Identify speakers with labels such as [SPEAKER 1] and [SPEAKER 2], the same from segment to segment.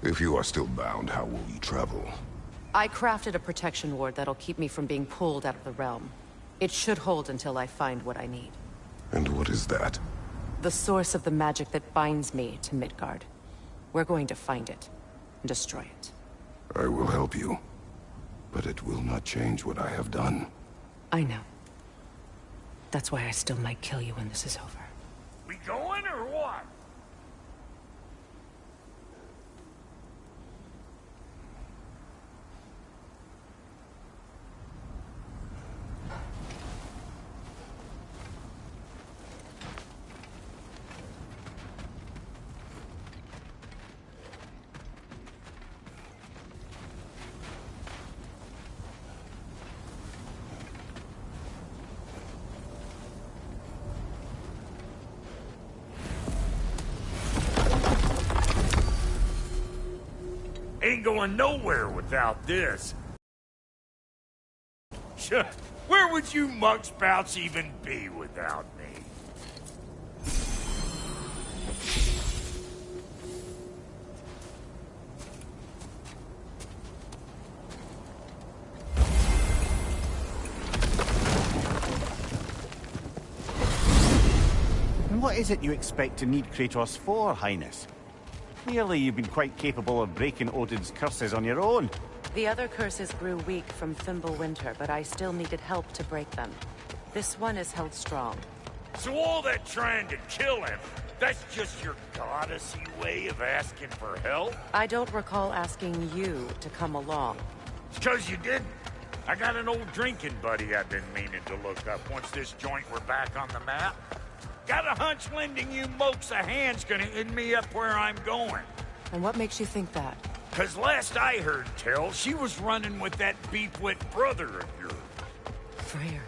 [SPEAKER 1] If you are still bound, how will you travel?
[SPEAKER 2] I crafted a protection ward that'll keep me from being pulled out of the realm. It should hold until I find what I need.
[SPEAKER 1] And what is that?
[SPEAKER 2] The source of the magic that binds me to Midgard. We're going to find it and destroy it.
[SPEAKER 1] I will help you, but it will not change what I have done.
[SPEAKER 2] I know. That's why I still might kill you when this is over.
[SPEAKER 3] We going or what? Ain't going nowhere without this. Where would you muckspouts even be without me?
[SPEAKER 4] And what is it you expect to need Kratos for, Highness? Clearly, you've been quite capable of breaking Odin's curses on your own.
[SPEAKER 2] The other curses grew weak from Fimbulwinter, but I still needed help to break them. This one is held strong.
[SPEAKER 3] So all that trying to kill him, that's just your goddessy way of asking for help?
[SPEAKER 2] I don't recall asking you to come along.
[SPEAKER 3] It's 'cause you didn't. I got an old drinking buddy I've been meaning to look up once this joint were back on the map. Got a hunch lending you mokes a hand's gonna end me up where I'm going.
[SPEAKER 2] And what makes you think that?
[SPEAKER 3] 'Cause last I heard tell, she was running with that beefwit brother of yours.
[SPEAKER 2] Freyr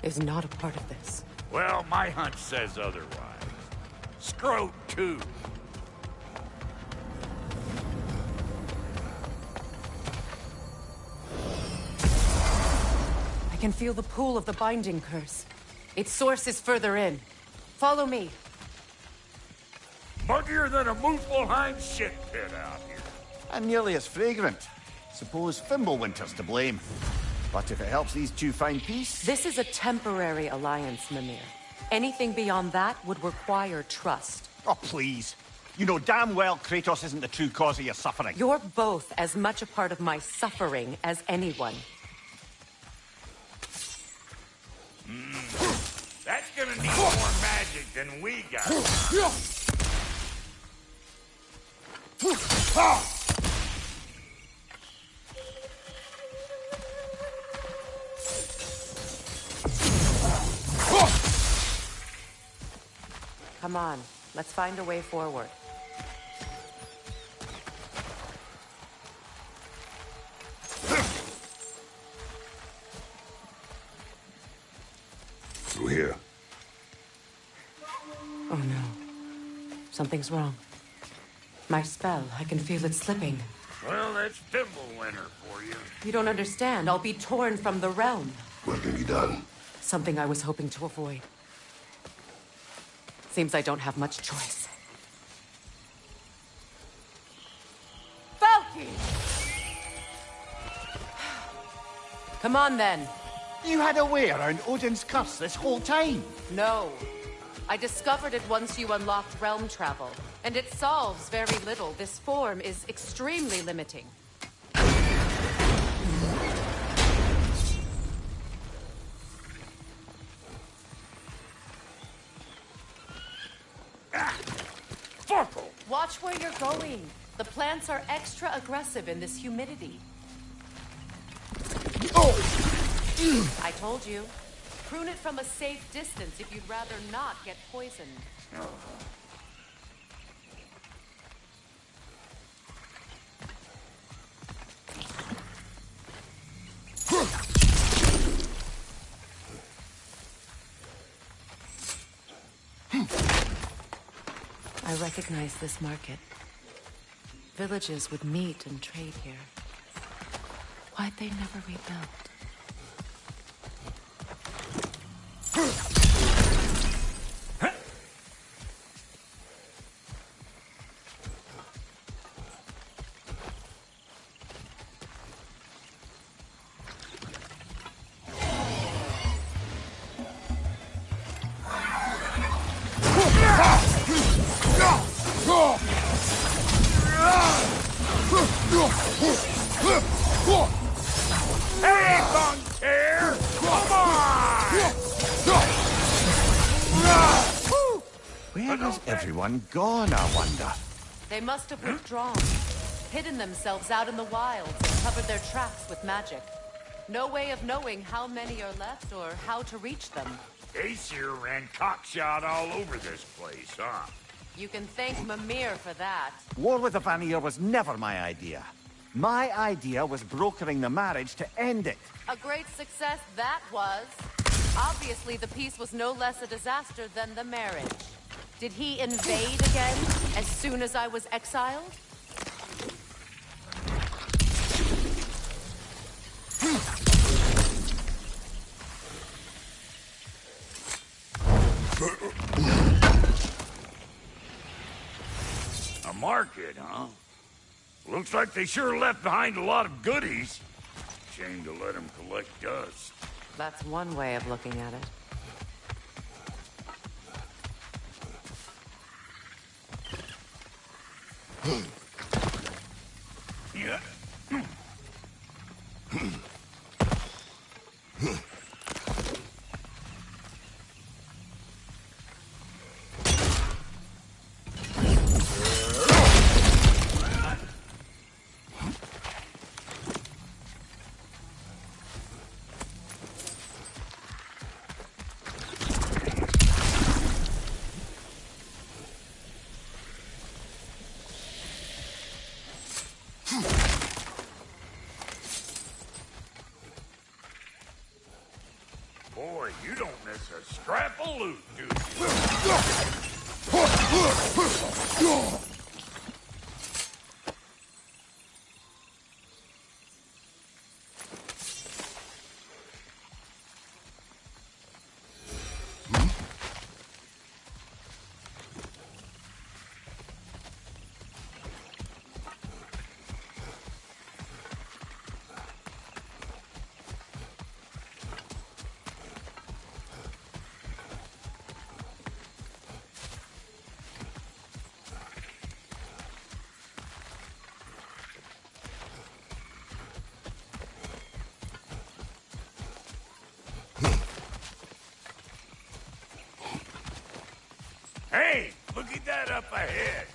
[SPEAKER 2] is not a part of this.
[SPEAKER 3] Well, my hunch says otherwise. Scrote, too.
[SPEAKER 2] I can feel the pull of the binding curse. Its source is further in. Follow me.
[SPEAKER 3] Muggier than a Muspelheim shit pit out here.
[SPEAKER 4] And nearly as fragrant. Suppose Fimbulwinter's to blame. But if it helps these two find peace...
[SPEAKER 2] This is a temporary alliance, Mimir. Anything beyond that would require trust.
[SPEAKER 4] Oh, please. You know damn well Kratos isn't the true cause of your suffering.
[SPEAKER 2] You're both as much a part of my suffering as anyone.
[SPEAKER 3] That's gonna need more magic than we got.
[SPEAKER 2] Come on, let's find a way forward.
[SPEAKER 1] Through here.
[SPEAKER 2] Oh no. Something's wrong. My spell, I can feel it slipping.
[SPEAKER 3] Well, that's Fimbulwinter for you.
[SPEAKER 2] You don't understand. I'll be torn from the realm.
[SPEAKER 1] What can be done?
[SPEAKER 2] Something I was hoping to avoid. Seems I don't have much choice. Falky! Come on, then.
[SPEAKER 4] You had a way around Odin's curse this whole time.
[SPEAKER 2] No. I discovered it once you unlocked realm travel, and it solves very little. This form is extremely limiting.
[SPEAKER 3] Fuckle!
[SPEAKER 2] Watch where you're going. The plants are extra aggressive in this humidity. I told you. Prune it from a safe distance if you'd rather not get poisoned. I recognize this market. Villages would meet and trade here. Why'd they never rebuild?
[SPEAKER 3] Hey, Bunker! Come on!
[SPEAKER 4] Where has everyone gone, I wonder?
[SPEAKER 2] They must have withdrawn, hidden themselves out in the wilds, and covered their tracks with magic. No way of knowing how many are left or how to reach them.
[SPEAKER 3] Aesir ran cockshot all over this place, huh?
[SPEAKER 2] You can thank Mimir for that.
[SPEAKER 4] War with the Vanir was never my idea. My idea was brokering the marriage to end it.
[SPEAKER 2] A great success that was. Obviously, the peace was no less a disaster than the marriage. Did he invade again as soon as I was exiled?
[SPEAKER 3] A market, huh? Looks like they sure left behind a lot of goodies. Shame to let them collect dust.
[SPEAKER 2] That's one way of looking at it.
[SPEAKER 3] Yeah. Boy, you don't miss a scrap of loot, do you? Hey, look at that up ahead.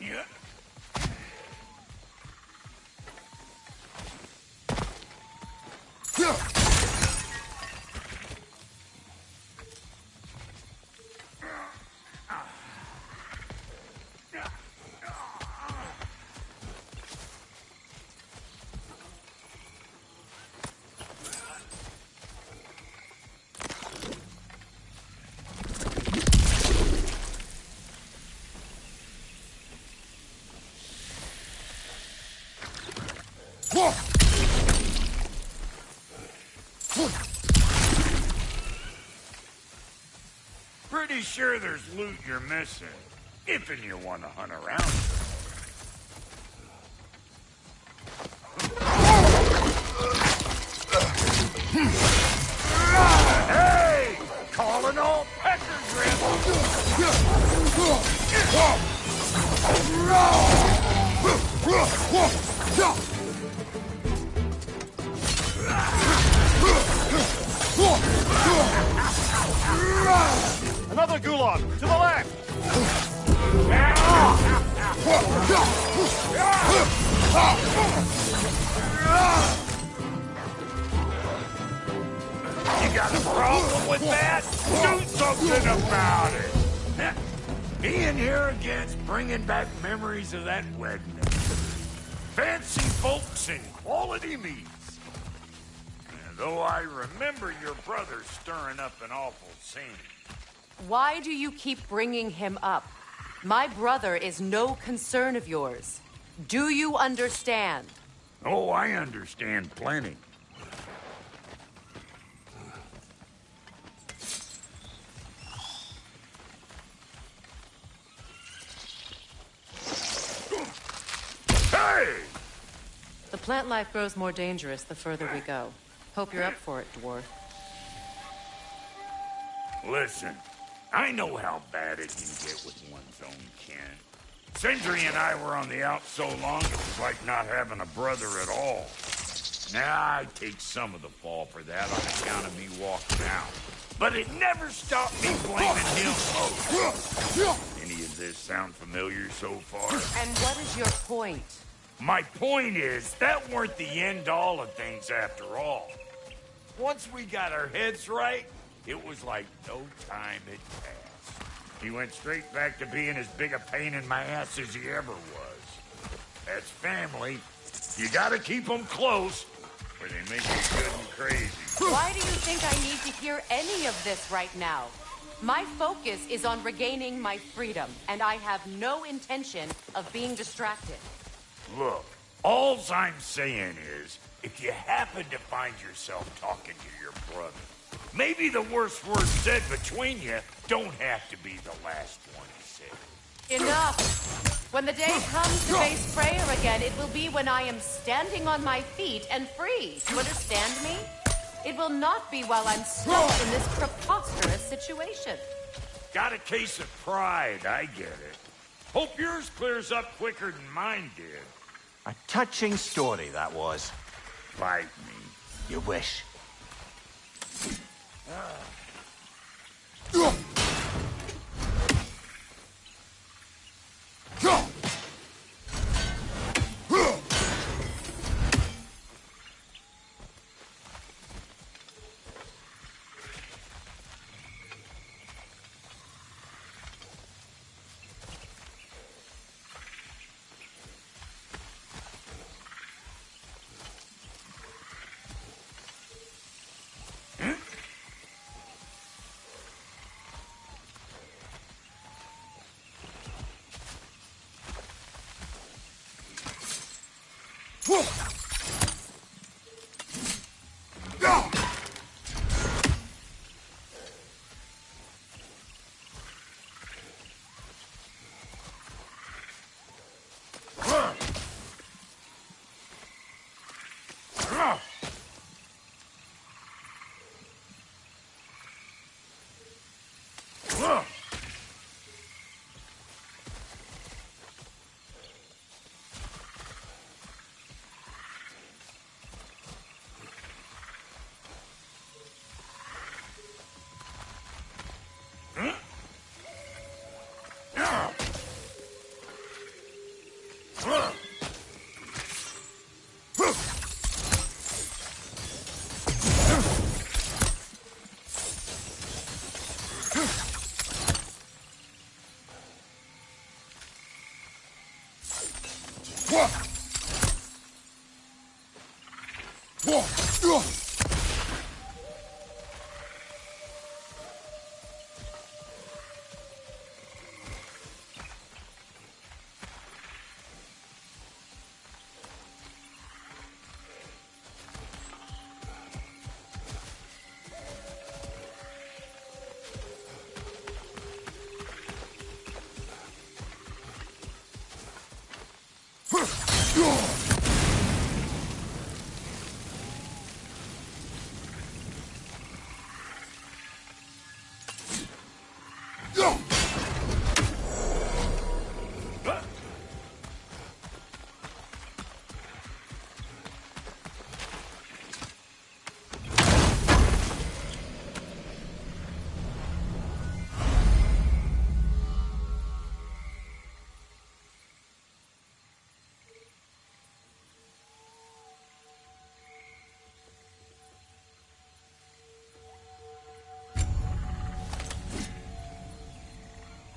[SPEAKER 3] Yeah. Pretty sure there's loot you're missing, if and you want to hunt around. Hey! Calling all pecker
[SPEAKER 4] Another Gulon, to the left!
[SPEAKER 3] You got a problem with that? Do something about it! Being here against bringing back memories of that wedding. Fancy folks and quality meats. And though I remember your brother stirring up an awful scene.
[SPEAKER 2] Why do you keep bringing him up? My brother is no concern of yours. Do you understand?
[SPEAKER 3] Oh, I understand plenty. Hey!
[SPEAKER 2] The plant life grows more dangerous the further we go. Hope you're up for it, dwarf.
[SPEAKER 3] Listen, I know how bad it can get with one's own kin. Sindri and I were on the out so long, it was like not having a brother at all. Now, I take some of the fall for that on account of me walking out. But it never stopped me blaming him most. Any of this sound familiar so far?
[SPEAKER 2] And what is your point?
[SPEAKER 3] My point is, that weren't the end-all of things after all. Once we got our heads right, it was like no time had passed. He went straight back to being as big a pain in my ass as he ever was. That's family. You gotta keep them close, or they make you good and crazy.
[SPEAKER 2] Why do you think I need to hear any of this right now? My focus is on regaining my freedom, and I have no intention of being distracted.
[SPEAKER 3] Look, alls I'm saying is, if you happen to find yourself talking to your brother, maybe the worst words said between you don't have to be the last one said.
[SPEAKER 2] Enough! When the day comes to face prayer again, it will be when I am standing on my feet and free. You understand me? It will not be while I'm stuck in this preposterous situation.
[SPEAKER 3] Got a case of pride, I get it. Hope yours clears up quicker than mine did.
[SPEAKER 4] A touching story, that was.
[SPEAKER 3] Bite me.
[SPEAKER 4] You wish.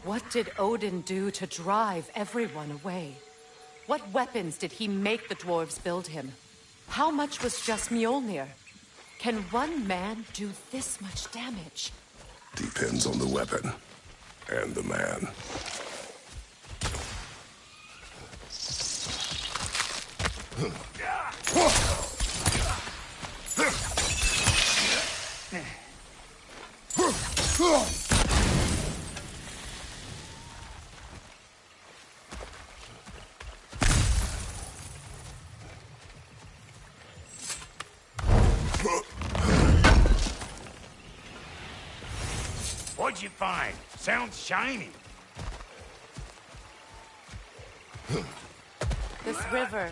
[SPEAKER 2] What did Odin do to drive everyone away? What weapons did he make the dwarves build him? How much was just Mjolnir? Can one man do this much damage?
[SPEAKER 1] Depends on the weapon and the man.
[SPEAKER 3] What'd you find? Sounds shiny.
[SPEAKER 2] This river.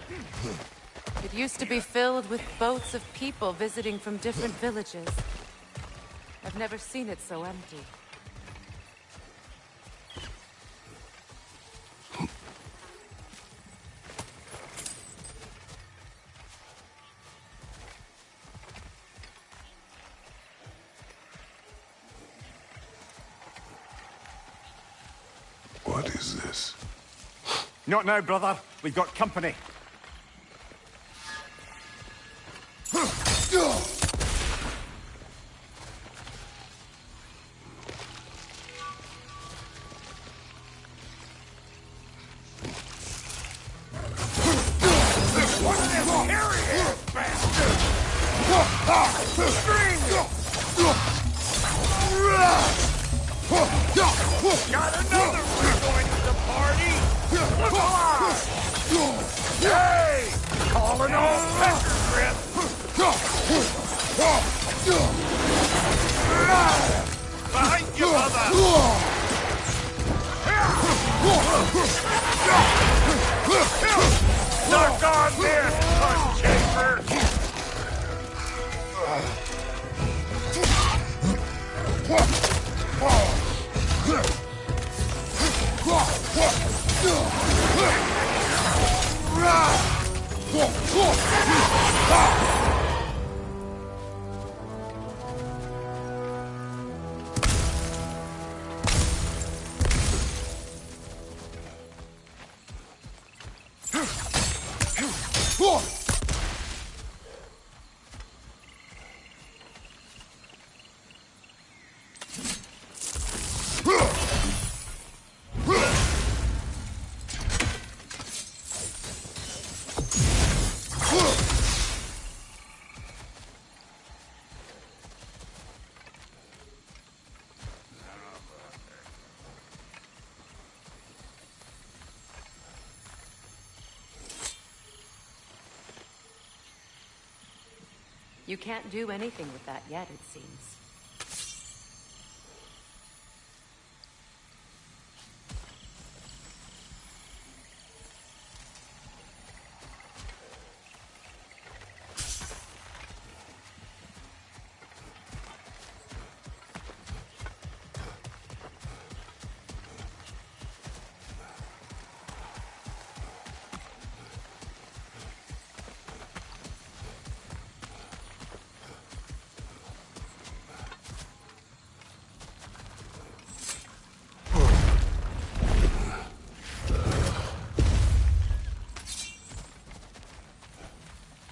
[SPEAKER 2] It used to be filled with boats of people visiting from different villages. I've never seen it so empty.
[SPEAKER 1] What is this?
[SPEAKER 4] Not now, brother. We've got company.
[SPEAKER 3] Got another one joining the party! Look alive! Hey! Calling all pecker grip! Behind you, mother! Knock on this, punch chamber!
[SPEAKER 2] You can't do anything with that yet, it seems.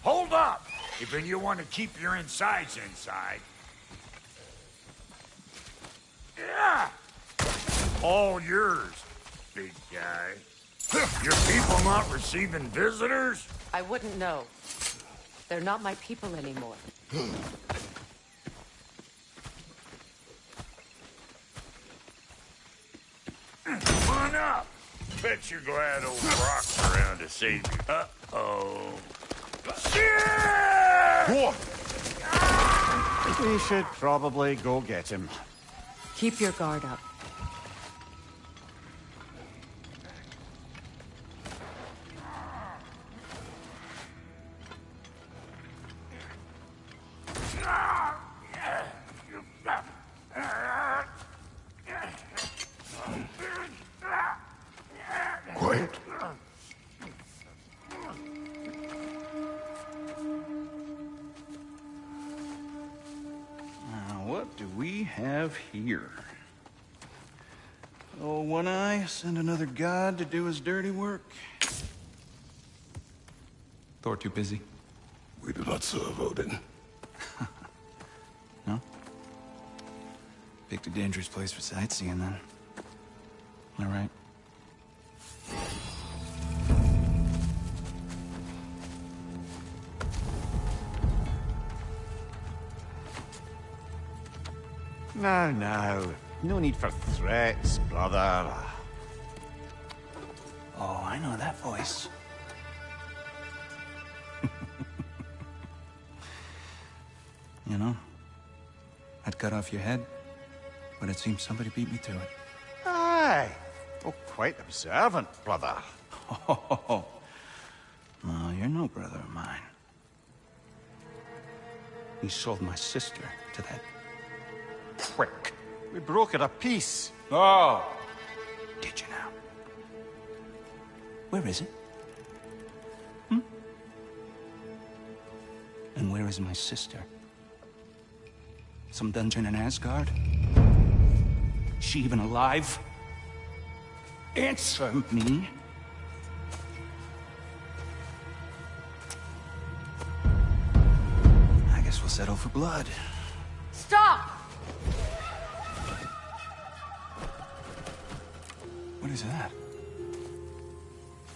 [SPEAKER 3] Hold up! If you want to keep your insides inside. Yeah! All yours, big guy. Your people not receiving visitors?
[SPEAKER 2] I wouldn't know. They're not my people anymore.
[SPEAKER 3] Come on up. Bet you're glad old Brock's around to save you. Uh-oh. Shit!
[SPEAKER 4] We should probably go get him.
[SPEAKER 2] Keep your guard up.
[SPEAKER 1] Quiet.
[SPEAKER 5] What do we have here? Oh, One Eye, send another god to do his dirty work.
[SPEAKER 6] Thor too busy.
[SPEAKER 1] We do not serve Odin.
[SPEAKER 5] No? Picked a dangerous place for sightseeing, then. All right.
[SPEAKER 4] Now, now. No need for threats, brother.
[SPEAKER 5] Oh, I know that voice. You know, I'd cut off your head, but it seems somebody beat me to it.
[SPEAKER 4] Aye. Oh, quite observant, brother.
[SPEAKER 5] Oh, no, you're no brother of mine. You sold my sister to that prick.
[SPEAKER 4] We broke her a piece.
[SPEAKER 5] Oh! Did you now? Where is it? And where is my sister? Some dungeon in Asgard? Is she even alive? Answer me. I guess we'll settle for blood.
[SPEAKER 2] Stop!
[SPEAKER 5] What is that?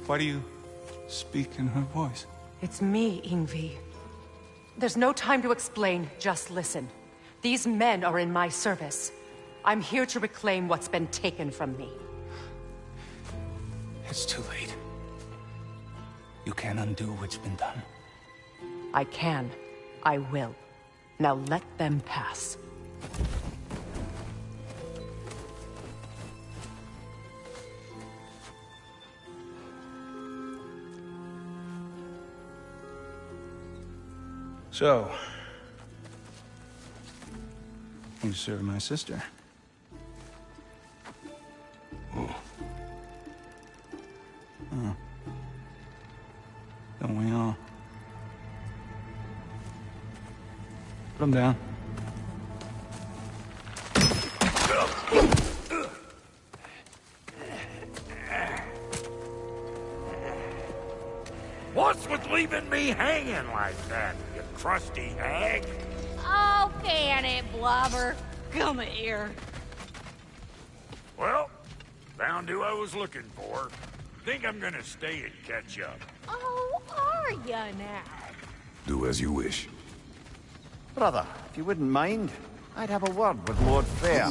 [SPEAKER 5] Why do you speak in her voice?
[SPEAKER 2] It's me, Ingvi. There's no time to explain, just listen. These men are in my service. I'm here to reclaim what's been taken from me.
[SPEAKER 5] It's too late. You can't undo what's been done.
[SPEAKER 2] I can. I will. Now let them pass.
[SPEAKER 5] So, you serve my sister.
[SPEAKER 1] Oh,
[SPEAKER 5] Don't we all? Put him down.
[SPEAKER 3] What's with leaving me hanging like that, you crusty hag?
[SPEAKER 6] Oh, can it, Blubber? Come here.
[SPEAKER 3] Well, found who I was looking for. Think I'm gonna stay and catch up.
[SPEAKER 6] Oh, are ya now?
[SPEAKER 1] do as you wish.
[SPEAKER 4] Brother, if you wouldn't mind, I'd have a word with Lord Fair.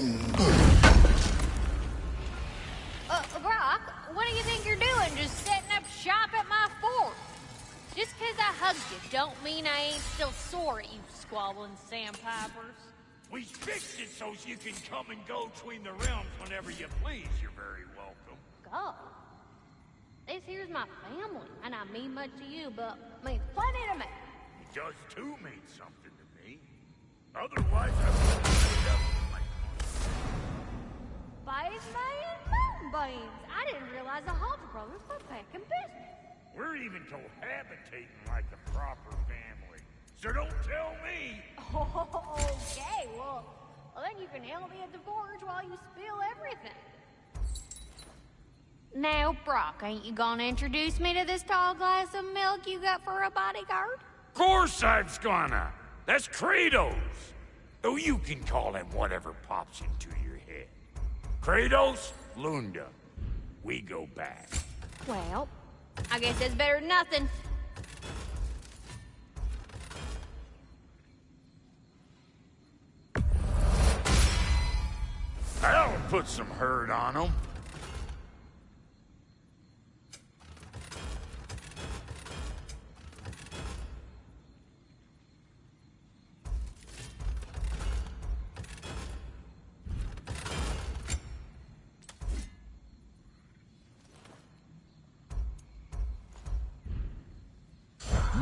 [SPEAKER 6] Brock, what do you think you're doing just setting up shop at my fort? Just 'cause I hugged you don't mean I ain't still sore at you squabbling sandpipers.
[SPEAKER 3] We fixed it so you can come and go between the realms whenever you please. You're very welcome.
[SPEAKER 6] God, this here's my family, and I mean much to you, but means plenty to me.
[SPEAKER 3] It does too mean something to me. Otherwise, I wouldn't have up like
[SPEAKER 6] Spice Man, mountain beans. I didn't realize the Halter brothers were back in business.
[SPEAKER 3] We're even cohabitating like a proper family. So don't tell me.
[SPEAKER 6] Okay, well, then you can help me at the forge while you spill everything. Now, Brock, ain't you gonna introduce me to this tall glass of milk you got for a bodyguard?
[SPEAKER 3] Of course I'm gonna. That's Kratos. Oh, you can call him whatever pops into your head. Kratos, Lunda. We go back.
[SPEAKER 6] Well, I guess that's better than nothing.
[SPEAKER 3] That'll put some hurt on him.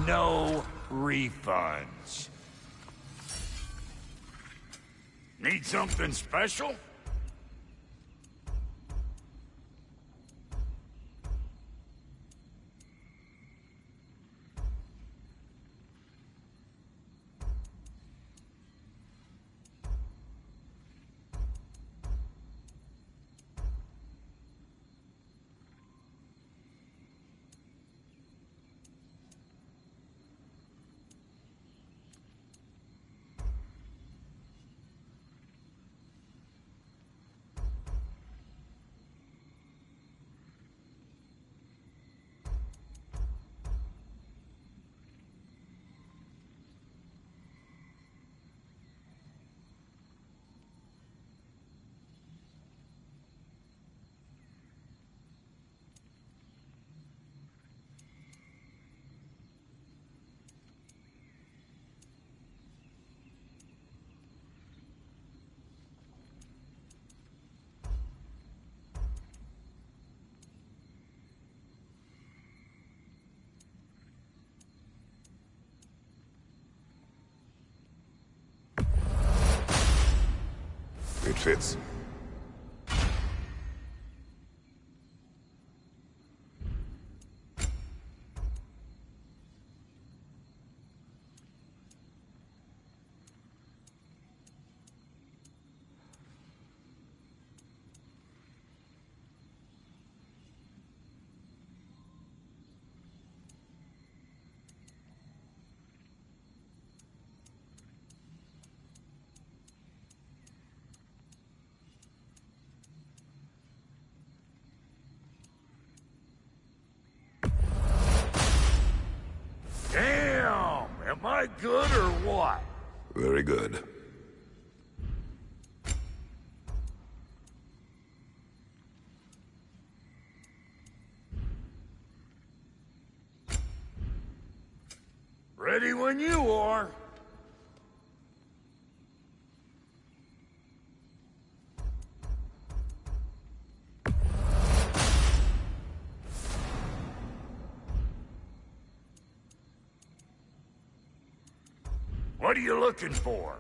[SPEAKER 3] No refunds. Need something special?
[SPEAKER 1] It fits.
[SPEAKER 3] Damn! Am I good or what?
[SPEAKER 1] Very good.
[SPEAKER 3] Ready when you are. What are you looking for?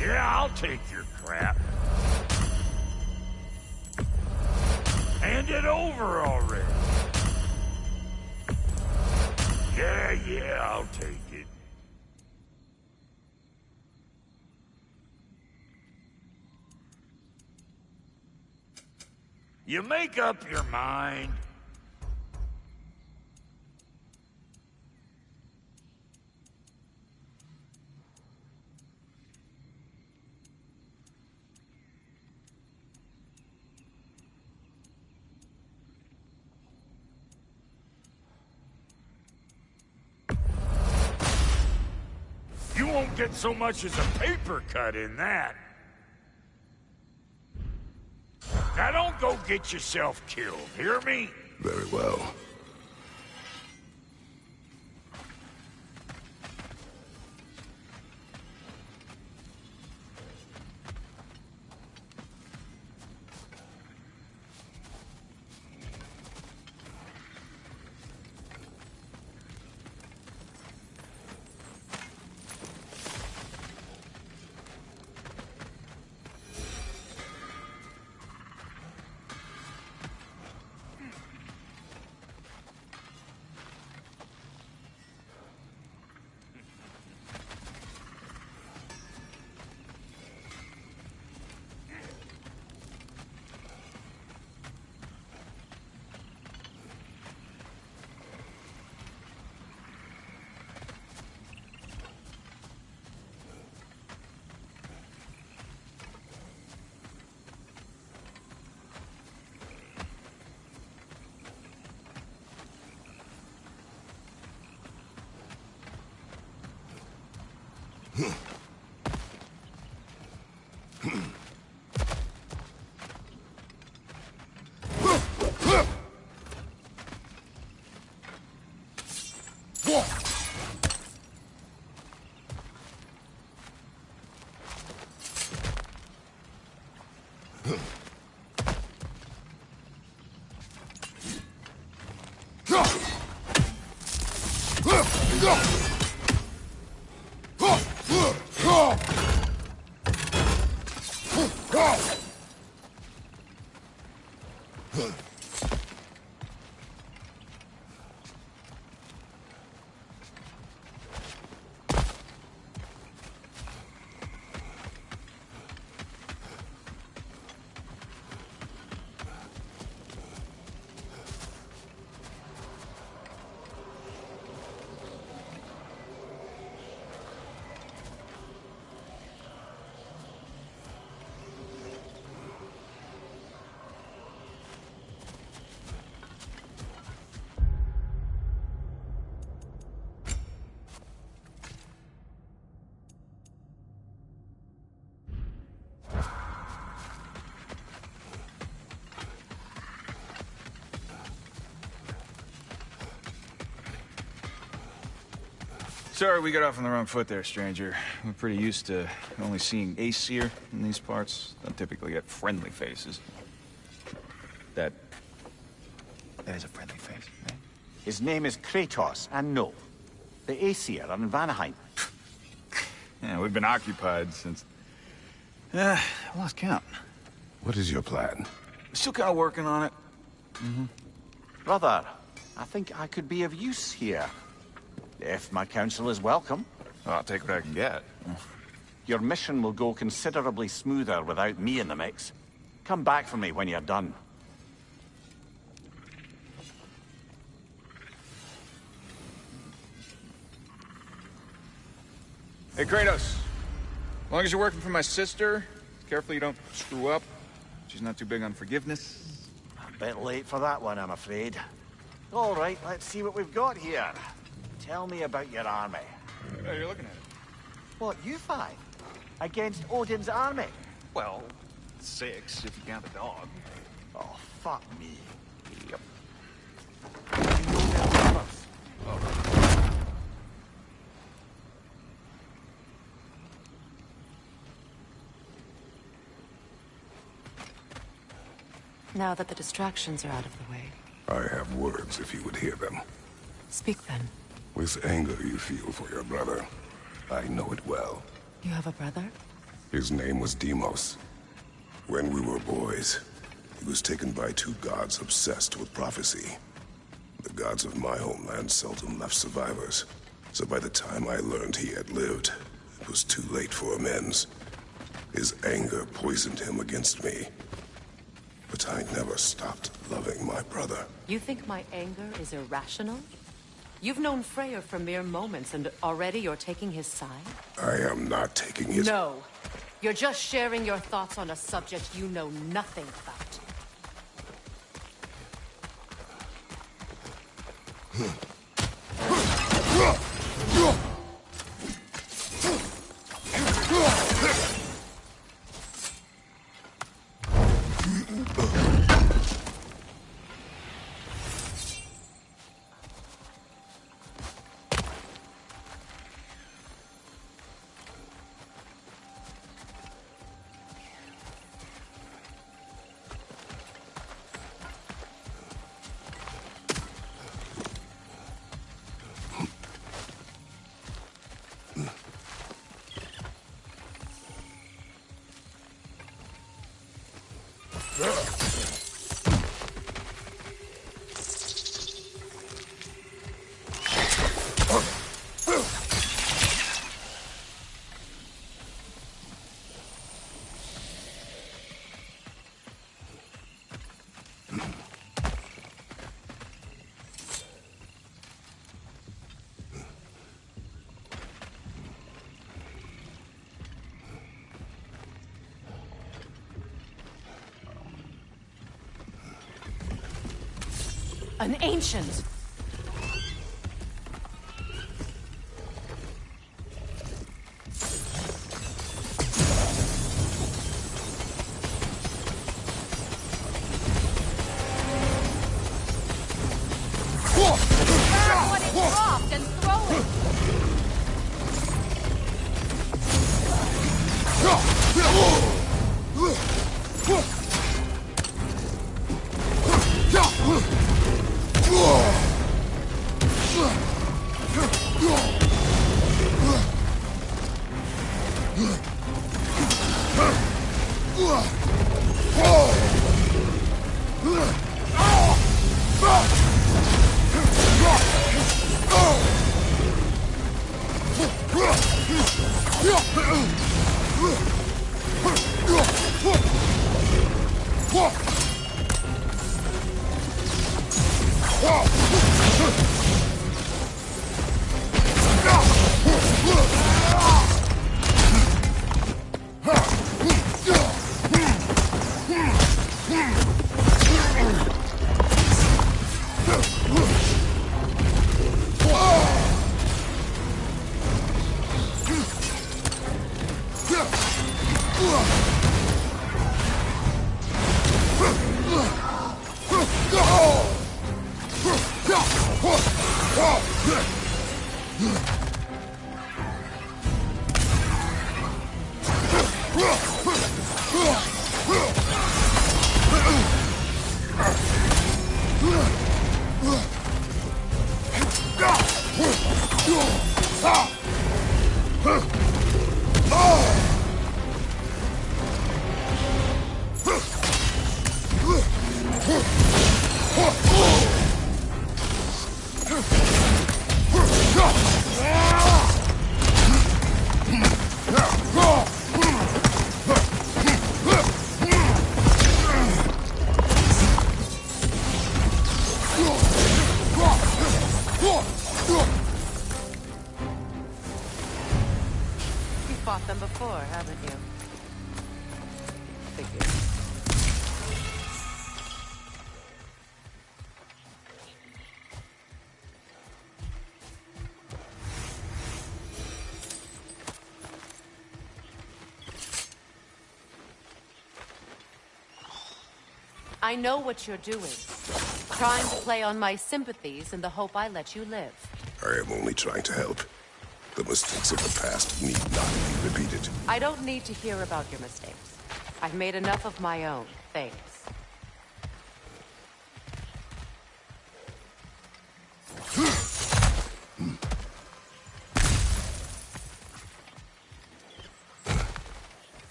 [SPEAKER 3] Yeah, I'll take your crap. Hand it over already. Yeah, I'll take it. You make up your mind. You won't get so much as a paper cut in that. Now don't go get yourself killed, hear me?
[SPEAKER 1] Very well.
[SPEAKER 5] Sorry we got off on the wrong foot there, stranger. We're pretty used to only seeing Aesir in these parts. Don't typically get friendly faces. That is a friendly face, right?
[SPEAKER 4] His name is Kratos, and no, the Aesir are in Vanaheim.
[SPEAKER 5] Yeah, we've been occupied since... I lost count.
[SPEAKER 1] What is your plan?
[SPEAKER 5] Still kind of working on it.
[SPEAKER 4] Brother, I think I could be of use here. If my counsel is welcome.
[SPEAKER 5] Well, I'll take what I can get.
[SPEAKER 4] Your mission will go considerably smoother without me in the mix. Come back for me when you're done.
[SPEAKER 5] Hey, Kratos. As long as you're working for my sister, careful you don't screw up. She's not too big on forgiveness.
[SPEAKER 4] A bit late for that one, I'm afraid. All right, let's see what we've got here. Tell me about your army.
[SPEAKER 5] Oh, you're looking at it.
[SPEAKER 4] What, you five? Against Odin's army?
[SPEAKER 5] Well, 6, if you count the dog.
[SPEAKER 4] Oh, fuck me.
[SPEAKER 5] Yep.
[SPEAKER 4] You know their numbers?
[SPEAKER 2] Now that the distractions are out of the way.
[SPEAKER 1] I have words if you would hear them.
[SPEAKER 2] Speak then.
[SPEAKER 1] With anger you feel for your brother, I know it well.
[SPEAKER 2] You have a brother?
[SPEAKER 1] His name was Deimos. When we were boys, he was taken by 2 gods obsessed with prophecy. The gods of my homeland seldom left survivors, so by the time I learned he had lived, it was too late for amends. His anger poisoned him against me. But I never stopped loving my brother.
[SPEAKER 2] You think my anger is irrational? You've known Freyr for mere moments, and already you're taking his side?
[SPEAKER 1] I am not taking his...
[SPEAKER 2] No. You're just sharing your thoughts on a subject you know nothing about. An ancient!
[SPEAKER 6] Grab what it dropped and throw it!
[SPEAKER 2] before, haven't you? Figures. I know what you're doing. Trying to play on my sympathies in the hope I let you live.
[SPEAKER 1] I am only trying to help. The mistakes of the past need not be repeated.
[SPEAKER 2] I don't need to hear about your mistakes. I've made enough of my own, thanks.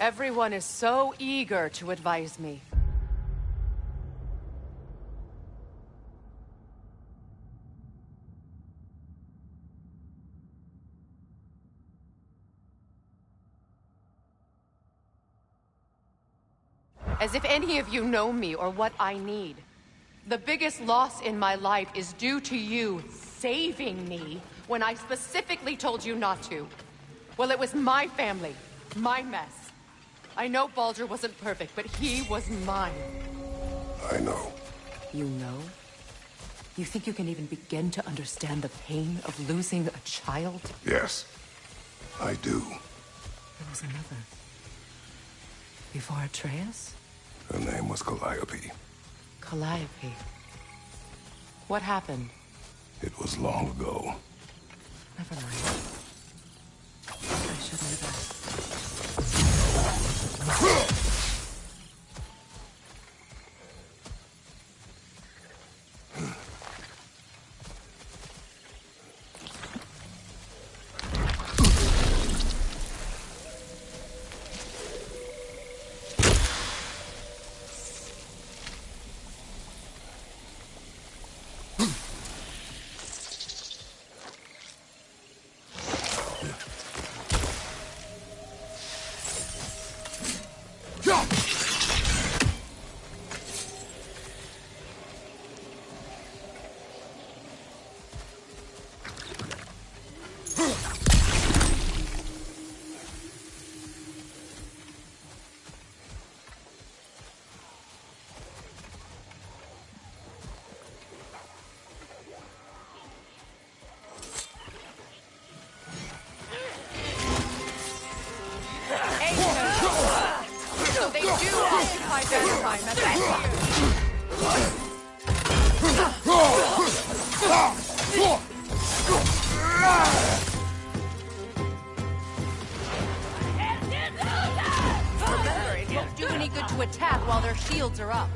[SPEAKER 2] Everyone is so eager to advise me. As if any of you know me or what I need. The biggest loss in my life is due to you saving me when I specifically told you not to. Well, it was my family, my mess. I know Baldur wasn't perfect, but he was mine.
[SPEAKER 1] I know.
[SPEAKER 2] You know? You think you can even begin to understand the pain of losing a child?
[SPEAKER 1] Yes, I do.
[SPEAKER 2] There was another. Before Atreus?
[SPEAKER 1] Her name was Calliope.
[SPEAKER 2] Calliope. What happened?
[SPEAKER 1] It was long ago.
[SPEAKER 2] Never mind. I should know that. They do occupy their time at Remember, it won't do any good to attack while their shields are up.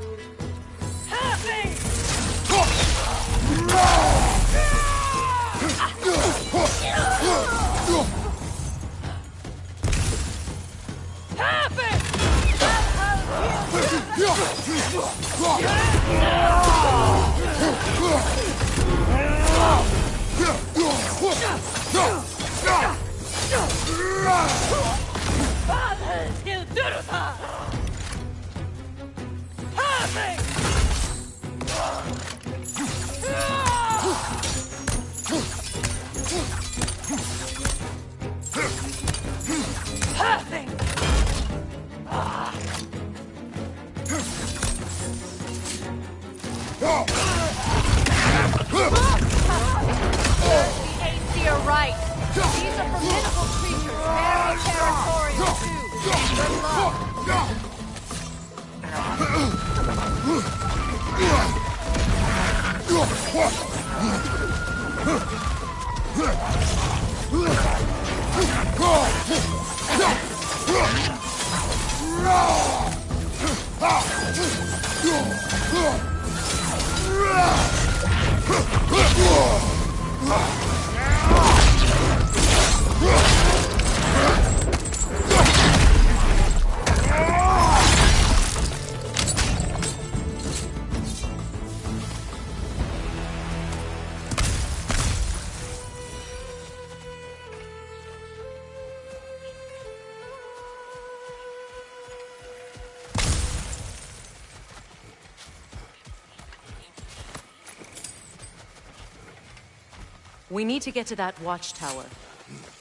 [SPEAKER 2] We need to get to that watchtower.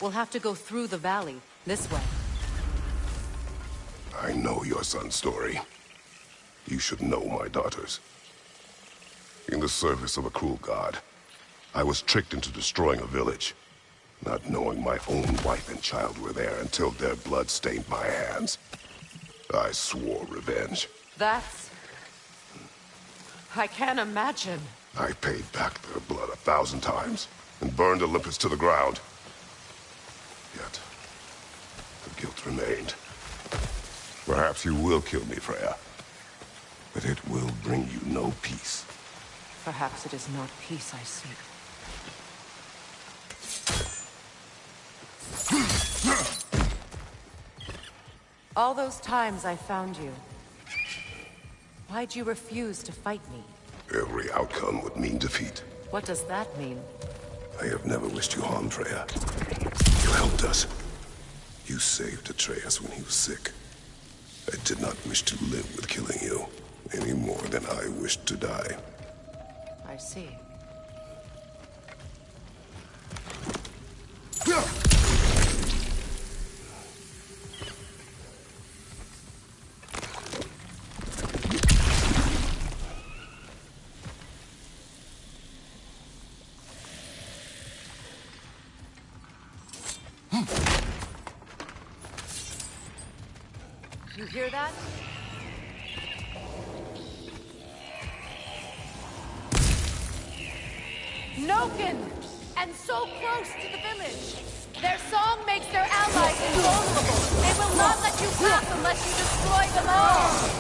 [SPEAKER 2] We'll have to go through the valley, this way.
[SPEAKER 1] I know your son's story. You should know my daughter's. In the service of a cruel god, I was tricked into destroying a village, not knowing my own wife and child were there until their blood stained my hands. I swore revenge.
[SPEAKER 2] That's... I can't imagine.
[SPEAKER 1] I paid back their blood 1,000 times, and burned Olympus to the ground. Yet, the guilt remained. Perhaps you will kill me, Freya, but it will bring you no peace.
[SPEAKER 2] Perhaps it is not peace I seek. All those times I found you, why'd you refuse to fight me?
[SPEAKER 1] Every outcome would mean defeat.
[SPEAKER 2] What does that mean?
[SPEAKER 1] I have never wished you harm, Freya. You helped us. You saved Atreus when he was sick. I did not wish to live with killing you, any more than I wished to die.
[SPEAKER 2] I see. You hear that? Noken! And so close to the village! Their song makes their allies invulnerable! They will not let you pass unless you destroy them all!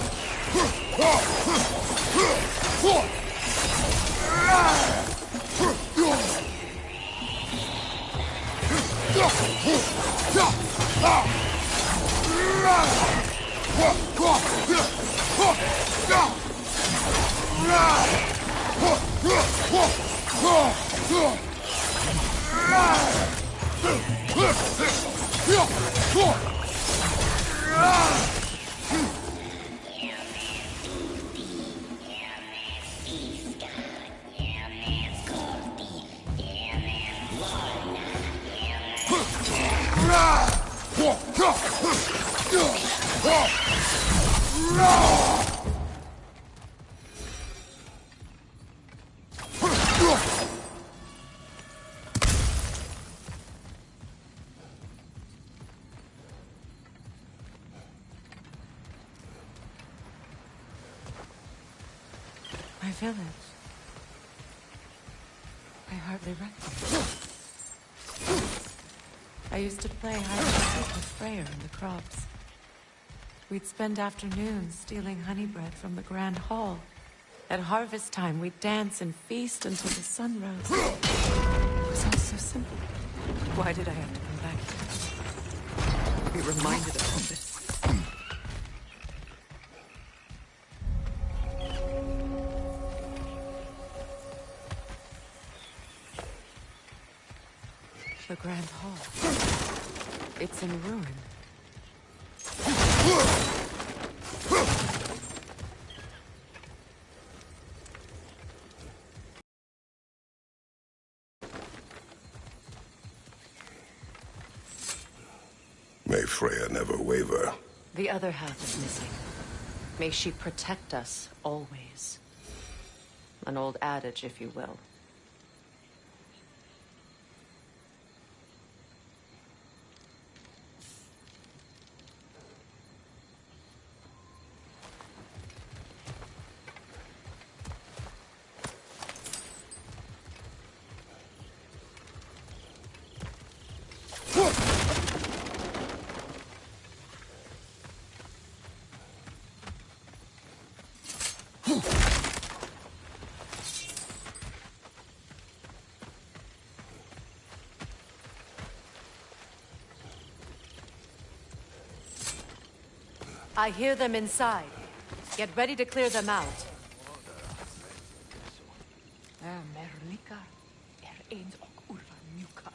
[SPEAKER 2] My village. I hardly recognize it. I used to play hide and seek with Freyr in the crops. We'd spend afternoons stealing honey bread from the Grand Hall. At harvest time, we'd dance and feast until the sun rose. It was all so simple. Why did I have to come back here? Be reminded of all this. The Grand Hall. It's in ruin.
[SPEAKER 1] May Freya never waver.
[SPEAKER 2] The other half is missing. May she protect us always. An old adage, if you will. I hear them inside. Get ready to clear them out.
[SPEAKER 7] Merlika, eens ook urva mjukar.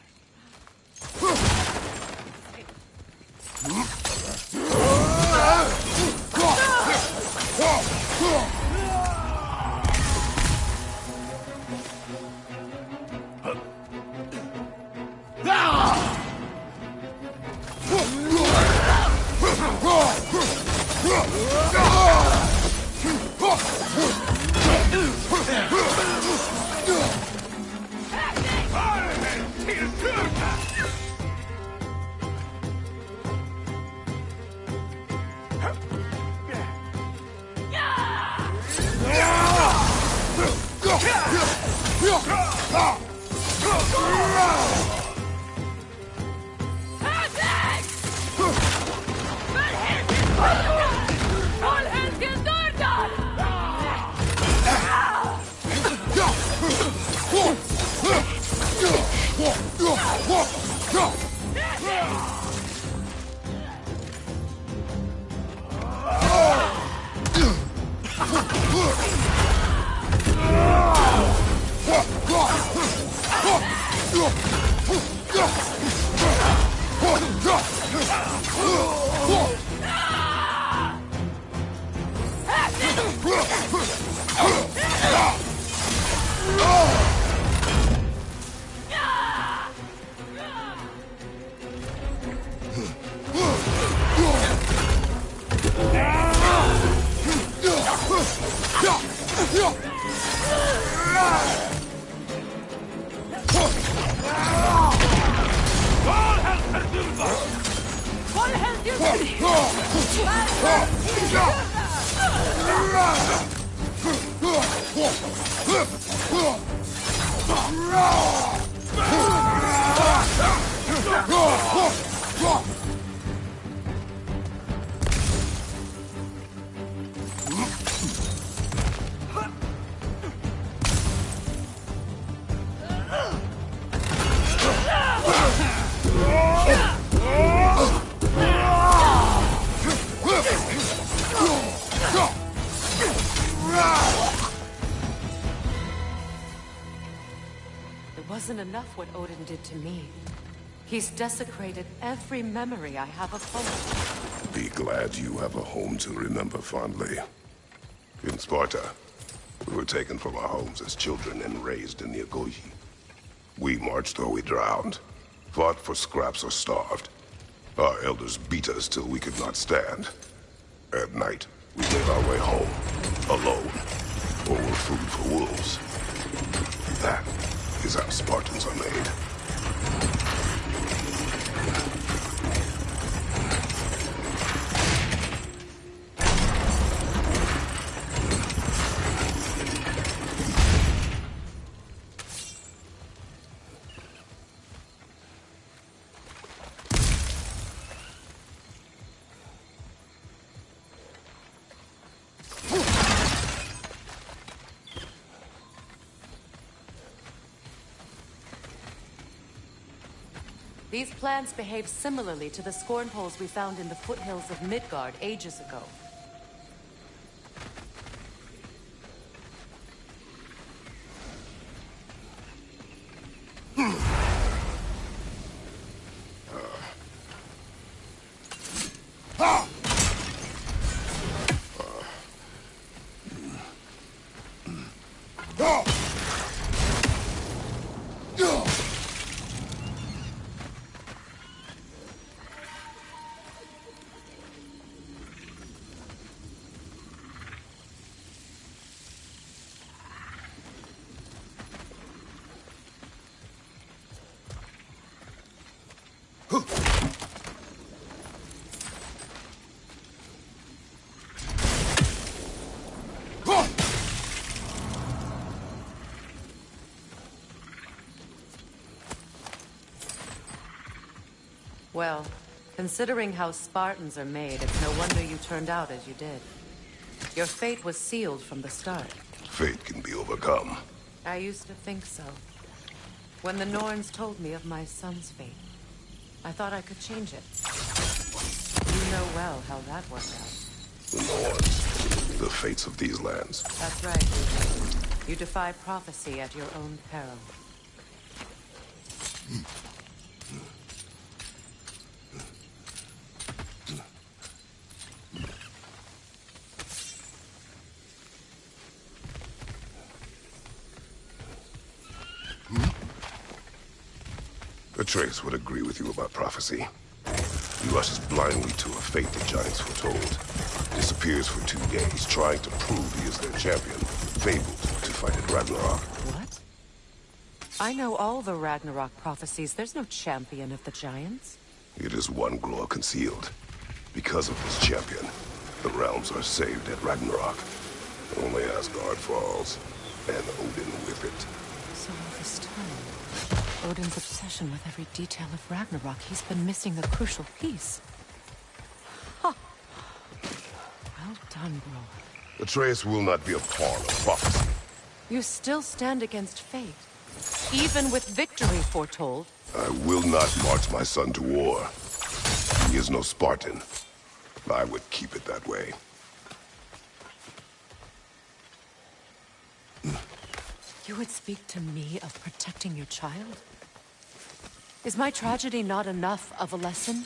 [SPEAKER 2] Wasn't enough what Odin did to me. He's desecrated every memory I have of home.
[SPEAKER 1] Be glad you have a home to remember fondly. In Sparta, we were taken from our homes as children and raised in the Agogi. We marched or we drowned, fought for scraps or starved. Our elders beat us till we could not stand. At night, we made our way home, alone, or were food for wolves. That is how Spartans are made.
[SPEAKER 2] These plants behave similarly to the scorn poles we found in the foothills of Midgard ages ago. Well, considering how Spartans are made, it's no wonder you turned out as you did. Your fate was sealed from the start.
[SPEAKER 1] Fate can be overcome.
[SPEAKER 2] I used to think so. When the Norns told me of my son's fate, I thought I could change it. You know well how that worked out.
[SPEAKER 1] The Norns, the fates of these lands.
[SPEAKER 2] That's right. You defy prophecy at your own peril.
[SPEAKER 1] Atreus would agree with you about prophecy. He rushes blindly to a fate the Giants foretold. Disappears for 2 days, trying to prove he is their champion. Fabled to fight at Ragnarok.
[SPEAKER 2] What? I know all the Ragnarok prophecies. There's no champion of the Giants.
[SPEAKER 1] It is one glow concealed. Because of this champion, the realms are saved at Ragnarok. Only Asgard falls, and Odin with it.
[SPEAKER 2] So all this time, Odin's obsession with every detail of Ragnarok, he's been missing a crucial piece. Ha! Well done, bro.
[SPEAKER 1] Atreus will not be a pawn of prophecy.
[SPEAKER 2] You still stand against fate, even with victory foretold.
[SPEAKER 1] I will not march my son to war. He is no Spartan. I would keep it that way.
[SPEAKER 2] You would speak to me of protecting your child? Is my tragedy not enough of a lesson?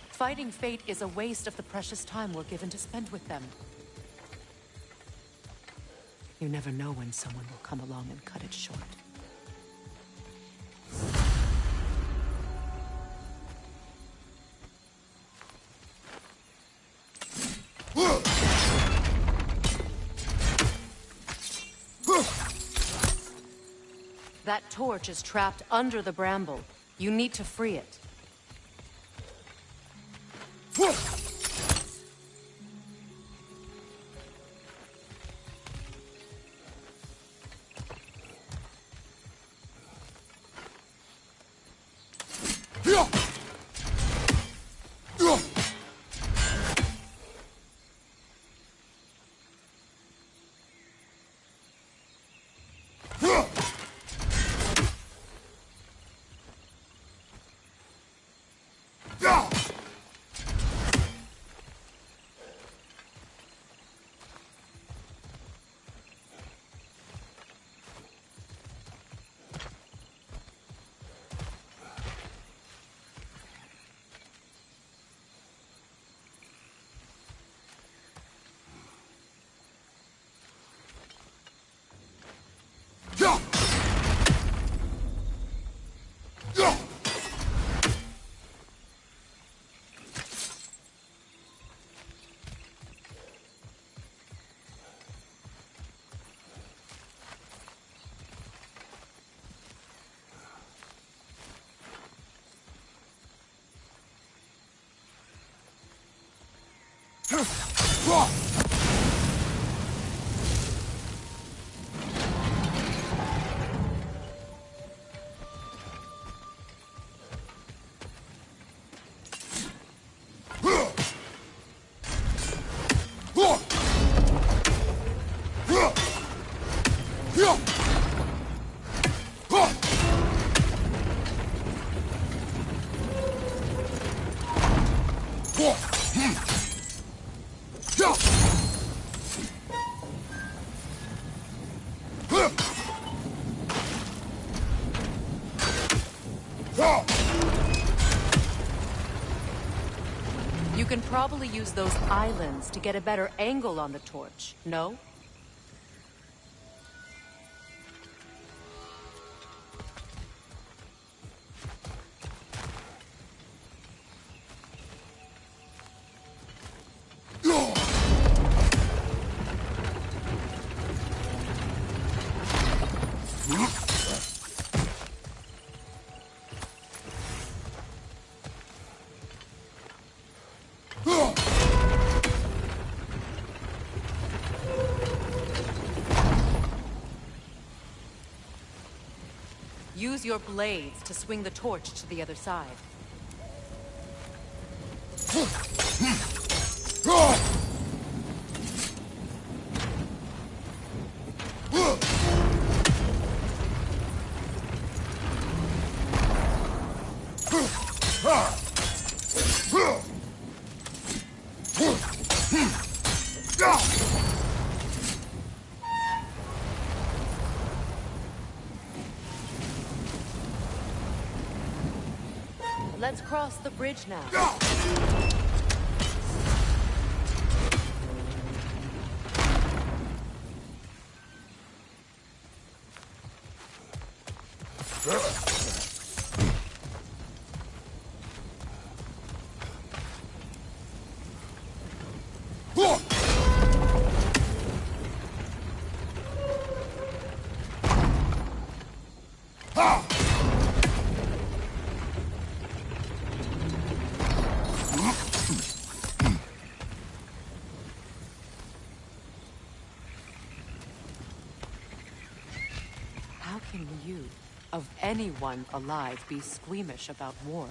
[SPEAKER 2] Fighting fate is a waste of the precious time we're given to spend with them. You never know when someone will come along and cut it short. That torch is trapped under the bramble. You need to free it. You can probably use those islands to get a better angle on the torch, no? Use your blades to swing the torch to the other side. Let's cross the bridge now. How can you, of anyone alive, be squeamish about war?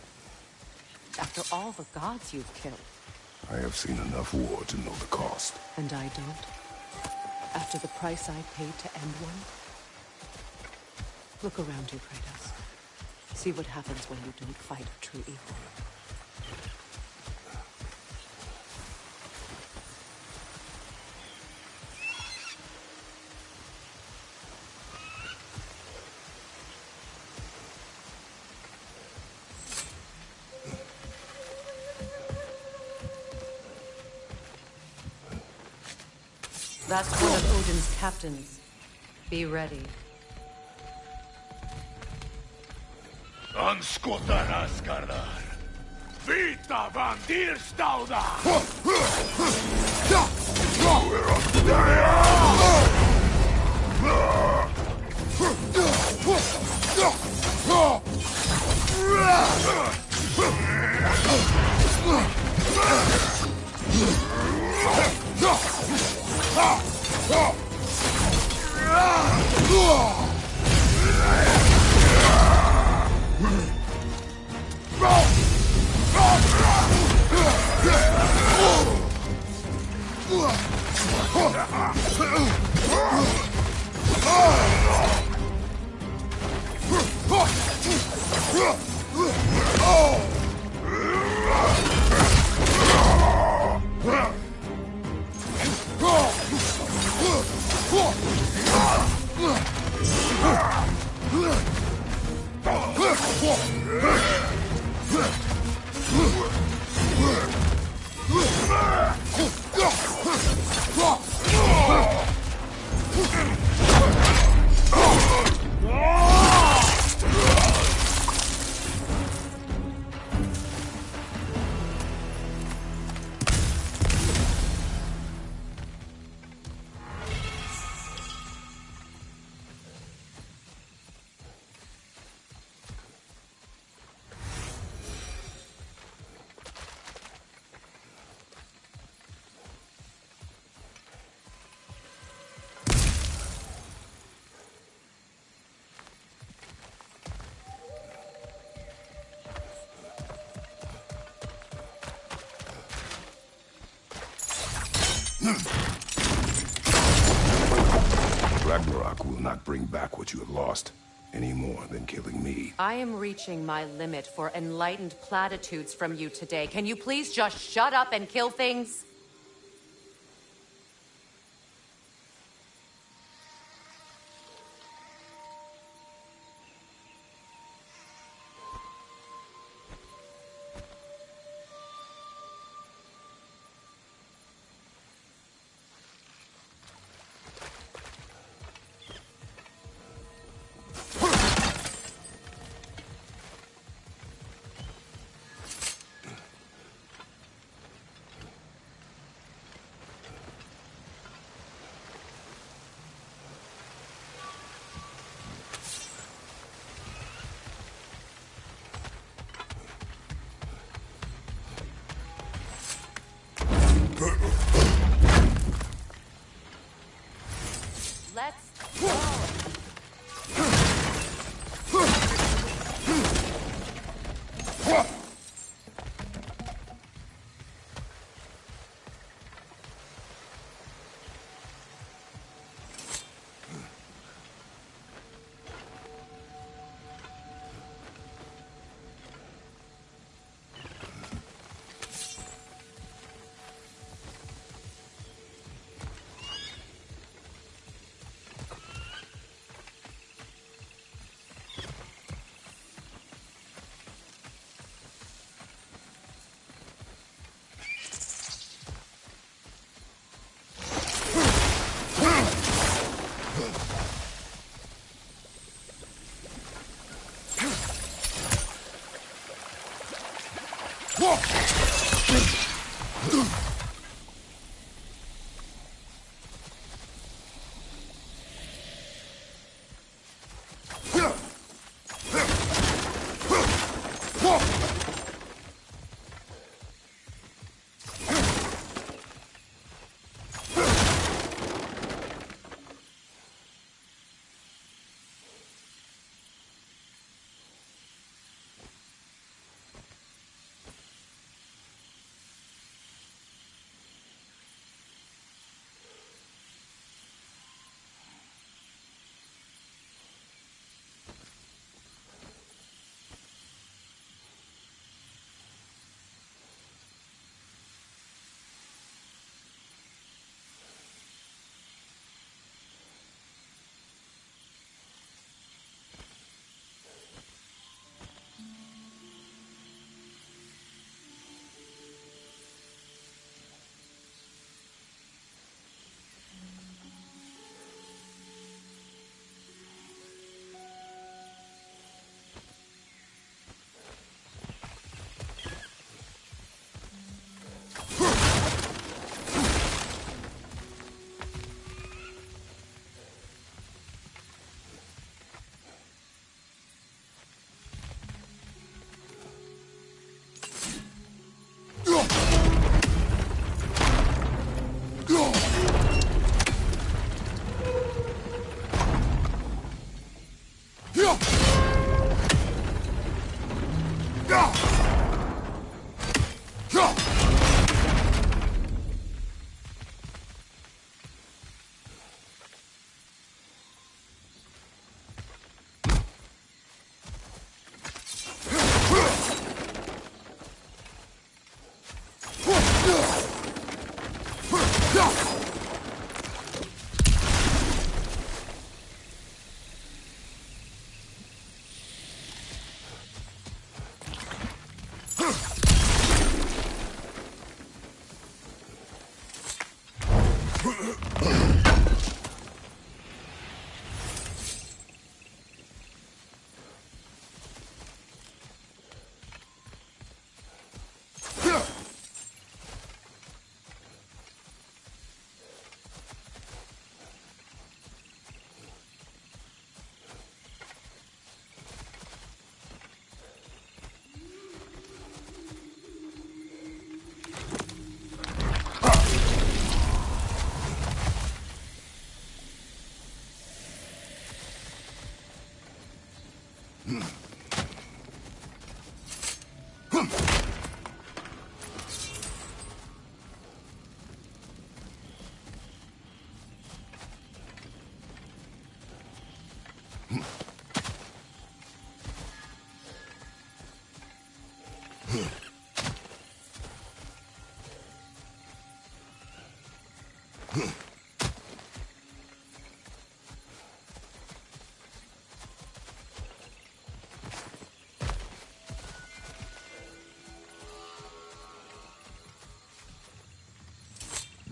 [SPEAKER 2] After all the gods you've killed.
[SPEAKER 1] I have seen enough war to know the cost.
[SPEAKER 2] And I don't? After the price I paid to end one? Look around you, Kratos. See what happens when you don't fight a true equal. That's one of Odin's captains. Be ready.
[SPEAKER 3] Anskotar Asgardar. Vita van Dyrstauda!
[SPEAKER 1] Ragnarok will not bring back what you have lost, any more than killing me.
[SPEAKER 2] I am reaching my limit for enlightened platitudes from you today. Can you please just shut up and kill things?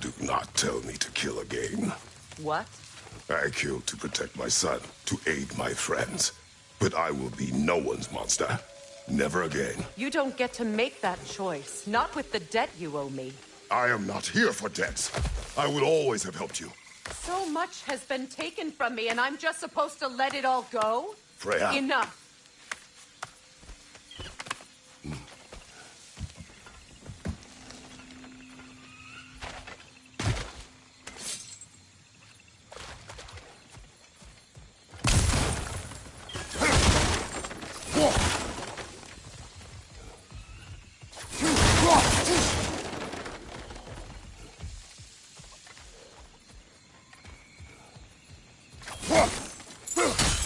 [SPEAKER 1] Do not tell me to kill again.
[SPEAKER 2] What?
[SPEAKER 1] I killed to protect my son, to aid my friends. But I will be no one's monster. Never again.
[SPEAKER 2] You don't get to make that choice. Not with the debt you owe me.
[SPEAKER 1] I am not here for debts. I would always have helped you.
[SPEAKER 2] So much has been taken from me, and I'm just supposed to let it all go?
[SPEAKER 1] Freya.
[SPEAKER 2] Enough.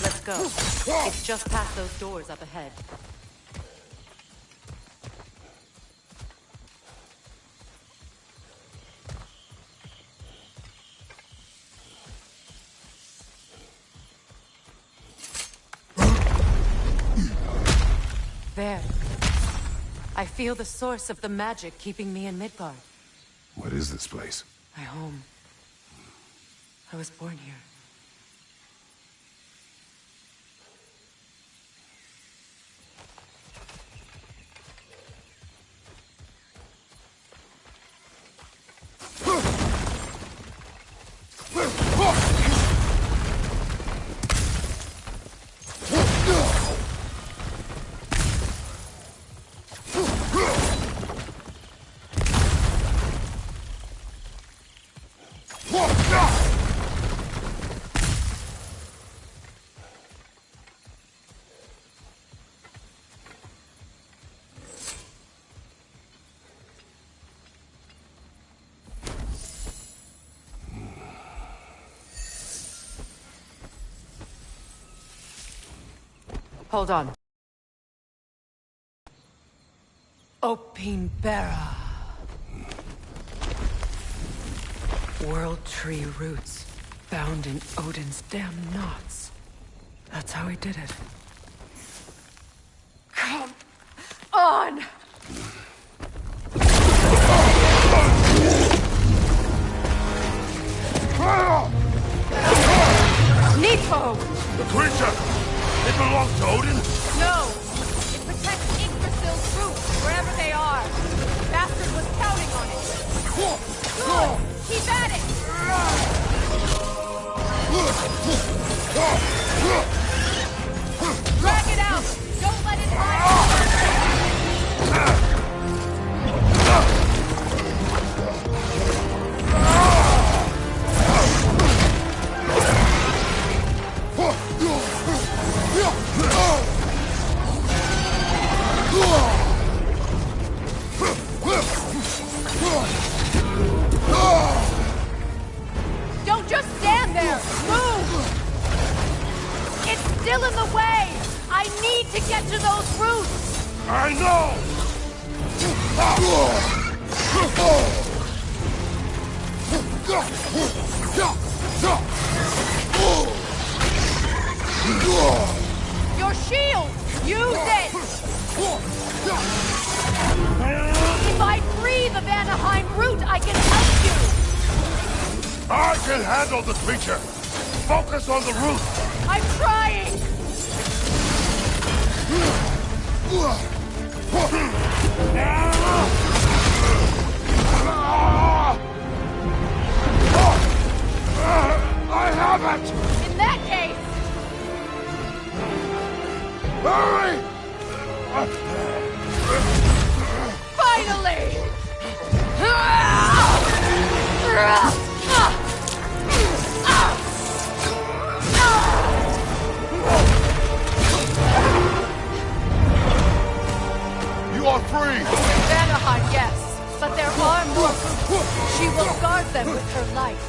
[SPEAKER 2] Let's go. It's just past those doors up ahead. There. I feel the source of the magic keeping me in Midgard.
[SPEAKER 1] What is this place?
[SPEAKER 2] My home. I was born here. Hold on. Opinbera. World Tree roots bound in Odin's damn knots. That's how he did it. Come on! Nepo!
[SPEAKER 1] The creature! It belongs to Odin?
[SPEAKER 2] No! It protects Yggdrasil's roots, wherever they are. The bastard was counting on it. Good! Keep at it! Drag it out! Don't let it hide! Don't just stand there! Move! It's still in the way! I need to get to those roots!
[SPEAKER 1] I know!
[SPEAKER 2] Your shield! Use it! If I free the Vanaheim root, I can help you!
[SPEAKER 1] I can handle the creature! Focus on the root!
[SPEAKER 2] I'm trying!
[SPEAKER 1] I have it!
[SPEAKER 2] In that case,
[SPEAKER 1] Hurry!
[SPEAKER 2] finally!
[SPEAKER 1] You are free!
[SPEAKER 2] Vanaheim, yes, but there are more. She will guard them with her life.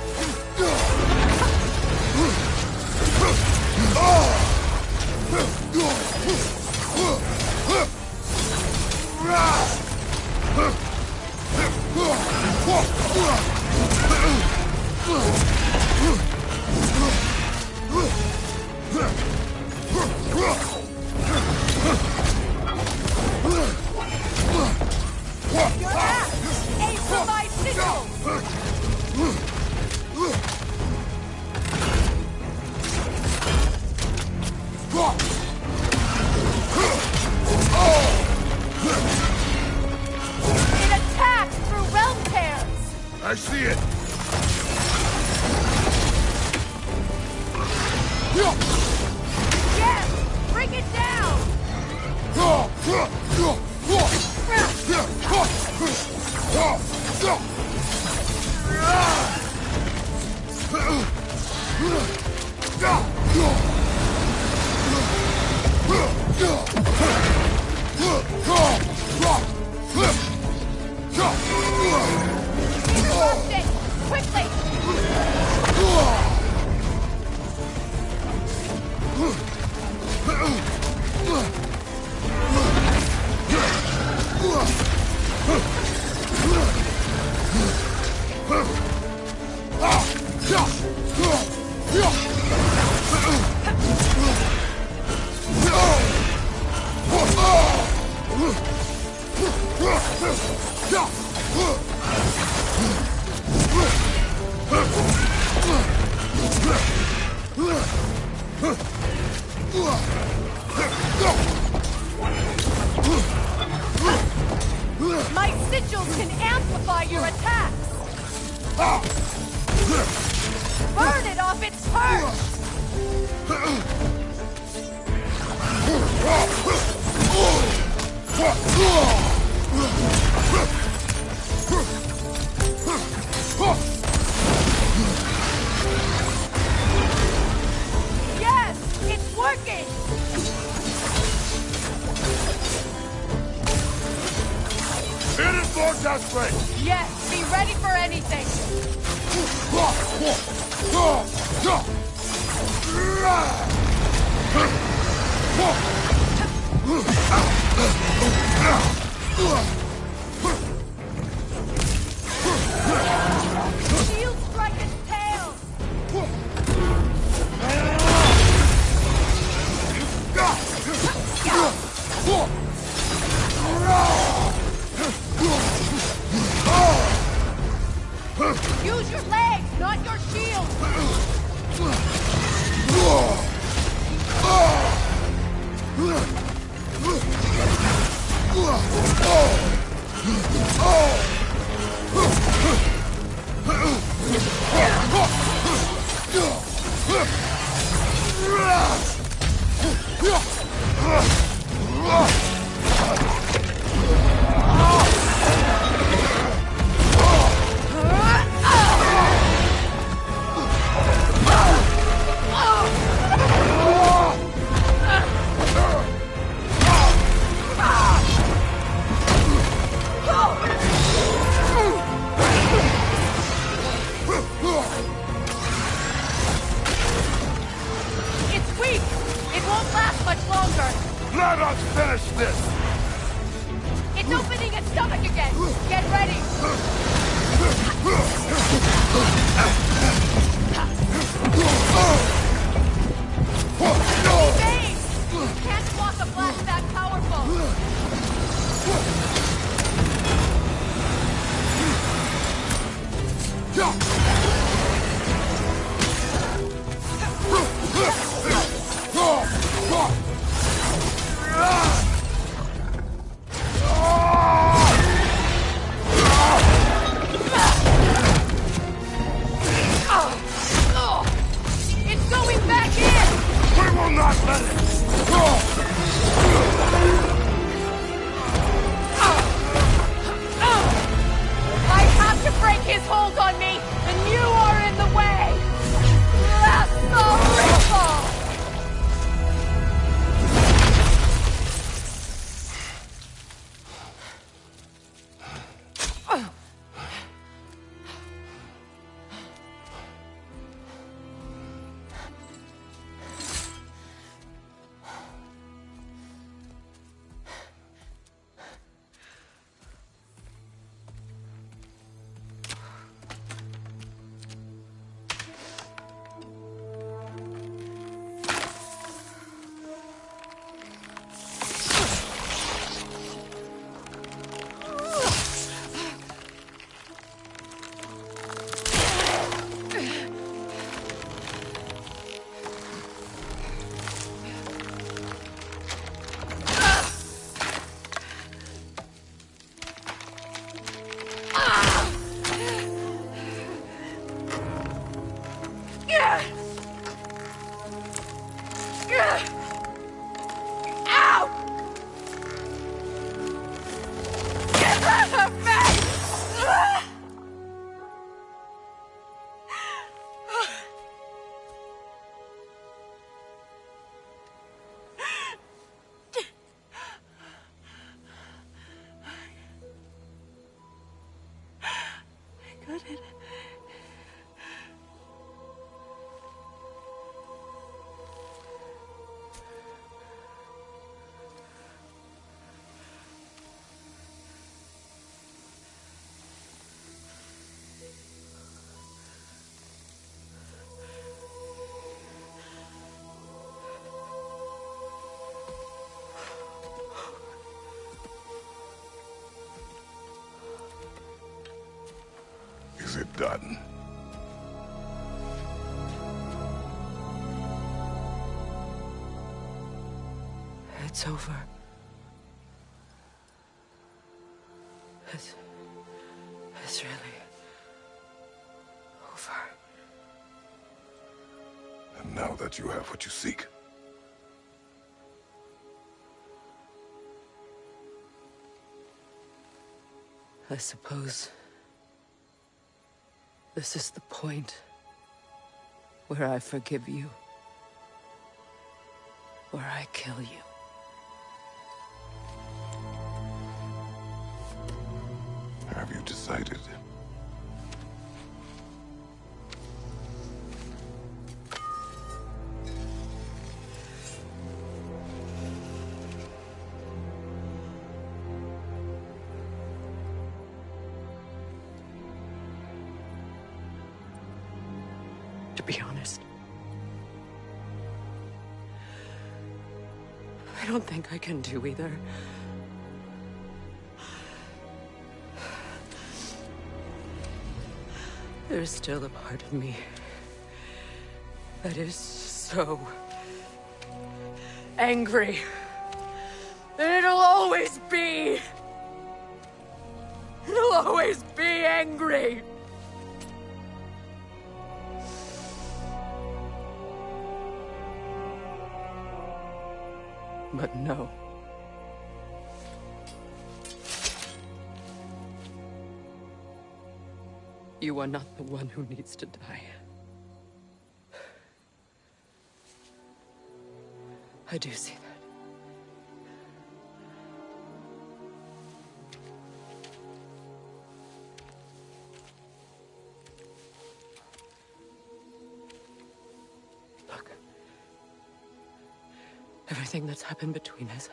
[SPEAKER 2] Your axe! Aim for my sigil! It attacks through realm tears!
[SPEAKER 1] I see it!
[SPEAKER 2] Yes! Bring it down! Interrupt it! Quickly! My sigils can amplify your attacks! Burn it off its perch! Yes! It's working!
[SPEAKER 1] It is more desperate!
[SPEAKER 2] Yes! Be ready for anything!
[SPEAKER 6] Shield strike its tail! Use your legs, not your shield! It's weak! It won't last much longer!
[SPEAKER 1] Let us finish this!
[SPEAKER 6] It's opening its stomach again! Get ready! Evade! You can't block a blast that powerful! It's going back in!
[SPEAKER 1] We will not let it!
[SPEAKER 6] I have to break his hold on me, and you are in the way! That's the ripple! Ow! Get out of me! I got it.
[SPEAKER 1] Is it done?
[SPEAKER 2] It's over. It's really over.
[SPEAKER 1] And now that you have what you seek,
[SPEAKER 2] I suppose this is the point where I forgive you, where I kill you.
[SPEAKER 1] have you decided?
[SPEAKER 2] be honest. I don't think I can do either. There's still a part of me that is so angry that it'll always be. It'll always be angry. But no. You are not the one who needs to die. I do see that. Look. Everything that's happened between us.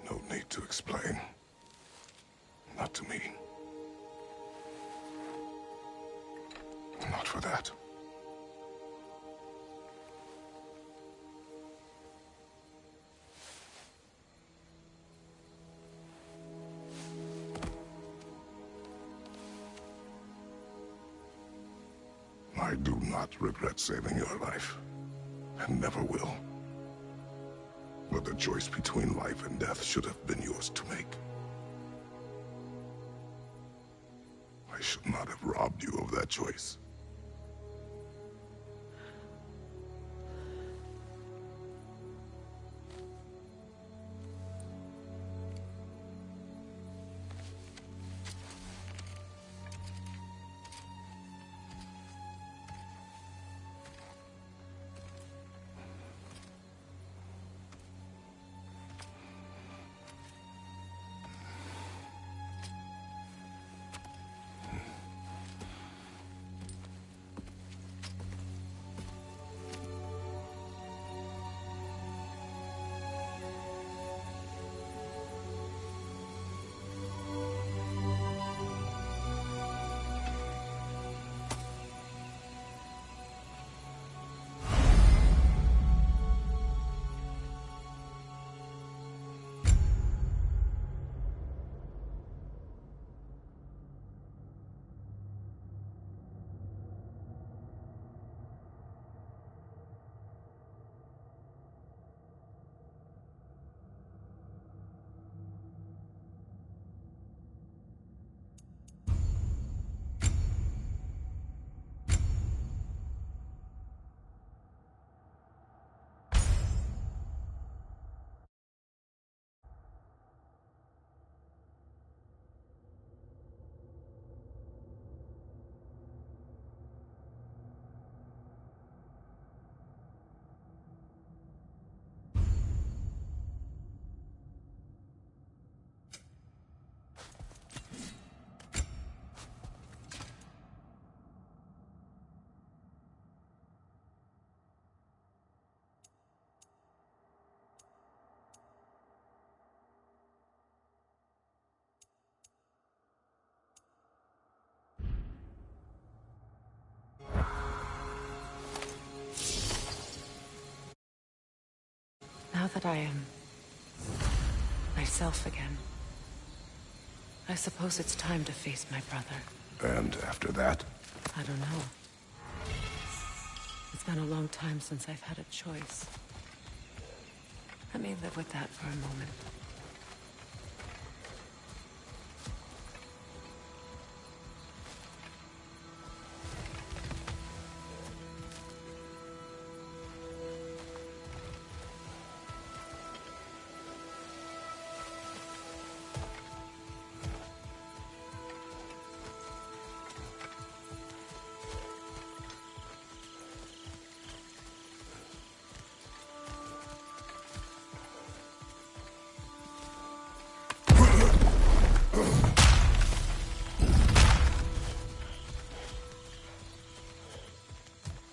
[SPEAKER 1] No need to explain. Not to me. Not for that. I do not regret saving your life, and never will. But the choice between life and death should have been yours to make. I should not have robbed you of that choice.
[SPEAKER 2] Now that I am myself again, I suppose it's time to face my brother.
[SPEAKER 1] And after that?
[SPEAKER 2] I don't know. It's been a long time since I've had a choice. Let me live with that for a moment.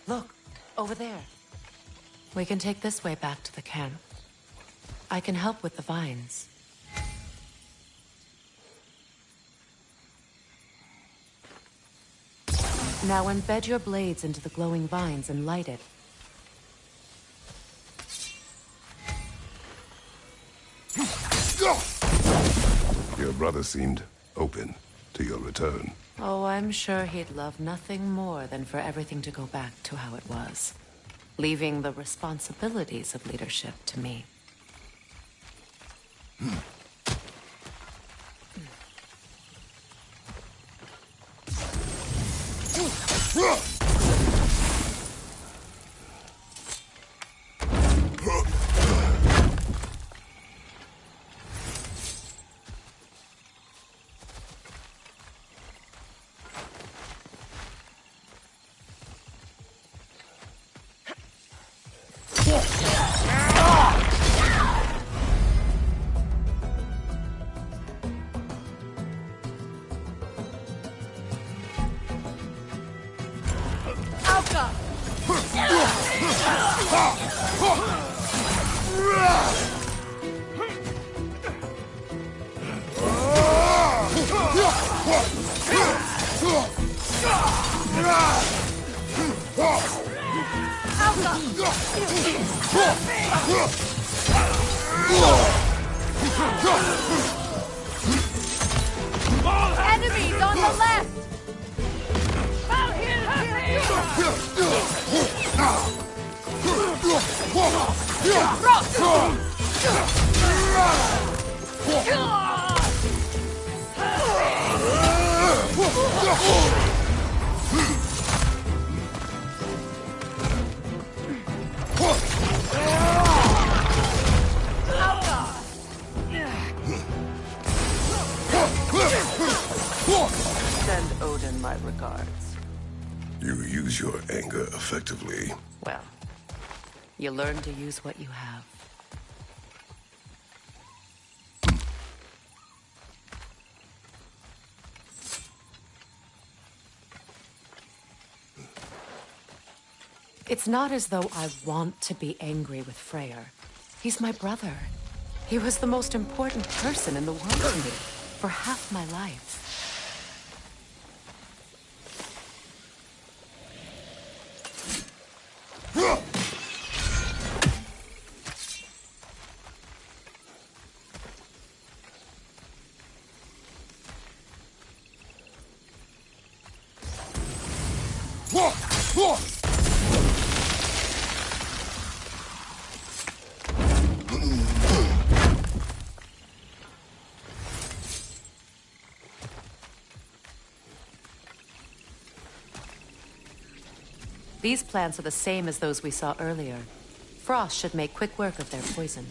[SPEAKER 2] Look, over there. We can take this way back to the camp. I can help with the vines. Now embed your blades into the glowing vines and light it.
[SPEAKER 1] Your brother seemed open to your return.
[SPEAKER 2] Oh, I'm sure he'd love nothing more than for everything to go back to how it was, leaving the responsibilities of leadership to me.
[SPEAKER 6] Enemies on the left!
[SPEAKER 2] Send Odin my regards.
[SPEAKER 1] You use your anger effectively.
[SPEAKER 2] Well, you learn to use what you have. It's not as though I want to be angry with Freyr. He's my brother. He was the most important person in the world to me for half my life. These plants are the same as those we saw earlier. Frost should make quick work of their poison.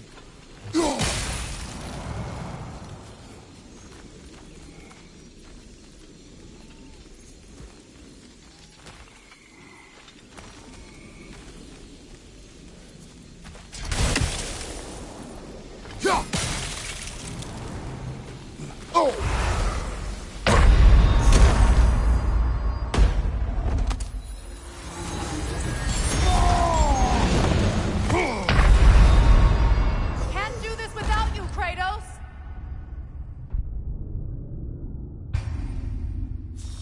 [SPEAKER 2] Can't do this without you, Kratos!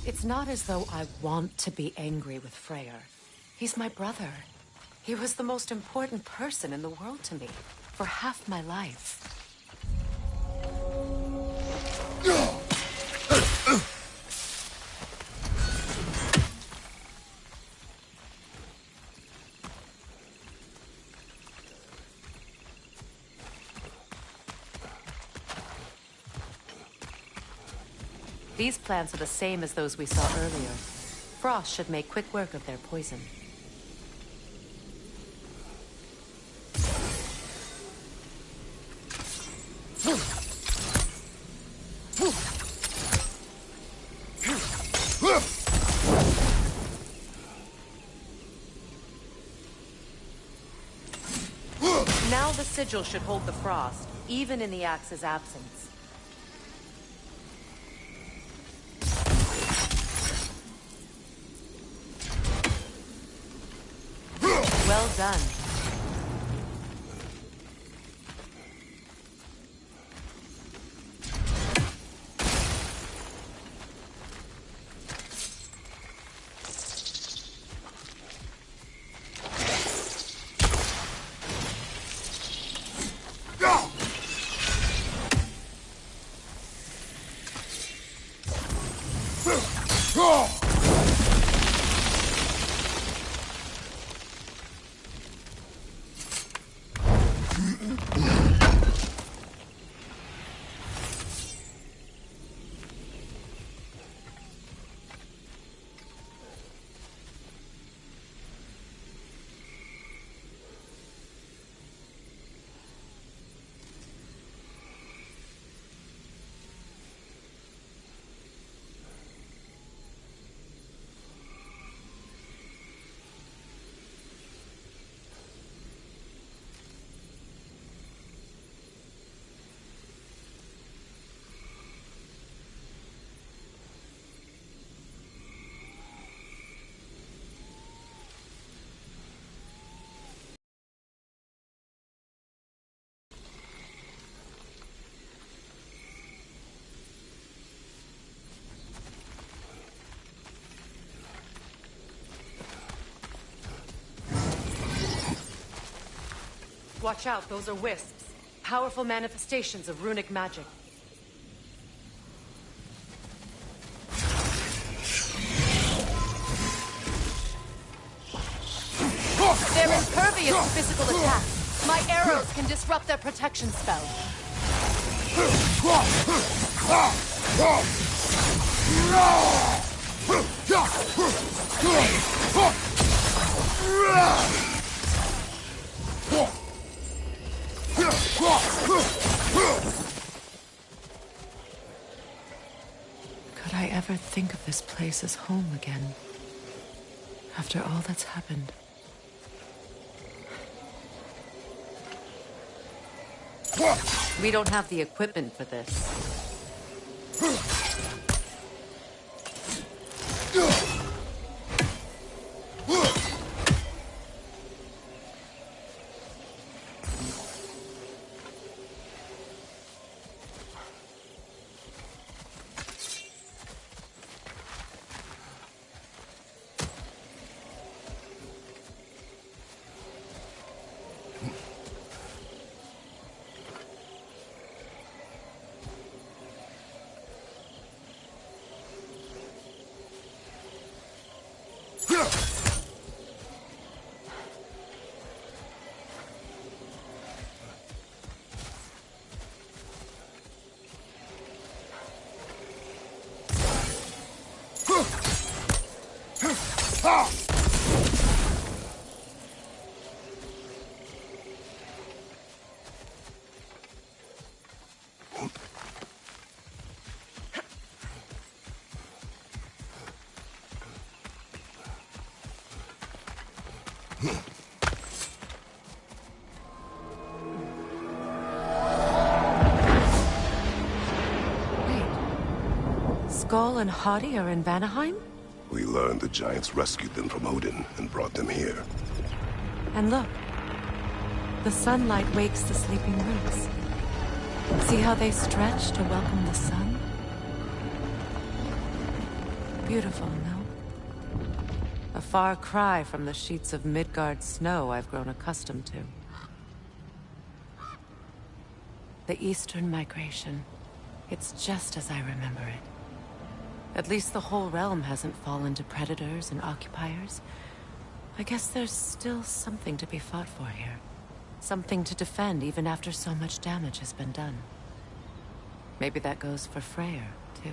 [SPEAKER 2] It's not as though I want to be angry with Freyr. He's my brother. He was the most important person in the world to me for half my life. These plants are the same as those we saw earlier. Frost should make quick work of their poison. Now the sigil should hold the frost, even in the axe's absence. Well done. Watch out, those are wisps. Powerful manifestations of runic magic. They're impervious to physical attack. My arrows can disrupt their protection spell. Could I ever think of this place as home again? After all that's happened. We don't have the equipment for this. Skull and Hati are in Vanaheim?
[SPEAKER 1] We learned the giants rescued them from Odin and brought them here.
[SPEAKER 2] And look. The sunlight wakes the sleeping roots. See how they stretch to welcome the sun? Beautiful, no? A far cry from the sheets of Midgard snow I've grown accustomed to. The Eastern Migration. It's just as I remember it. At least the whole realm hasn't fallen to predators and occupiers. I guess there's still something to be fought for here. Something to defend even after so much damage has been done. Maybe that goes for Freyr, too.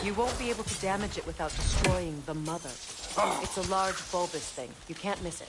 [SPEAKER 2] You won't be able to damage it without destroying the mother. It's a large bulbous thing. You can't miss it.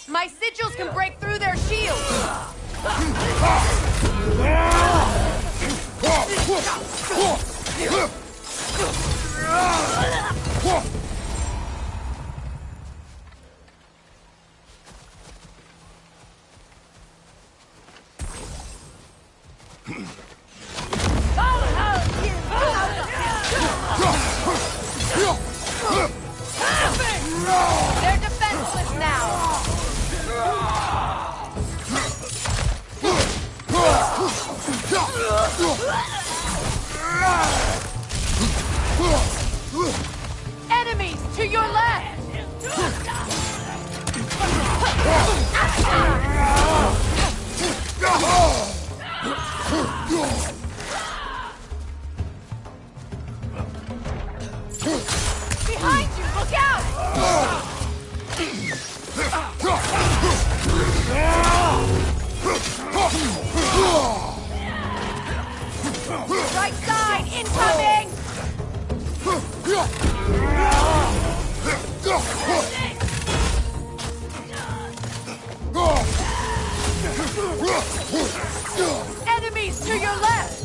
[SPEAKER 2] My sigils can break through their shields! They're defenseless now! Enemies to your left! Behind you! Look out! Right side! Incoming! Enemies to your left!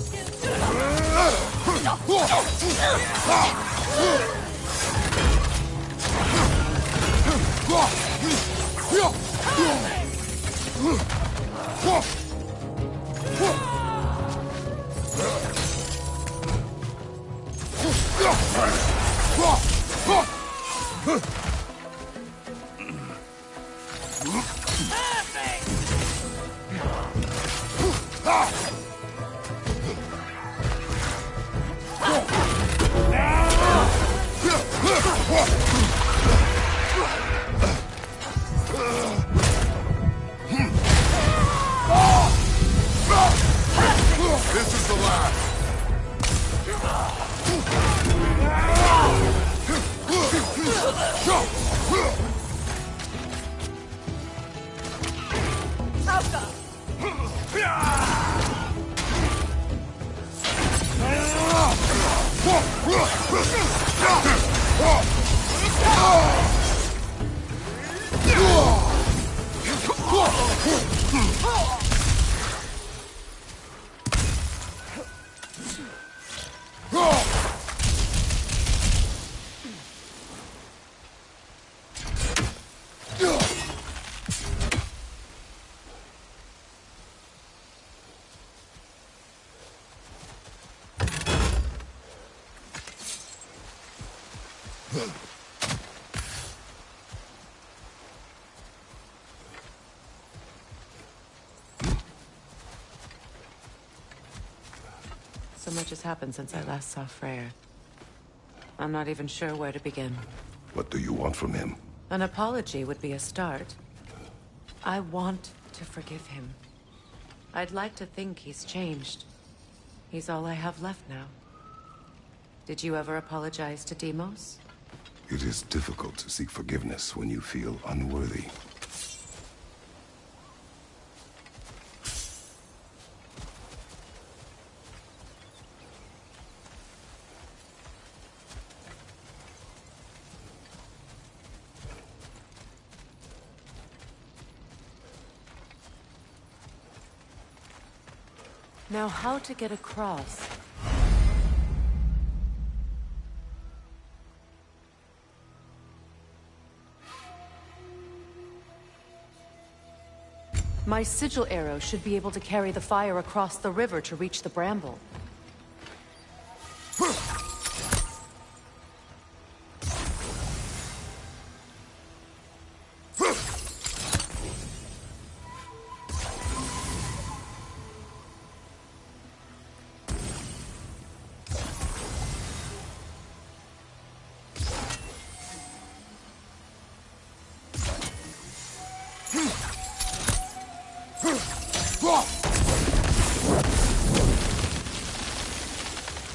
[SPEAKER 1] This is the last.
[SPEAKER 2] So much has happened since I last saw Freyr. I'm not even sure where to begin.
[SPEAKER 1] What do you want from him?
[SPEAKER 2] An apology would be a start. I want to forgive him. I'd like to think he's changed. He's all I have left now. Did you ever apologize to Deimos?
[SPEAKER 1] It is difficult to seek forgiveness when you feel unworthy.
[SPEAKER 2] Now, how to get across? My sigil arrow should be able to carry the fire across the river to reach the bramble.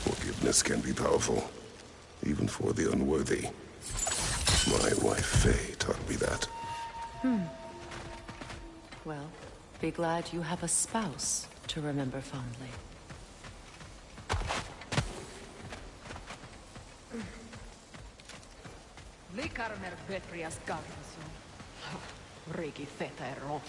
[SPEAKER 1] Forgiveness can be powerful, even for the unworthy. My wife, Faye, taught me that.
[SPEAKER 2] Well, be glad you have a spouse to remember fondly.
[SPEAKER 7] Likarmer Betrias Gargason. Regi Theta Erot.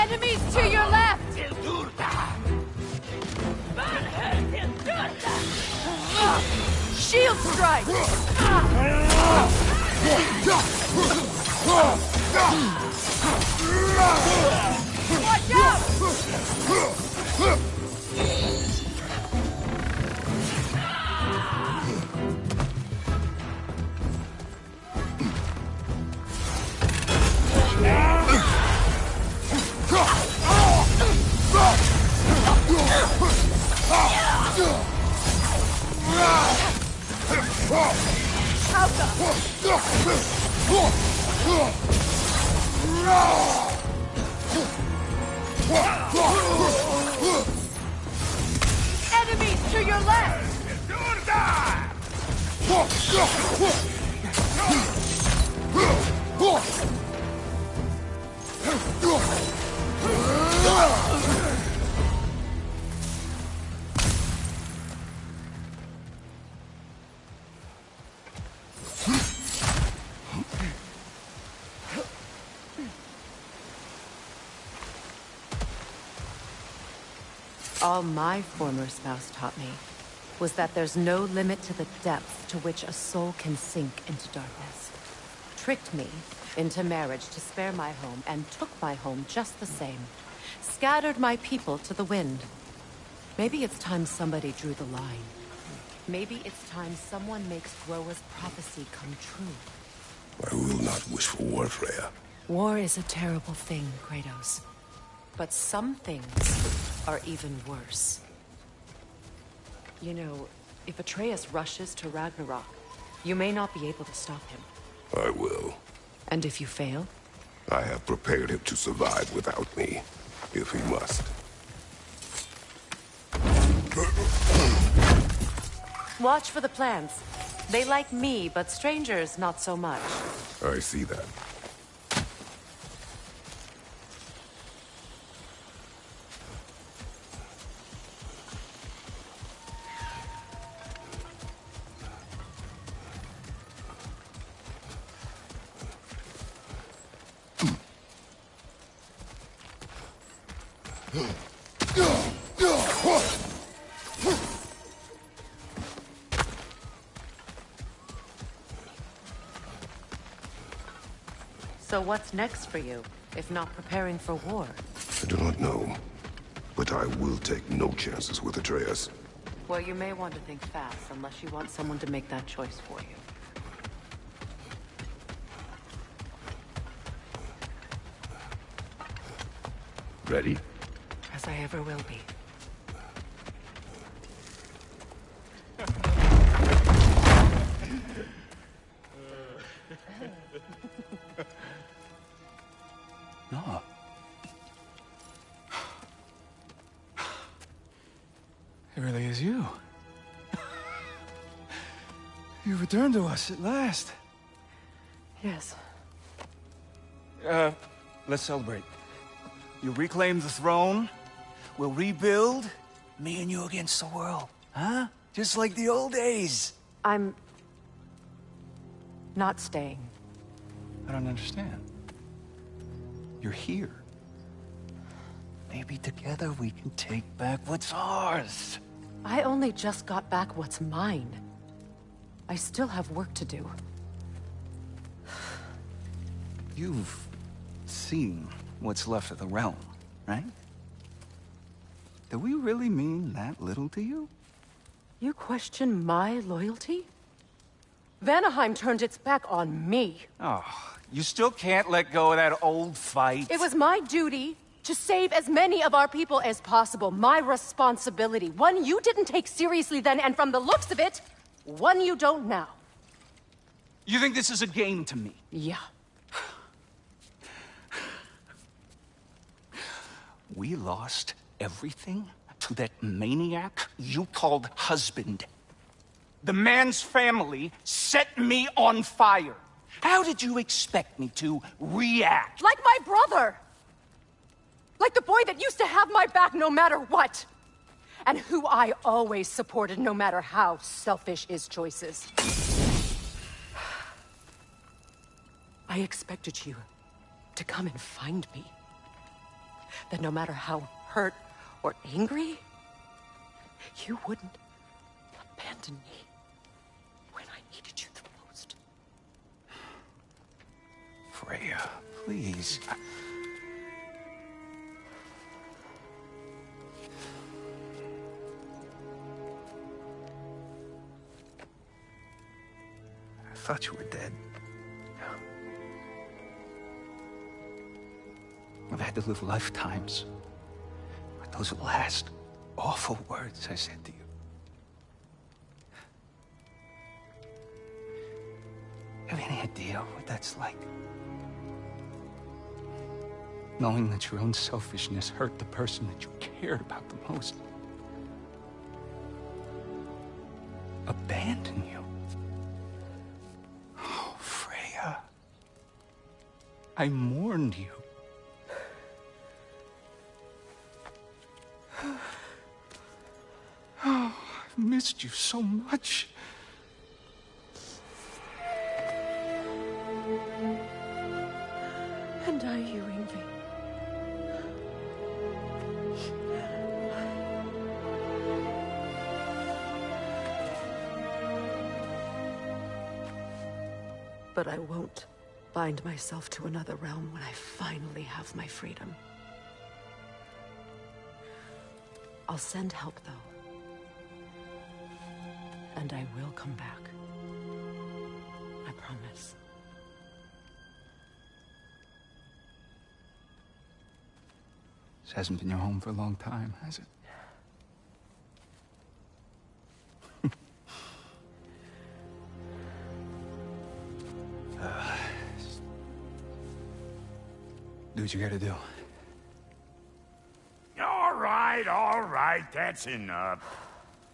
[SPEAKER 2] Enemies to your left! Shield strike! Watch out! Enemies to your left! All my former spouse taught me was that there's no limit to the depth to which a soul can sink into darkness. Tricked me into marriage to spare my home, and took my home just the same. Scattered my people to the wind. Maybe it's time somebody drew the line. Maybe it's time someone makes Groa's prophecy come true.
[SPEAKER 1] I will not wish for war, Freya.
[SPEAKER 2] War is a terrible thing, Kratos. But some things are even worse. You know, if Atreus rushes to Ragnarok, you may not be able to stop him.
[SPEAKER 1] I will.
[SPEAKER 2] And if you fail?
[SPEAKER 1] I have prepared him to survive without me, if he must.
[SPEAKER 2] Watch for the plants. They like me, but strangers not so much.
[SPEAKER 1] I see that.
[SPEAKER 2] So what's next for you, if not preparing for war?
[SPEAKER 1] I do not know, but I will take no chances with Atreus.
[SPEAKER 2] Well, you may want to think fast, unless you want someone to make that choice for you.
[SPEAKER 1] Ready?
[SPEAKER 2] As I ever will be.
[SPEAKER 5] No. It really is you. You returned to us at last.
[SPEAKER 2] Yes.
[SPEAKER 5] Let's celebrate. You reclaim the throne. We'll rebuild. Me and you against the world. Huh? Just like the old days.
[SPEAKER 2] I'm... not staying.
[SPEAKER 5] I don't understand. You're here. Maybe together we can take back what's ours.
[SPEAKER 2] I only just got back what's mine. I still have work to do.
[SPEAKER 5] You've seen what's left of the realm, right? Do we really mean that little to you?
[SPEAKER 2] You question my loyalty? Vanaheim turned its back on me.
[SPEAKER 5] Oh, you still can't let go of that old fight?
[SPEAKER 2] It was my duty to save as many of our people as possible. My responsibility. One you didn't take seriously then, and from the looks of it, one you don't now.
[SPEAKER 5] You think this is a game to me?
[SPEAKER 2] Yeah.
[SPEAKER 5] We lost everything to that maniac you called husband. The man's family set me on fire. How did you expect me to react?
[SPEAKER 2] Like my brother! Like the boy that used to have my back no matter what! And who I always supported no matter how selfish his choices. I expected you to come and find me. that no matter how hurt or angry, you wouldn't abandon me when I needed you the most.
[SPEAKER 5] Freya, please. I thought you were dead. I've had to live lifetimes with those last awful words I said to you. Have any idea what that's like? Knowing that your own selfishness hurt the person that you cared about the most. Abandon you. Oh, Freya. I mourned you. Oh, I've missed you so much.
[SPEAKER 2] And are you, Ingvi? But I won't bind myself to another realm when I finally have my freedom. I'll send help, though. And I will come back. I promise.
[SPEAKER 5] This hasn't been your home for a long time, has it? Do what you gotta do.
[SPEAKER 3] All right, that's enough.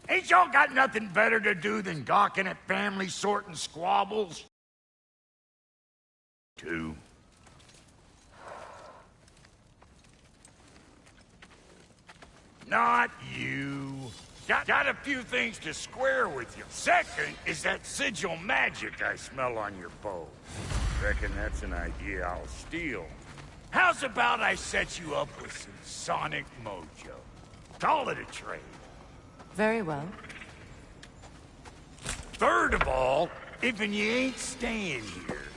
[SPEAKER 3] Ain't y'all got nothing better to do than gawking at family sorting squabbles? Two. Not you. Got a few things to square with you. Second is that sigil magic I smell on your bow. Reckon that's an idea I'll steal. How's about I set you up with some sonic mojo? Call it a trade.
[SPEAKER 2] Very well.
[SPEAKER 3] Third of all, if you ain't staying here,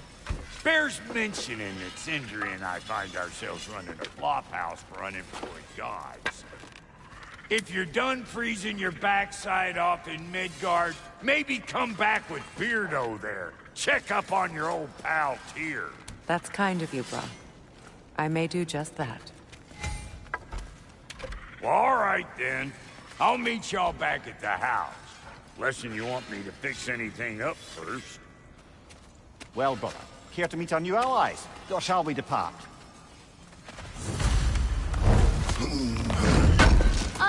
[SPEAKER 3] bears mentioning that Sindri and I find ourselves running a flop house for unemployed gods. If you're done freezing your backside off in Midgard, maybe come back with Beardo there. Check up on your old pal Tyr.
[SPEAKER 2] That's kind of you, Brock. I may do just that.
[SPEAKER 3] Well, all right then. I'll meet y'all back at the house. Unless you want me to fix anything up first.
[SPEAKER 4] Well, brother, care to meet our new allies? Or shall we depart?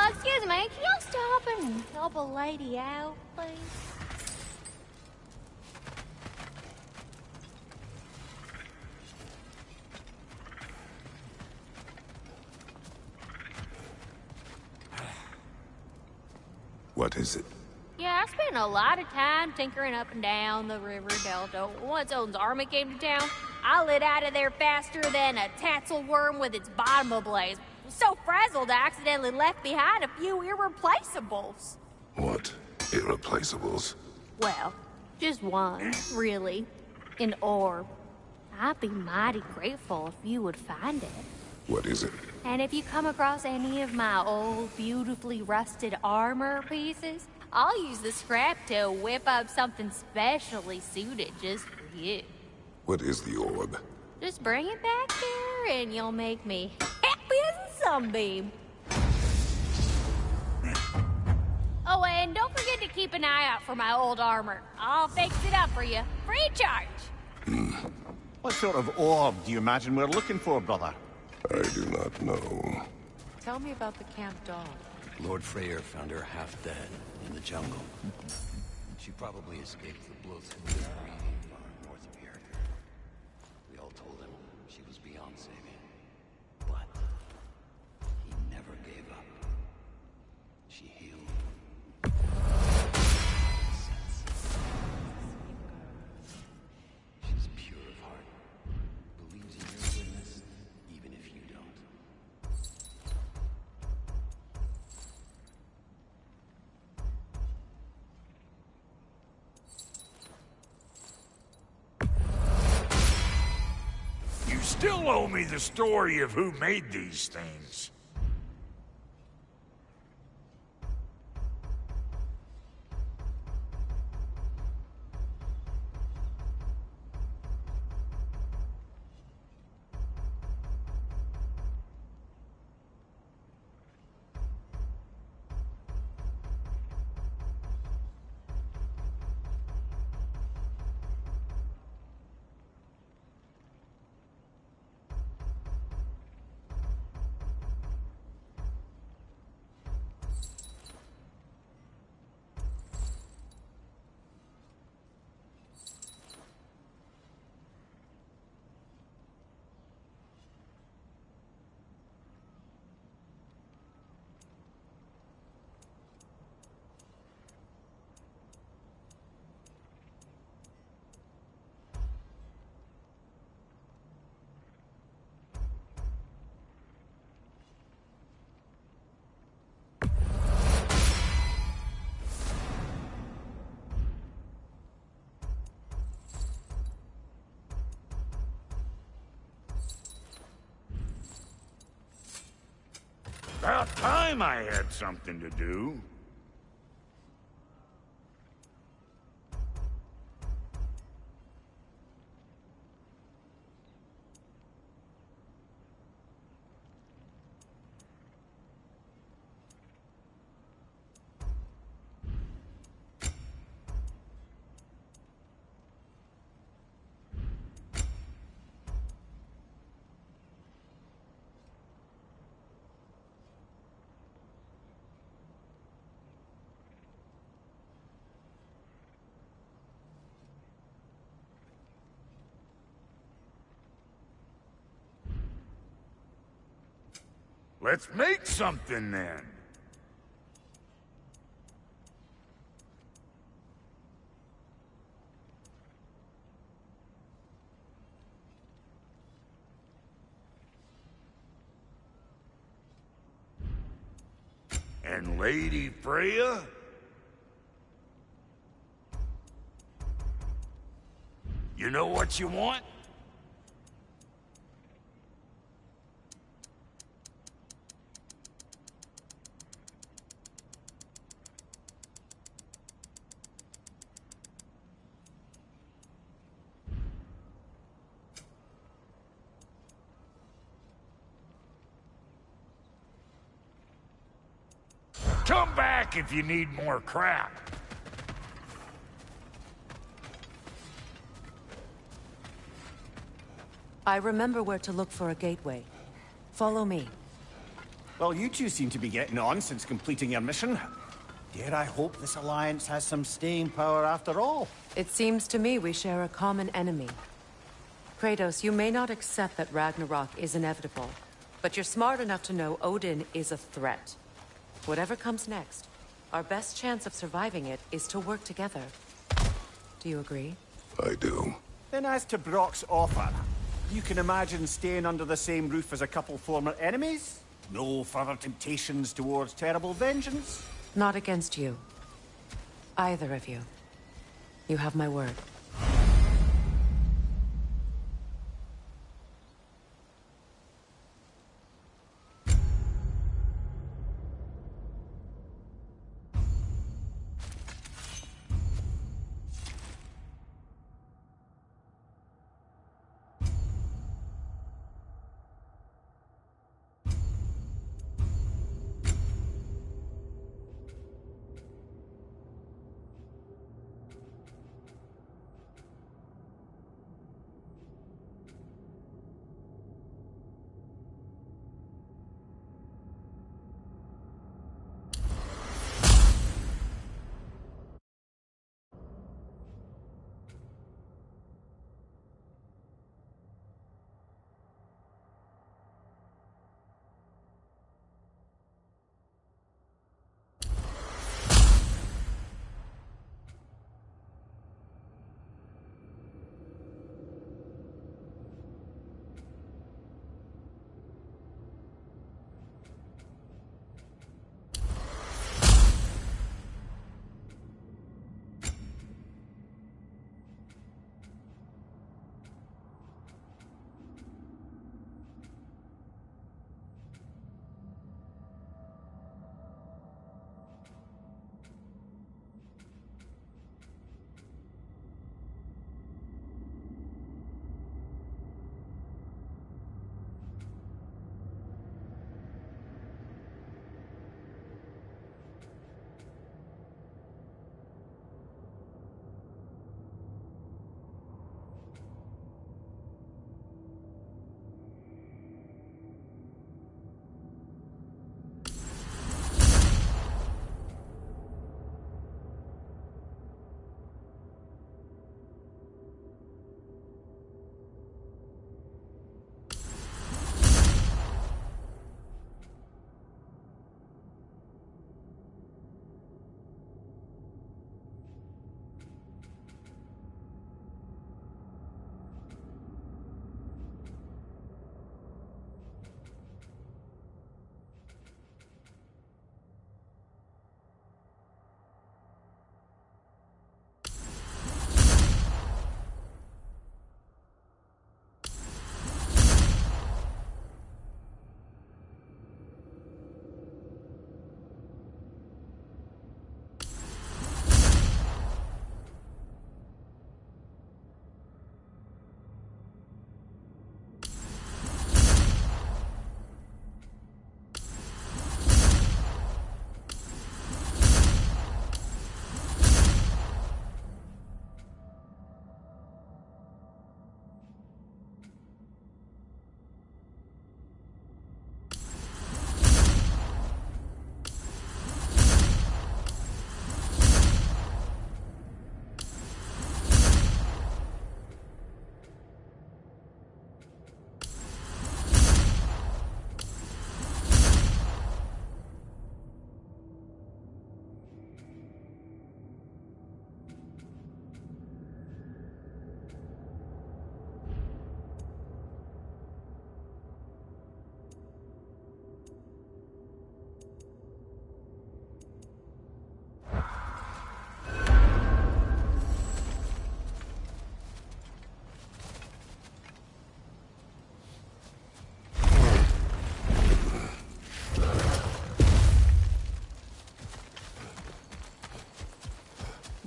[SPEAKER 6] Excuse me, can y'all stop and help a lady out, please?
[SPEAKER 1] What is it?
[SPEAKER 6] Yeah, I spent a lot of time tinkering up and down the river delta. Once Odin's army came to town, I lit out of there faster than a tassel worm with its bottom ablaze. So frazzled, I accidentally left behind a few irreplaceables.
[SPEAKER 1] What? Irreplaceables?
[SPEAKER 6] Well, just one, really. An orb. I'd be mighty grateful if you would find it.
[SPEAKER 1] What is it?
[SPEAKER 6] And if you come across any of my old, beautifully rusted armor pieces, I'll use the scrap to whip up something specially suited just for you.
[SPEAKER 1] What is the orb?
[SPEAKER 6] Just bring it back here and you'll make me happy as a sunbeam. Oh, and don't forget to keep an eye out for my old armor. I'll fix it up for you, free of charge.
[SPEAKER 4] What sort of orb do you imagine we're looking for, brother?
[SPEAKER 1] I do not know.
[SPEAKER 2] Tell me about the camp dog.
[SPEAKER 8] Lord Freyr found her half dead in the jungle. She probably escaped the blows from the breathing far north of here. We all told him she was beyond saving. But he never gave up. She healed. She's pure of heart. Believes in your goodness, even if you don't.
[SPEAKER 3] still owe me the story of who made these things. About time I had something to do. Let's make something then. And Lady Freya? You know what you want? Come back if you need more crap.
[SPEAKER 2] I remember where to look for a gateway. Follow me.
[SPEAKER 4] Well, you two seem to be getting on since completing your mission. Dare I hope this alliance has some staying power after all?
[SPEAKER 2] It seems to me we share a common enemy. Kratos, you may not accept that Ragnarok is inevitable, but you're smart enough to know Odin is a threat. Whatever comes next, our best chance of surviving it is to work together. Do you agree?
[SPEAKER 1] I do.
[SPEAKER 4] Then as to Brock's offer, you can imagine staying under the same roof as a couple former enemies? No further temptations towards terrible vengeance?
[SPEAKER 2] Not against you. Either of you. You have my word.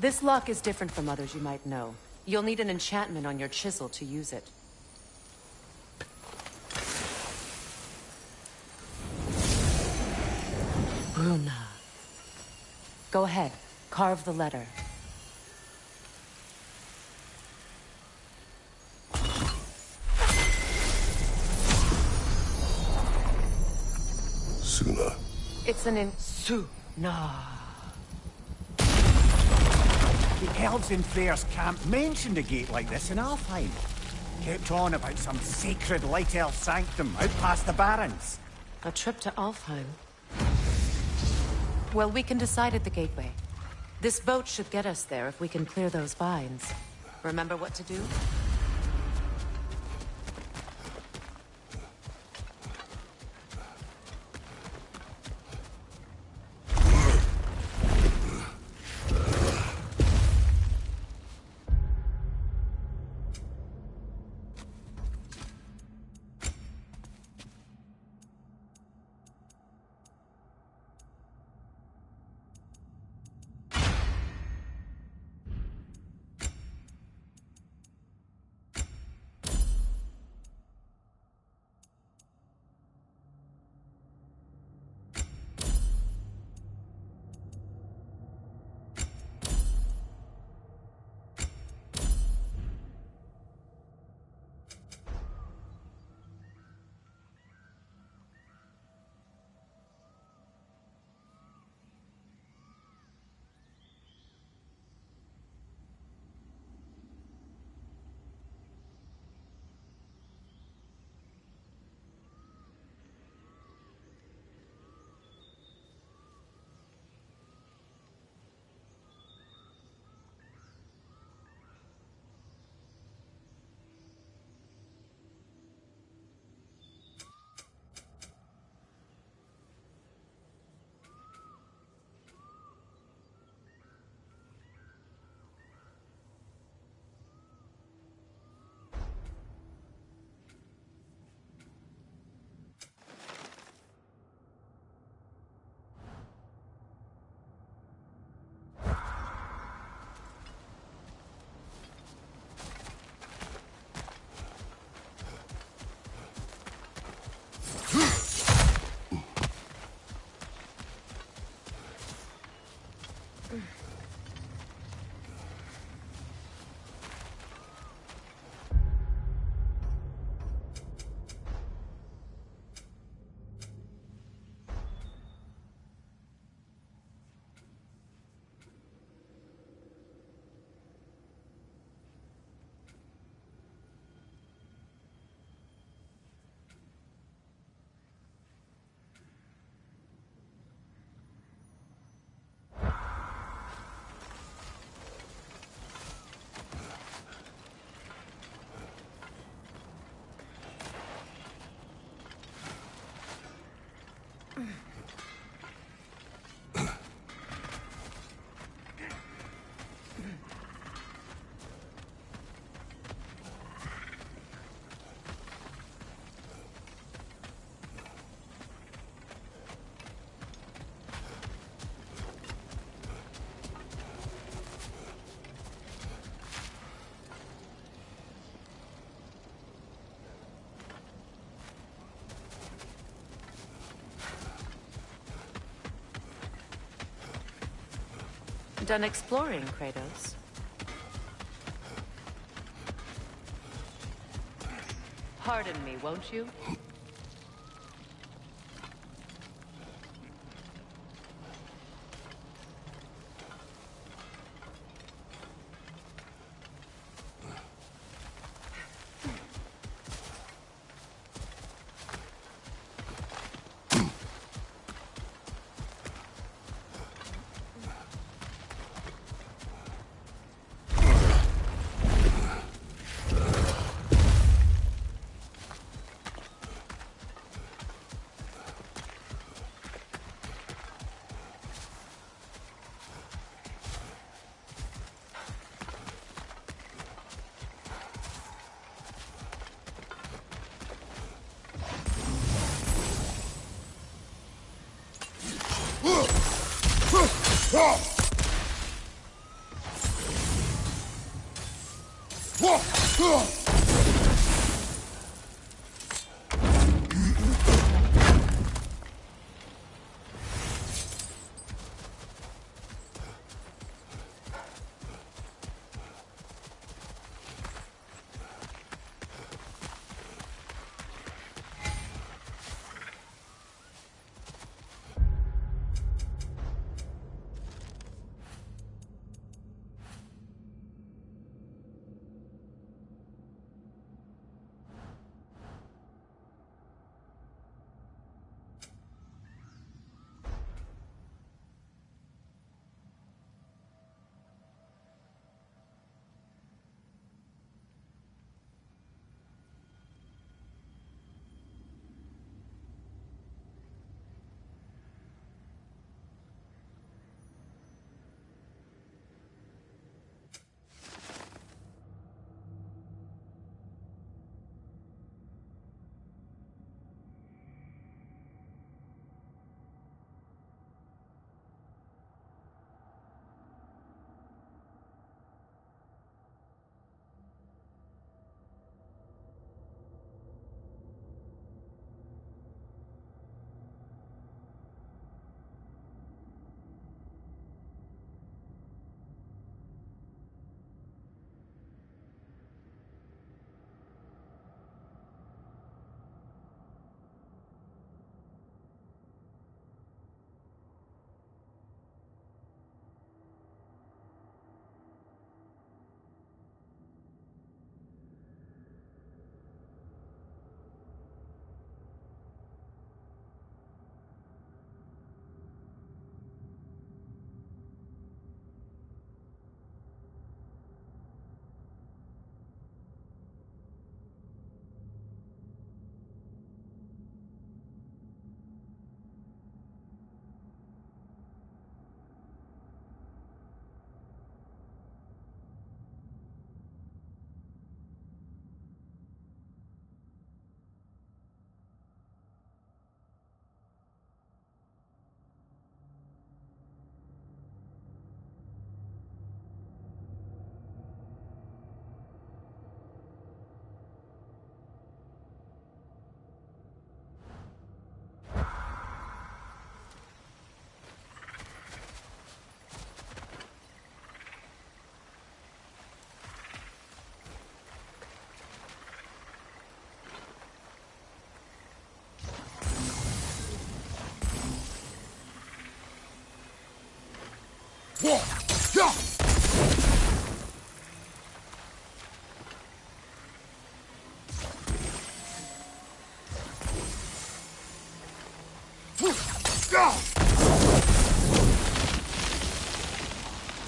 [SPEAKER 2] This lock is different from others you might know. You'll need an enchantment on your chisel to use it. Bruna. Go ahead. Carve the letter.
[SPEAKER 1] Suna.
[SPEAKER 2] It's an Suna.
[SPEAKER 4] The elves in Freyr's camp mentioned a gate like this in Alfheim. Kept on about some sacred light elf sanctum out past the barrens.
[SPEAKER 2] A trip to Alfheim. Well, we can decide at the gateway. This boat should get us there if we can clear those vines. Remember what to do? Done exploring, Kratos? Pardon me, won't you?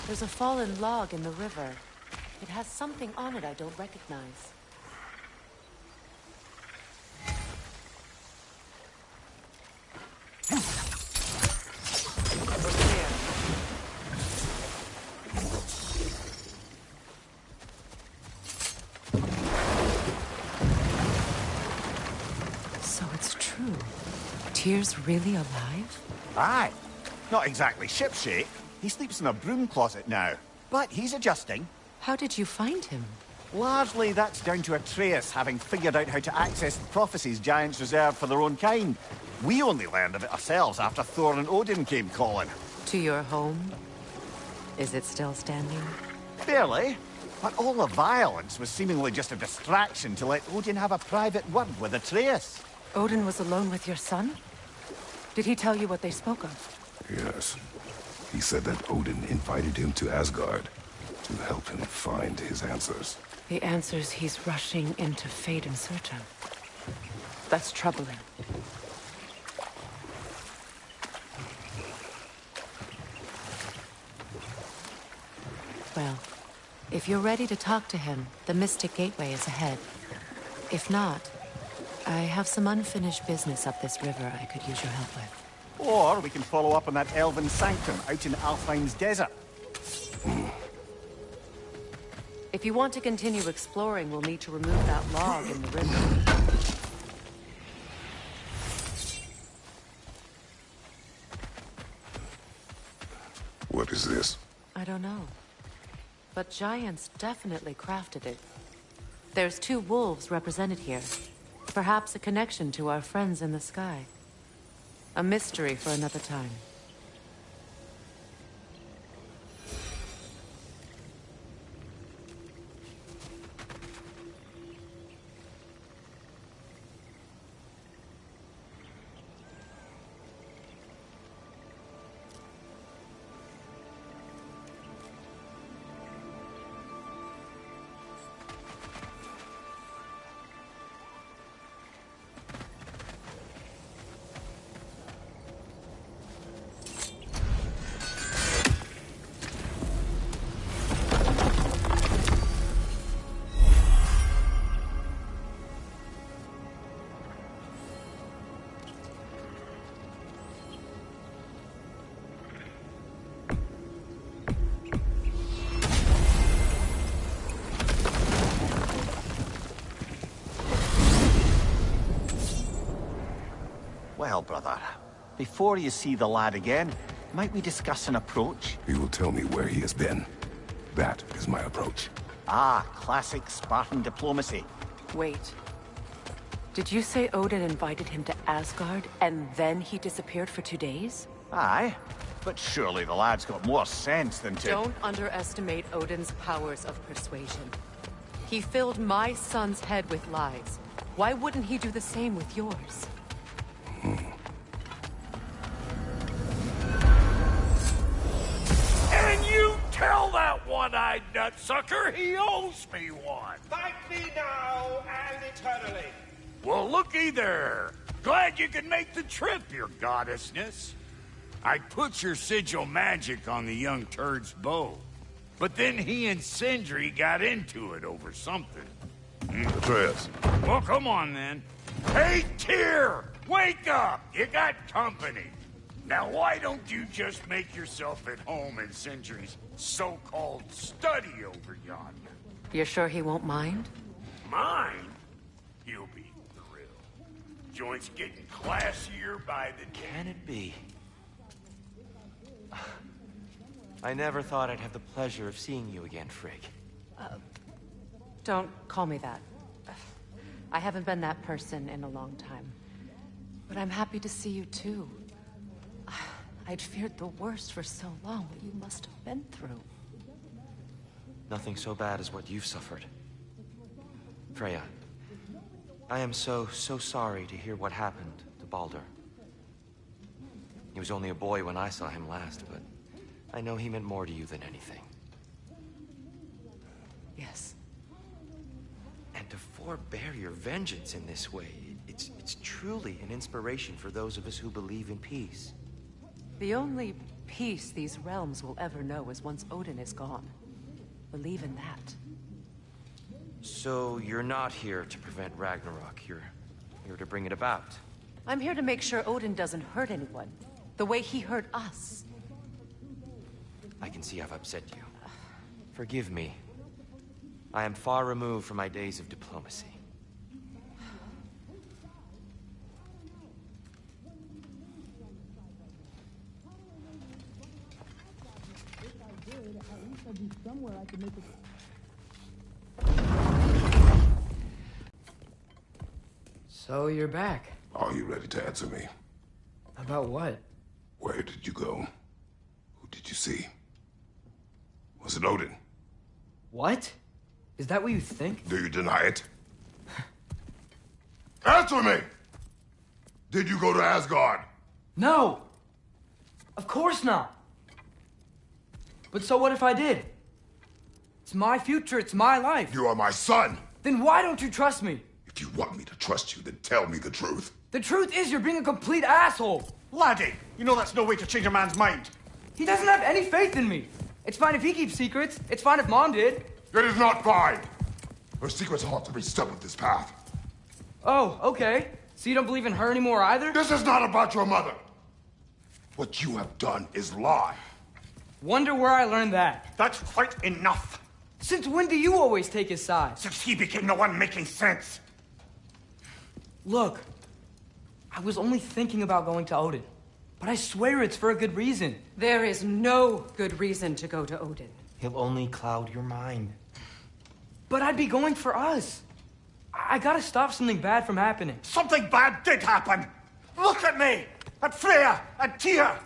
[SPEAKER 2] There's a fallen log in the river. It has something on it I don't recognize. We're clear. So it's true. Tyr's really alive?
[SPEAKER 4] Aye. Not exactly shipshape. He sleeps in a broom closet now. But he's adjusting.
[SPEAKER 2] How did you find him?
[SPEAKER 4] Largely, that's down to Atreus having figured out how to access the prophecies giants reserved for their own kind. We only learned of it ourselves after Thor and Odin came calling.
[SPEAKER 2] To your home? Is it still standing?
[SPEAKER 4] Barely. But all the violence was seemingly just a distraction to let Odin have a private word with Atreus.
[SPEAKER 2] Odin was alone with your son? Did he tell you what they spoke of?
[SPEAKER 1] Yes. He said that Odin invited him to Asgard to help him find his answers.
[SPEAKER 2] The answers he's rushing into fate in search of. That's troubling. Well, if you're ready to talk to him, the Mystic Gateway is ahead. If not, I have some unfinished business up this river I could use your help with.
[SPEAKER 4] Or we can follow up on that elven sanctum out in Alfine's desert.
[SPEAKER 2] If you want to continue exploring, we'll need to remove that log in the river.
[SPEAKER 1] What is this?
[SPEAKER 2] I don't know. But giants definitely crafted it. There's 2 wolves represented here. Perhaps a connection to our friends in the sky. A mystery for another time.
[SPEAKER 4] Well, brother, before you see the lad again, might we discuss an approach?
[SPEAKER 1] He will tell me where he has been. That is my approach.
[SPEAKER 4] Ah, classic Spartan diplomacy.
[SPEAKER 2] Wait. Did you say Odin invited him to Asgard, and then he disappeared for 2 days?
[SPEAKER 4] Aye, but surely the lad's got more sense than to...
[SPEAKER 2] Don't underestimate Odin's powers of persuasion. He filled my son's head with lies. Why wouldn't he do the same with yours?
[SPEAKER 3] And you tell that one-eyed nutsucker he owes me one.
[SPEAKER 9] Thank me now and eternally.
[SPEAKER 3] Well, looky there. Glad you could make the trip, your goddessness. I put your sigil magic on the young turd's bow. But then he and Sindri got into it over something.
[SPEAKER 1] Atreus.
[SPEAKER 3] Well, come on then. Hey, Tyr! Wake up! You got company. Now, why don't you just make yourself at home in Sindri's so-called study over yonder?
[SPEAKER 2] You're sure he won't mind?
[SPEAKER 3] Mine? He'll be thrilled. Joint's getting classier by the day.
[SPEAKER 10] Can it be? I never thought I'd have the pleasure of seeing you again, Frigg.
[SPEAKER 2] Don't call me that. I haven't been that person in a long time. But I'm happy to see you too. I'd feared the worst for so long, what you must have been through.
[SPEAKER 10] Nothing so bad as what you've suffered. Freya, I am so sorry to hear what happened to Baldur. He was only a boy when I saw him last, but I know he meant more to you than anything.
[SPEAKER 2] Yes.
[SPEAKER 10] And to forbear your vengeance in this way, it's truly an inspiration for those of us who believe in peace.
[SPEAKER 2] The only peace these realms will ever know is once Odin is gone. Believe in that.
[SPEAKER 10] So you're not here to prevent Ragnarok. You're here to bring it about.
[SPEAKER 2] I'm here to make sure Odin doesn't hurt anyone, the way he hurt us.
[SPEAKER 10] I can see I've upset you. Forgive me. I am far removed from my days of diplomacy.
[SPEAKER 11] So you're back.
[SPEAKER 1] Are you ready to answer me?
[SPEAKER 11] About what?
[SPEAKER 1] Where did you go? Who did you see? Was it Odin?
[SPEAKER 11] What? Is that what you think?
[SPEAKER 1] Do you deny it? Answer me! Did you go to Asgard?
[SPEAKER 11] No! Of course not! But so what if I did? It's my future, it's my life.
[SPEAKER 1] You are my son!
[SPEAKER 11] Then why don't you trust me?
[SPEAKER 1] If you want me to trust you, then tell me the truth.
[SPEAKER 11] The truth is you're being a complete asshole.
[SPEAKER 4] Laddie, you know that's no way to change a man's mind.
[SPEAKER 11] He doesn't have any faith in me. It's fine if he keeps secrets. It's fine if Mom did.
[SPEAKER 1] It is not fine! Her secrets haunt every step of this path.
[SPEAKER 11] Oh, okay. So you don't believe in her anymore either?
[SPEAKER 1] This is not about your mother. What you have done is lie.
[SPEAKER 11] Wonder where I learned that.
[SPEAKER 4] That's quite enough.
[SPEAKER 11] Since when do you always take his side?
[SPEAKER 4] Since he became the one making sense.
[SPEAKER 11] Look, I was only thinking about going to Odin. But I swear it's for a good reason.
[SPEAKER 2] There is no good reason to go to Odin.
[SPEAKER 10] He'll only cloud your mind.
[SPEAKER 11] But I'd be going for us. I gotta stop something bad from happening.
[SPEAKER 4] Something bad did happen. Look at me, at Freya, at Tyr.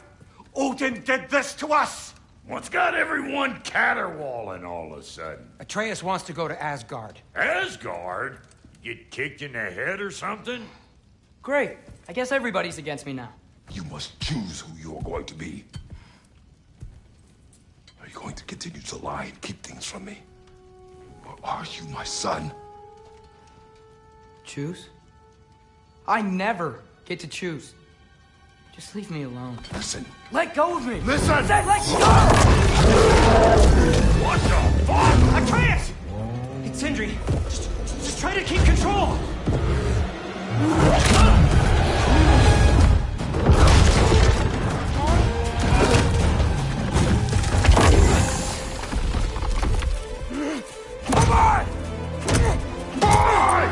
[SPEAKER 4] Odin did this to us.
[SPEAKER 3] What's got everyone caterwauling all of a sudden?
[SPEAKER 12] Atreus wants to go to Asgard.
[SPEAKER 3] Asgard? Get kicked in the head or something?
[SPEAKER 11] Great. I guess everybody's against me now.
[SPEAKER 1] You must choose who you are going to be. Are you going to continue to lie and keep things from me? Or are you my son?
[SPEAKER 11] Choose? I never get to choose. Just leave me alone.
[SPEAKER 1] Listen.
[SPEAKER 11] Let go of me!
[SPEAKER 1] Listen!
[SPEAKER 11] I said let go!
[SPEAKER 3] What the fuck?
[SPEAKER 11] Atreus! It's Sindri. Just try to keep control!
[SPEAKER 1] Come on! Come on!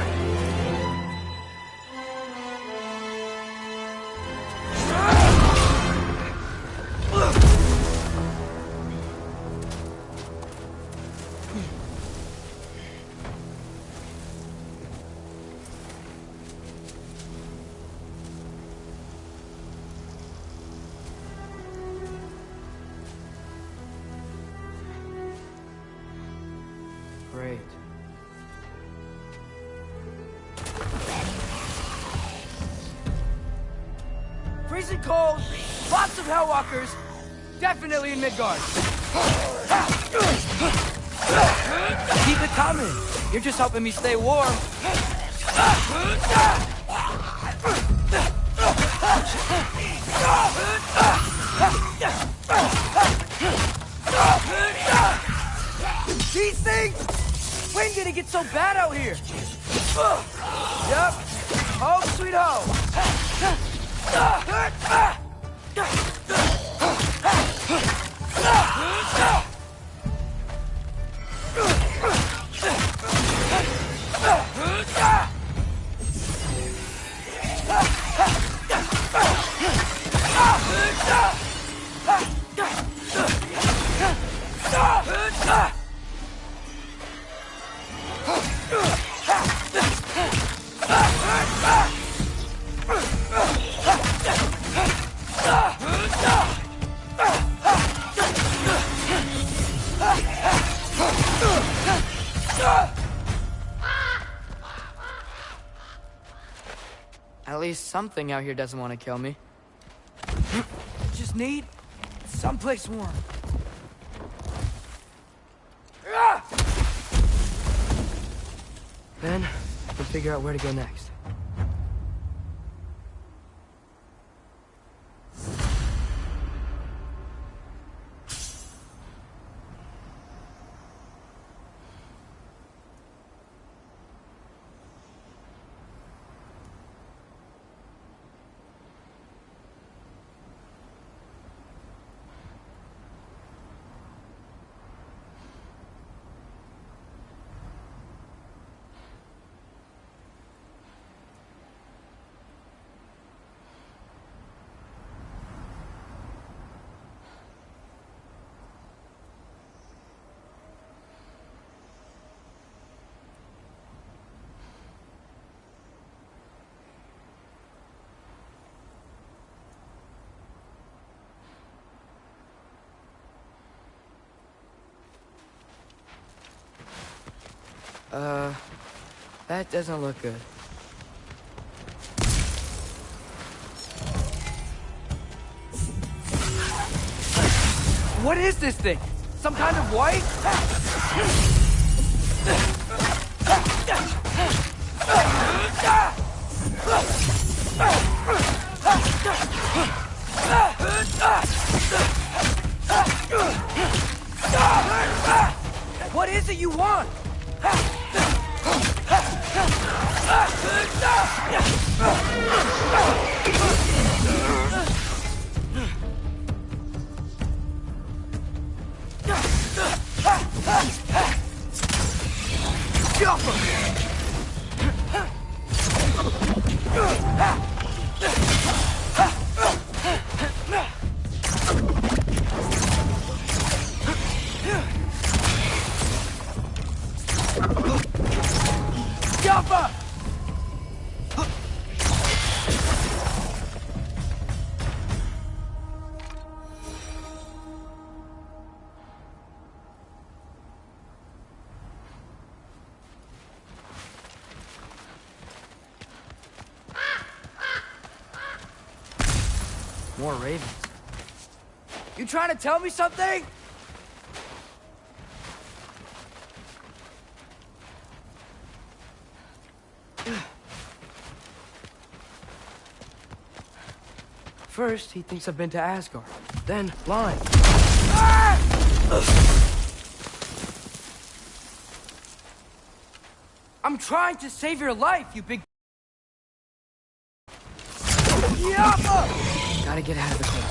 [SPEAKER 11] Great. Freezing cold, lots of Hellwalkers, definitely in Midgard. Keep it coming. You're just helping me stay warm. These things? When did it get so bad out here? Yep. Home sweet home. At least something out here doesn't want to kill me. Just need someplace warm. Then, we'll figure out where to go next. That doesn't look good. What is this thing? Some kind of white? What is it you want? More ravens. You trying to tell me something? First, he thinks I've been to Asgard. Then, lying. I'm trying to save your life, you big... Gotta get out of the place.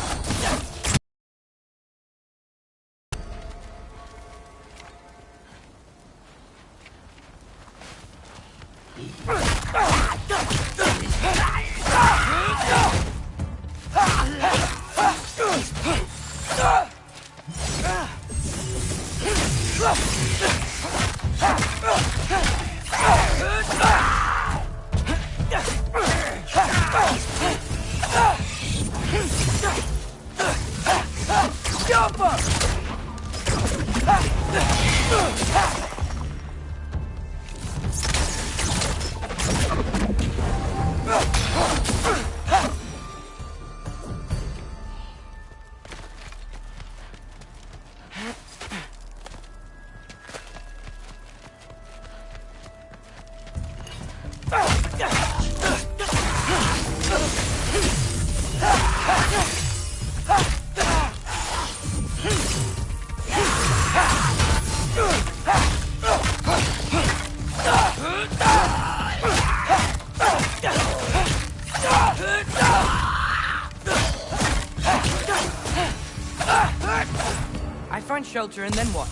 [SPEAKER 11] I find shelter, and then what?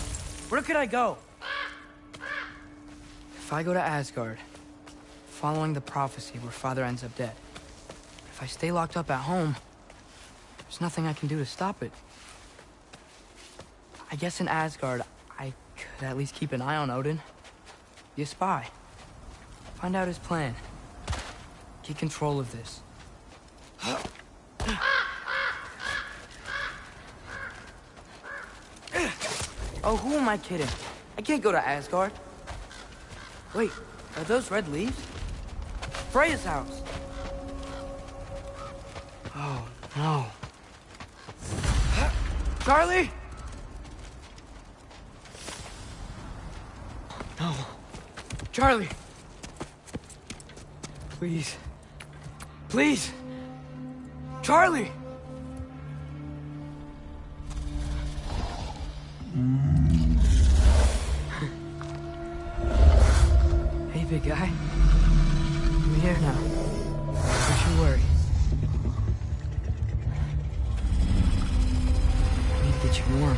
[SPEAKER 11] Where could I go? If I go to Asgard, following the prophecy where Father ends up dead. If I stay locked up at home, there's nothing I can do to stop it. I guess in Asgard, I could at least keep an eye on Odin. Be a spy. Find out his plan. Get control of this. Oh, who am I kidding? I can't go to Asgard. Wait, are those red leaves? Freya's house. Oh, no. Charlie? No. Charlie, Please. Please! Charlie! Hey, big guy. I'm here now. Don't you worry. I need to get you warm.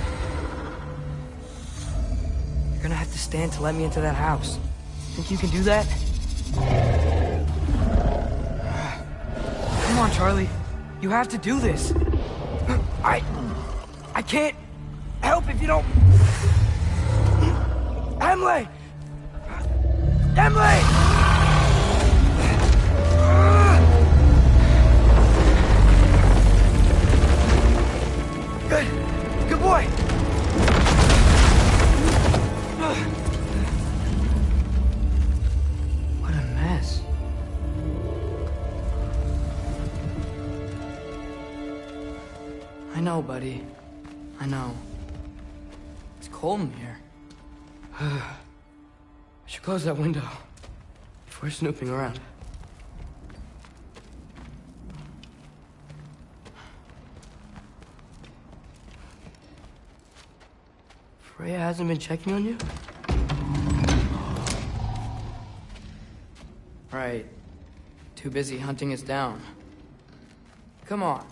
[SPEAKER 11] You're gonna have to stand to let me into that house. Think you can do that? Come on, Charlie. You have to do this. I can't help if you don't... Emily! Emily! Good boy! What a mess. I know, buddy. I know. It's cold in here. I should close that window if we're snooping around. Freya hasn't been checking on you? Right. Too busy hunting us down. Come on.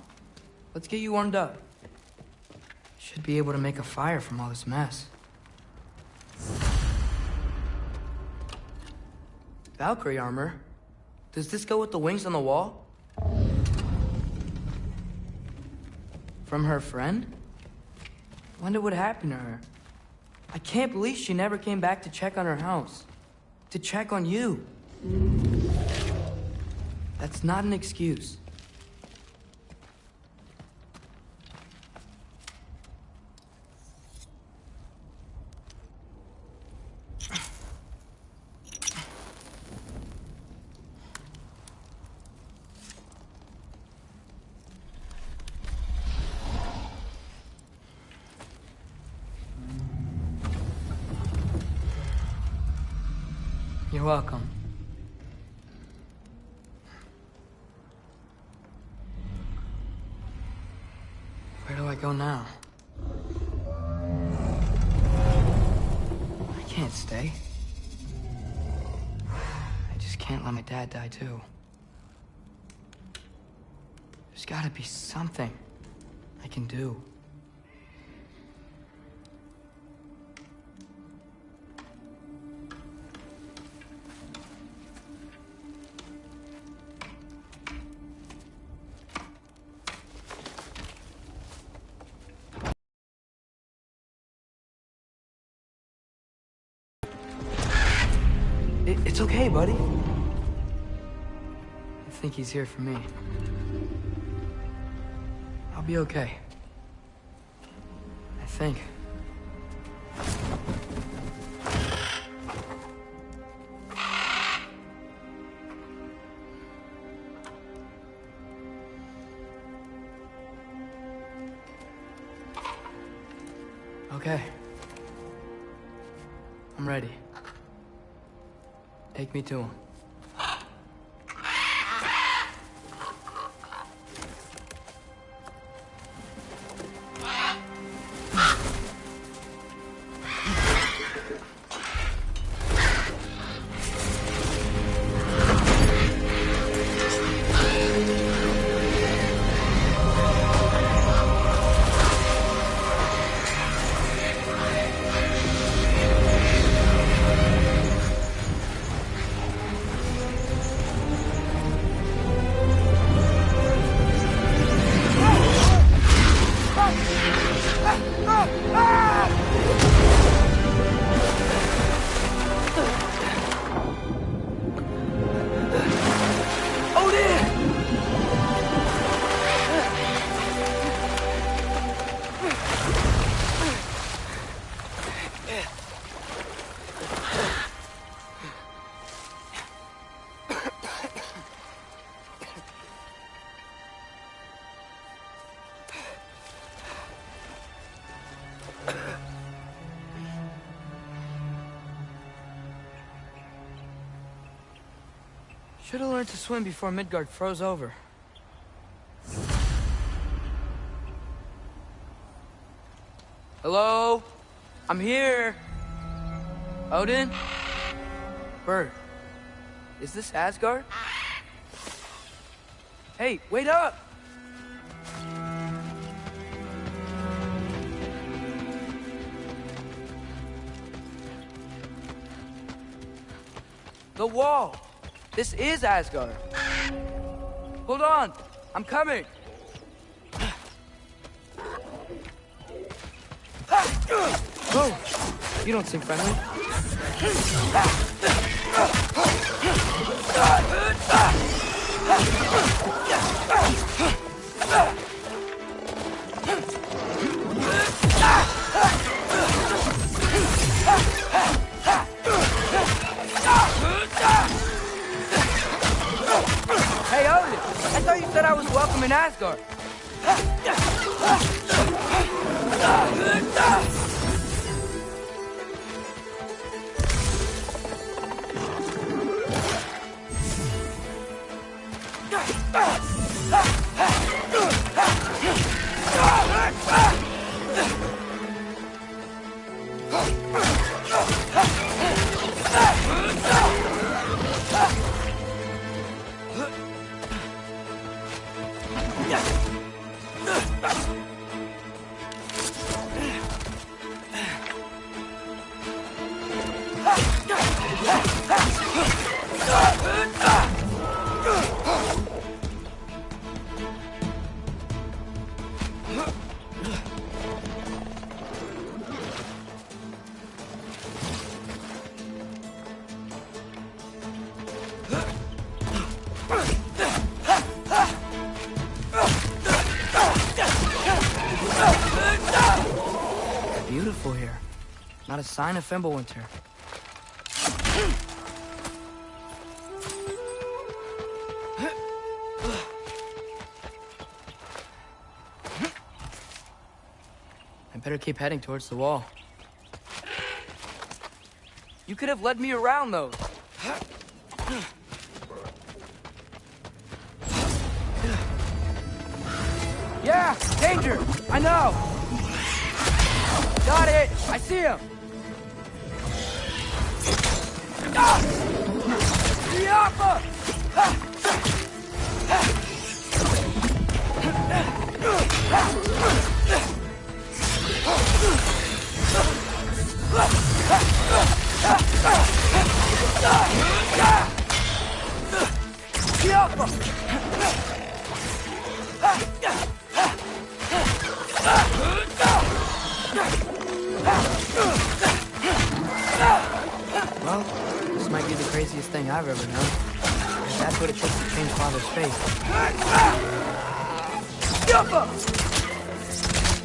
[SPEAKER 11] Let's get you warmed up. Should be able to make a fire from all this mess. Valkyrie armor? Does this go with the wings on the wall? From her friend? Wonder what happened to her. I can't believe she never came back to check on her house. To check on you. That's not an excuse. You're welcome. Where do I go now? I can't stay. I just can't let my dad die too. There's gotta be something I can do. It's okay, buddy. I think he's here for me. I'll be okay. I think. Okay. I'm ready. Take me to him. Should have learned to swim before Midgard froze over. Hello? I'm here. Odin? Bird. Is this Asgard? Hey, wait up! The wall! This is Asgard. Hold on! I'm coming! Oh! You don't seem friendly. Hey, Odin! I thought you said I was welcome in Asgard. Beautiful here. Not a sign of Fimbulwinter. I better keep heading towards the wall. You could have led me around those. Yeah, danger! I know! Got it! I see him! Ah! Yappa! Well, this might be the craziest thing I've ever known. If that's what it takes to change Father's fate.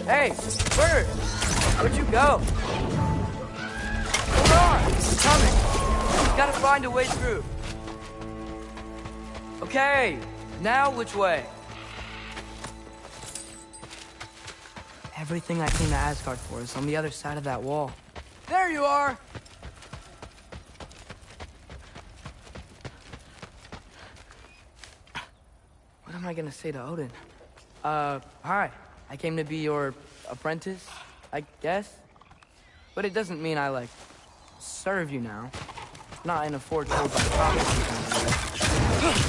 [SPEAKER 11] Hey, Bird! Where'd you go? Hold on! I'm coming! Gotta find a way through. Okay, now which way? Everything I came to Asgard for is on the other side of that wall. There you are! What am I gonna say to Odin? Hi. I came to be your apprentice, I guess? But it doesn't mean I, like, serve you now. Not in a foretold by prophecy kind of way.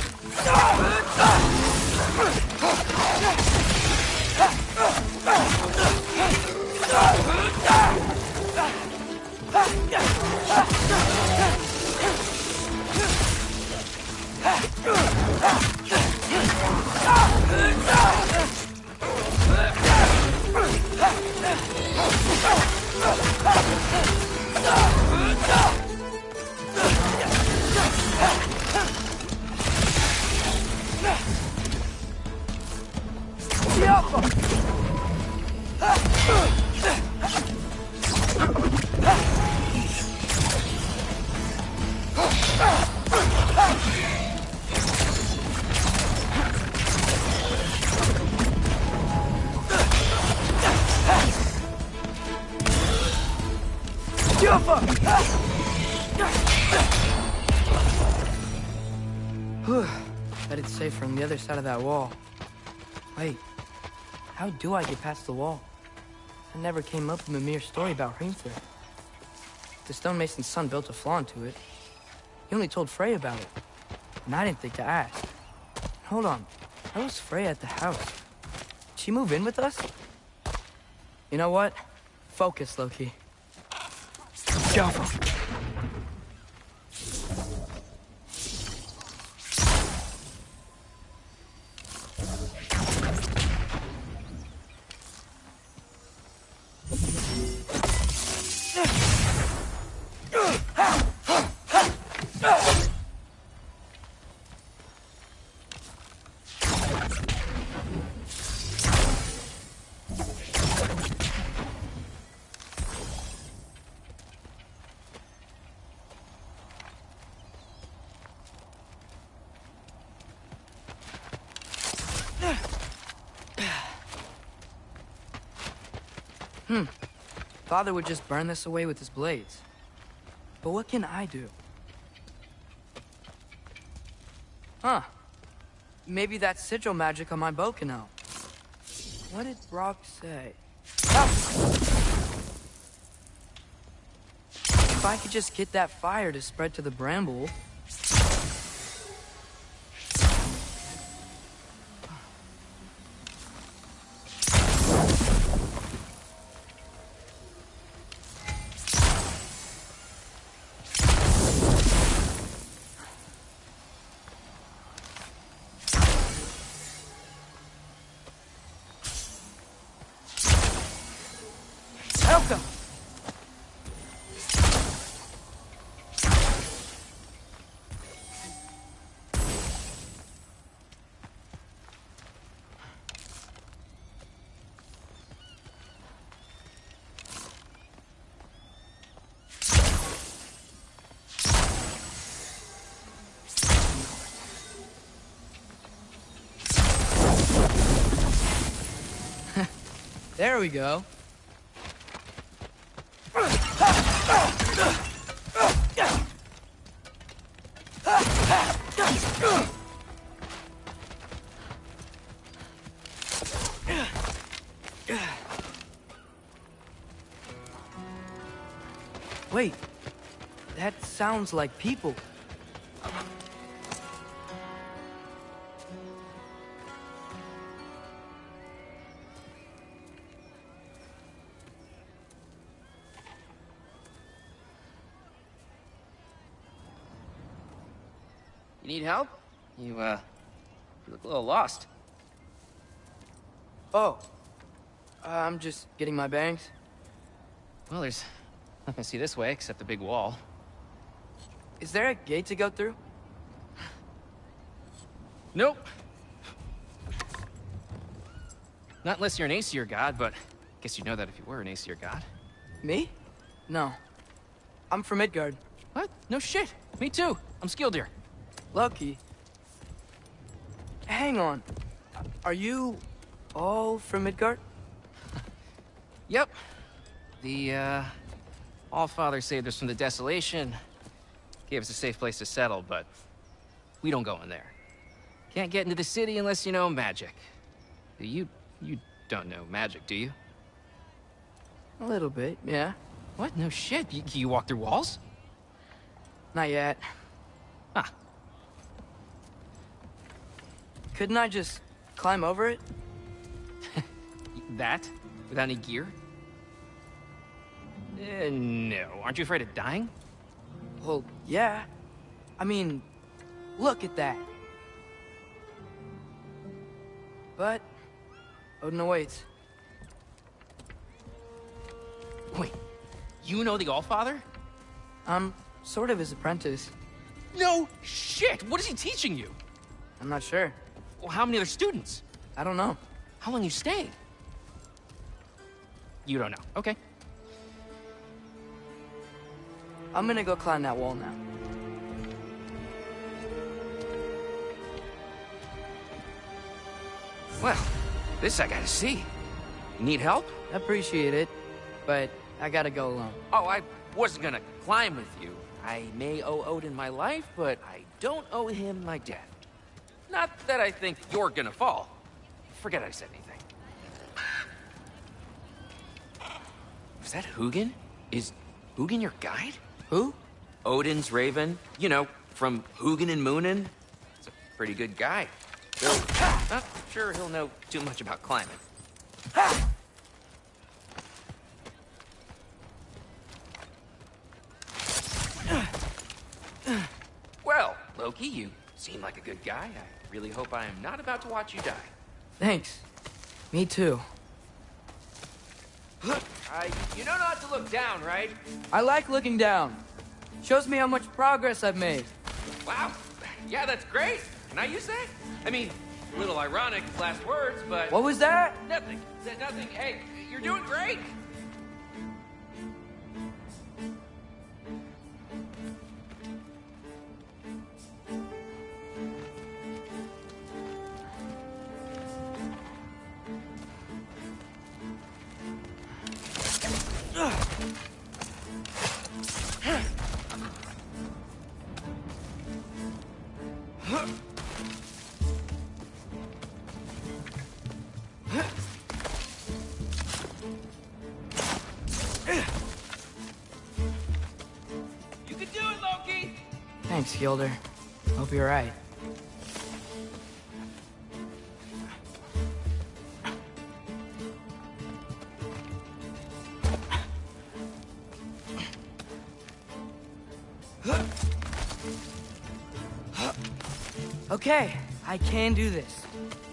[SPEAKER 11] Whew. Bet it's safer on the other side of that wall. Wait, how do I get past the wall? I never came up with Mimir's story about Hrimthur. The stonemason's son built a flaw into it. He only told Frey about it, and I didn't think to ask. Hold on, how was Frey at the house? Did she move in with us? You know what? Focus, Loki. Go. Father would just burn this away with his blades. But what can I do? Huh. Maybe that sigil magic on my bow can help. What did Brock say? Ah! If I could just get that fire to spread to the bramble... There we go. Wait, that sounds like people.
[SPEAKER 13] You need help? You look a little lost.
[SPEAKER 11] Oh, I'm just getting my bearings.
[SPEAKER 13] Well, there's nothing to see this way except the big wall.
[SPEAKER 11] Is there a gate to go through?
[SPEAKER 13] Nope. Not unless you're an Aesir god, but I guess you'd know that if you were an Aesir god.
[SPEAKER 11] Me? No. I'm from Midgard.
[SPEAKER 13] What? No shit. Me too. I'm Skildir.
[SPEAKER 11] Lucky. Hang on. Are you all from Midgard?
[SPEAKER 13] Yep. The, All-Father saved us from the desolation. Gave us a safe place to settle, but we don't go in there. Can't get into the city unless you know magic. You don't know magic, do you?
[SPEAKER 11] A little bit, yeah.
[SPEAKER 13] What? No shit. You walk through walls?
[SPEAKER 11] Not yet.
[SPEAKER 13] Huh.
[SPEAKER 11] Couldn't I just climb over it?
[SPEAKER 13] That? Without any gear? No. Aren't you afraid of dying?
[SPEAKER 11] Well, yeah. I mean, look at that. But Odin awaits.
[SPEAKER 13] Wait, you know the All-Father?
[SPEAKER 11] I'm sort of his apprentice.
[SPEAKER 13] No shit! What is he teaching you?
[SPEAKER 11] I'm not sure.
[SPEAKER 13] Well, how many other students?
[SPEAKER 11] I don't know.
[SPEAKER 13] How long you stay? You don't know. Okay.
[SPEAKER 11] I'm gonna go climb that wall now.
[SPEAKER 13] Well, this I gotta see. You need help?
[SPEAKER 11] Appreciate it, but I gotta go alone.
[SPEAKER 13] Oh, I wasn't gonna climb with you. I may owe Odin my life, but I don't owe him my death. Not that I think you're gonna fall. Forget I said anything. Was that Hugin? Is Hugin your guide?
[SPEAKER 11] Who?
[SPEAKER 13] Odin's Raven. You know, from Hugin and Moonin. He's a pretty good guy. Though, not sure he'll know too much about climbing. Well, Loki, you seem like a good guy. I really hope I am not about to watch you die.
[SPEAKER 11] Thanks. Me too.
[SPEAKER 13] You know not to look down, right?
[SPEAKER 11] I like looking down. Shows me how much progress I've made.
[SPEAKER 13] Wow. Yeah, that's great. Can I use that? I mean, a little ironic, last words, but...
[SPEAKER 11] What was that?
[SPEAKER 13] Nothing. Said nothing. Hey, you're doing great. You can do it, Loki!
[SPEAKER 11] Thanks, Gilder. Hope you're right. Okay, I can do this.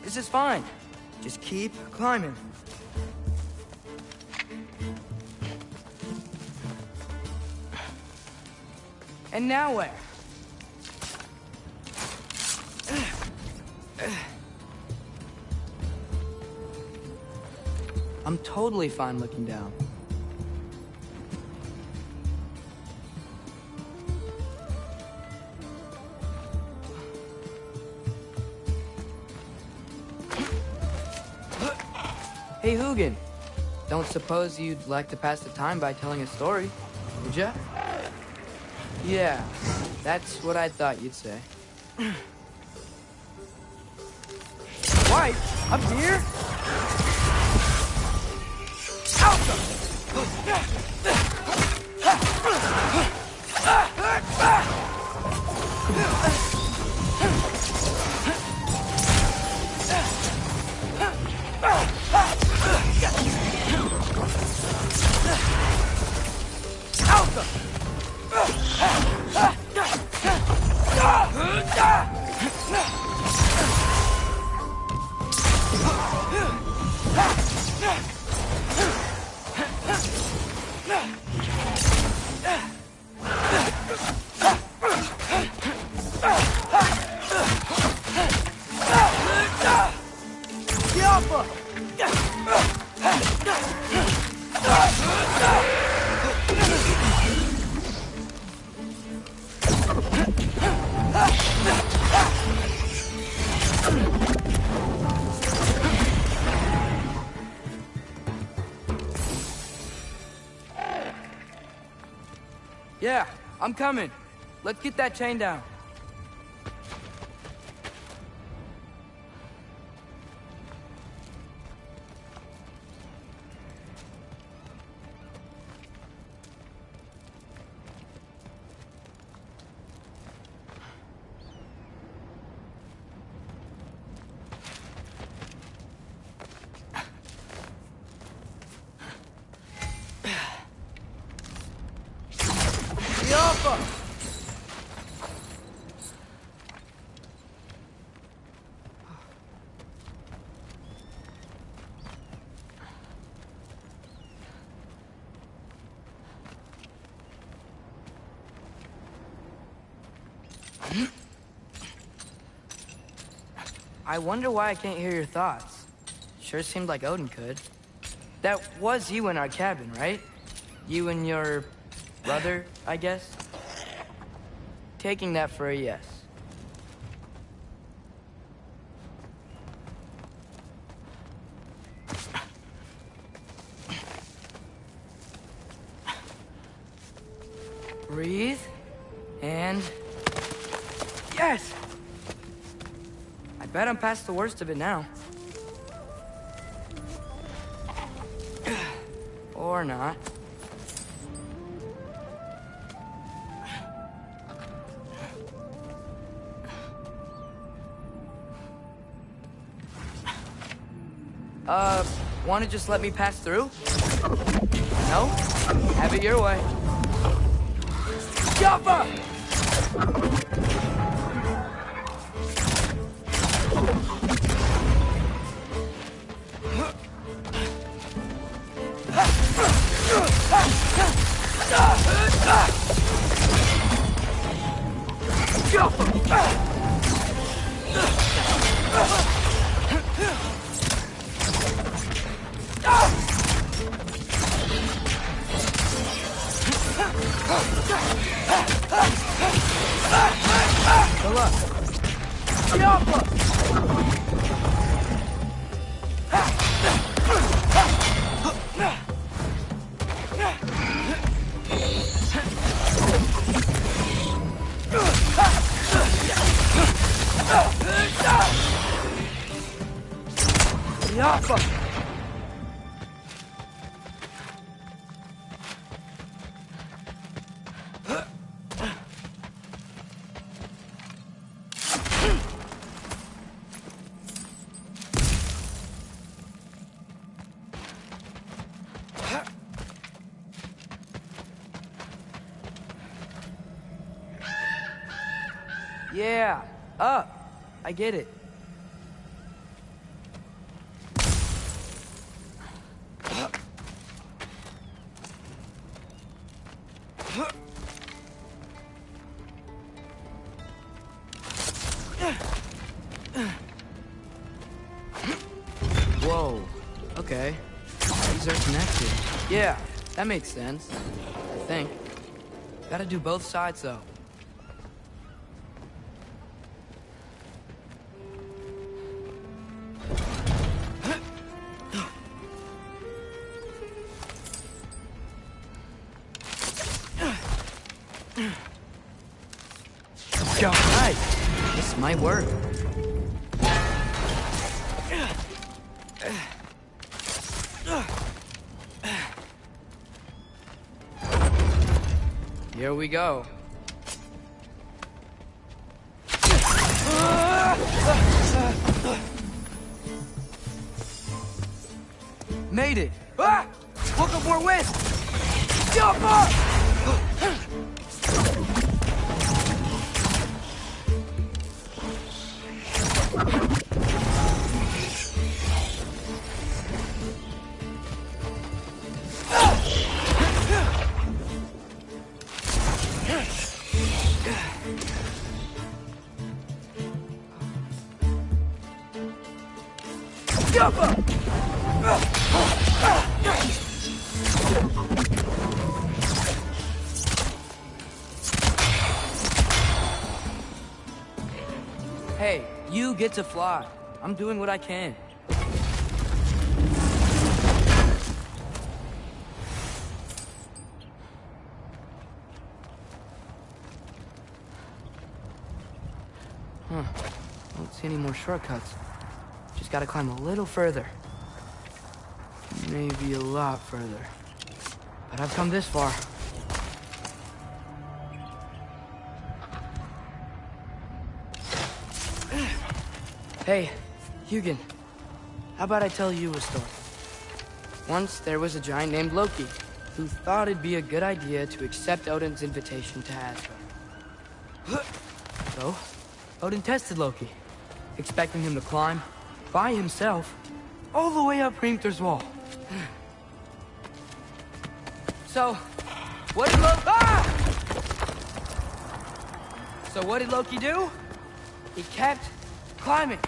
[SPEAKER 11] This is fine. Just keep climbing. And now where? I'm totally fine looking down. Hey, Hugin. Don't suppose you'd like to pass the time by telling a story, would ya? Yeah, that's what I thought you'd say. White? Up here? Yeah, I'm coming. Let's get that chain down. I wonder why I can't hear your thoughts. Sure seemed like Odin could. That was you in our cabin, right? You and your brother, I guess? Taking that for a yes. Breathe. And... yes! bet I'm past the worst of it now. Or not. Wanna just let me pass through? No? Have it your way. Jumper! Yeah, up. I get it. Whoa, okay. These are connected. Yeah, that makes sense. I think. Gotta do both sides, though. Alright, this might work. Here we go. Made it! Ah! Look up more wind! Jump up! Hey, you get to fly. I'm doing what I can. Huh. Don't see any more shortcuts. Just gotta climb a little further. Maybe a lot further. But I've come this far. Hey, Hugin. How about I tell you a story? Once there was a giant named Loki, who thought it'd be a good idea to accept Odin's invitation to Asgard. So, Odin tested Loki, expecting him to climb, by himself, all the way up Hrimthur's wall. So, what did Loki... Ah! So what did Loki do? He kept climbing.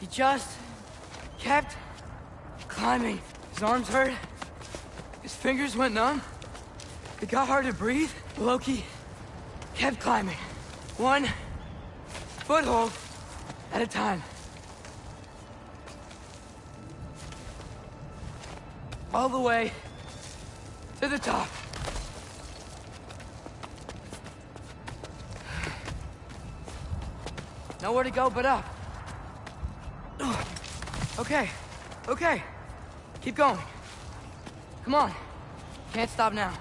[SPEAKER 11] He just kept climbing. His arms hurt. His fingers went numb. It got hard to breathe. Loki kept climbing. One foothold at a time. All the way to the top. Nowhere to go but up. Okay, okay. Keep going. Come on. Can't stop now.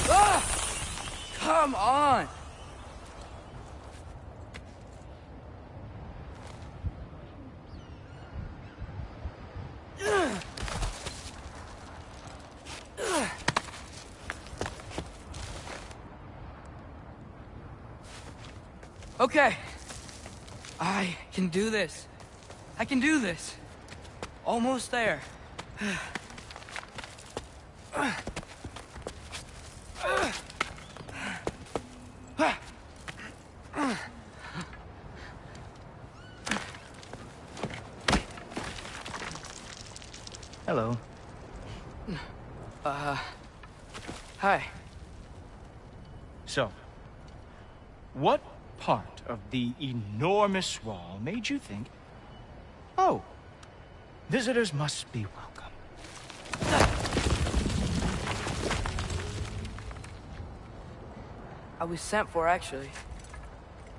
[SPEAKER 11] Ah! Come on! Okay. I can do this. I can do this. Almost there.
[SPEAKER 5] Hello.
[SPEAKER 11] Hi.
[SPEAKER 14] So, what part of the enormous wall made you think, oh, visitors must be welcome?
[SPEAKER 11] I was sent for, actually.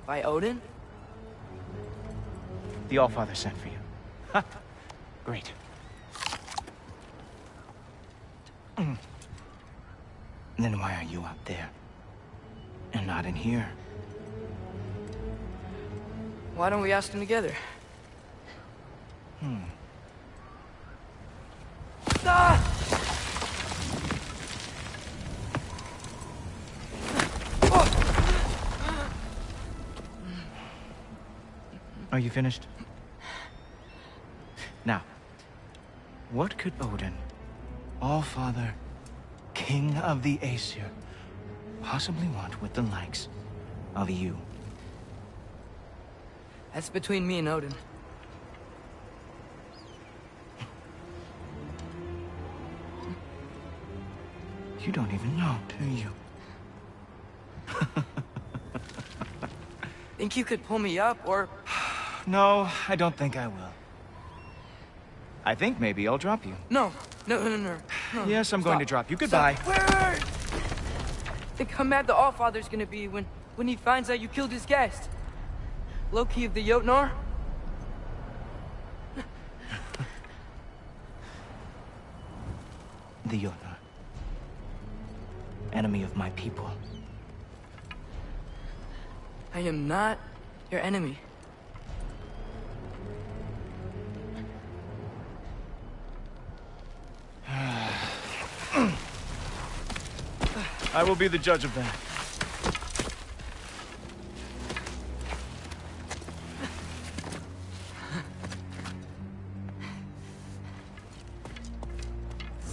[SPEAKER 11] By Odin?
[SPEAKER 14] The Allfather sent for you. Ha! Great. Then why are you out there? And not in here?
[SPEAKER 11] Why don't we ask them together? Ah!
[SPEAKER 14] Are you finished? Now, what could Odin, Allfather, King of the Aesir, possibly want with the likes of you?
[SPEAKER 11] That's between me and Odin.
[SPEAKER 14] You don't even know, do you?
[SPEAKER 11] Think you could pull me up, or...
[SPEAKER 14] No, I don't think I will. I think maybe I'll drop you.
[SPEAKER 11] No. No.
[SPEAKER 14] Yes, I'm going to drop you. Goodbye.
[SPEAKER 11] Wait. Think how mad the Allfather's gonna be when he finds out you killed his guest. Loki of the Jotnar?
[SPEAKER 14] The Jotnar. Enemy of my people.
[SPEAKER 11] I am not your enemy.
[SPEAKER 14] I will be the judge of that.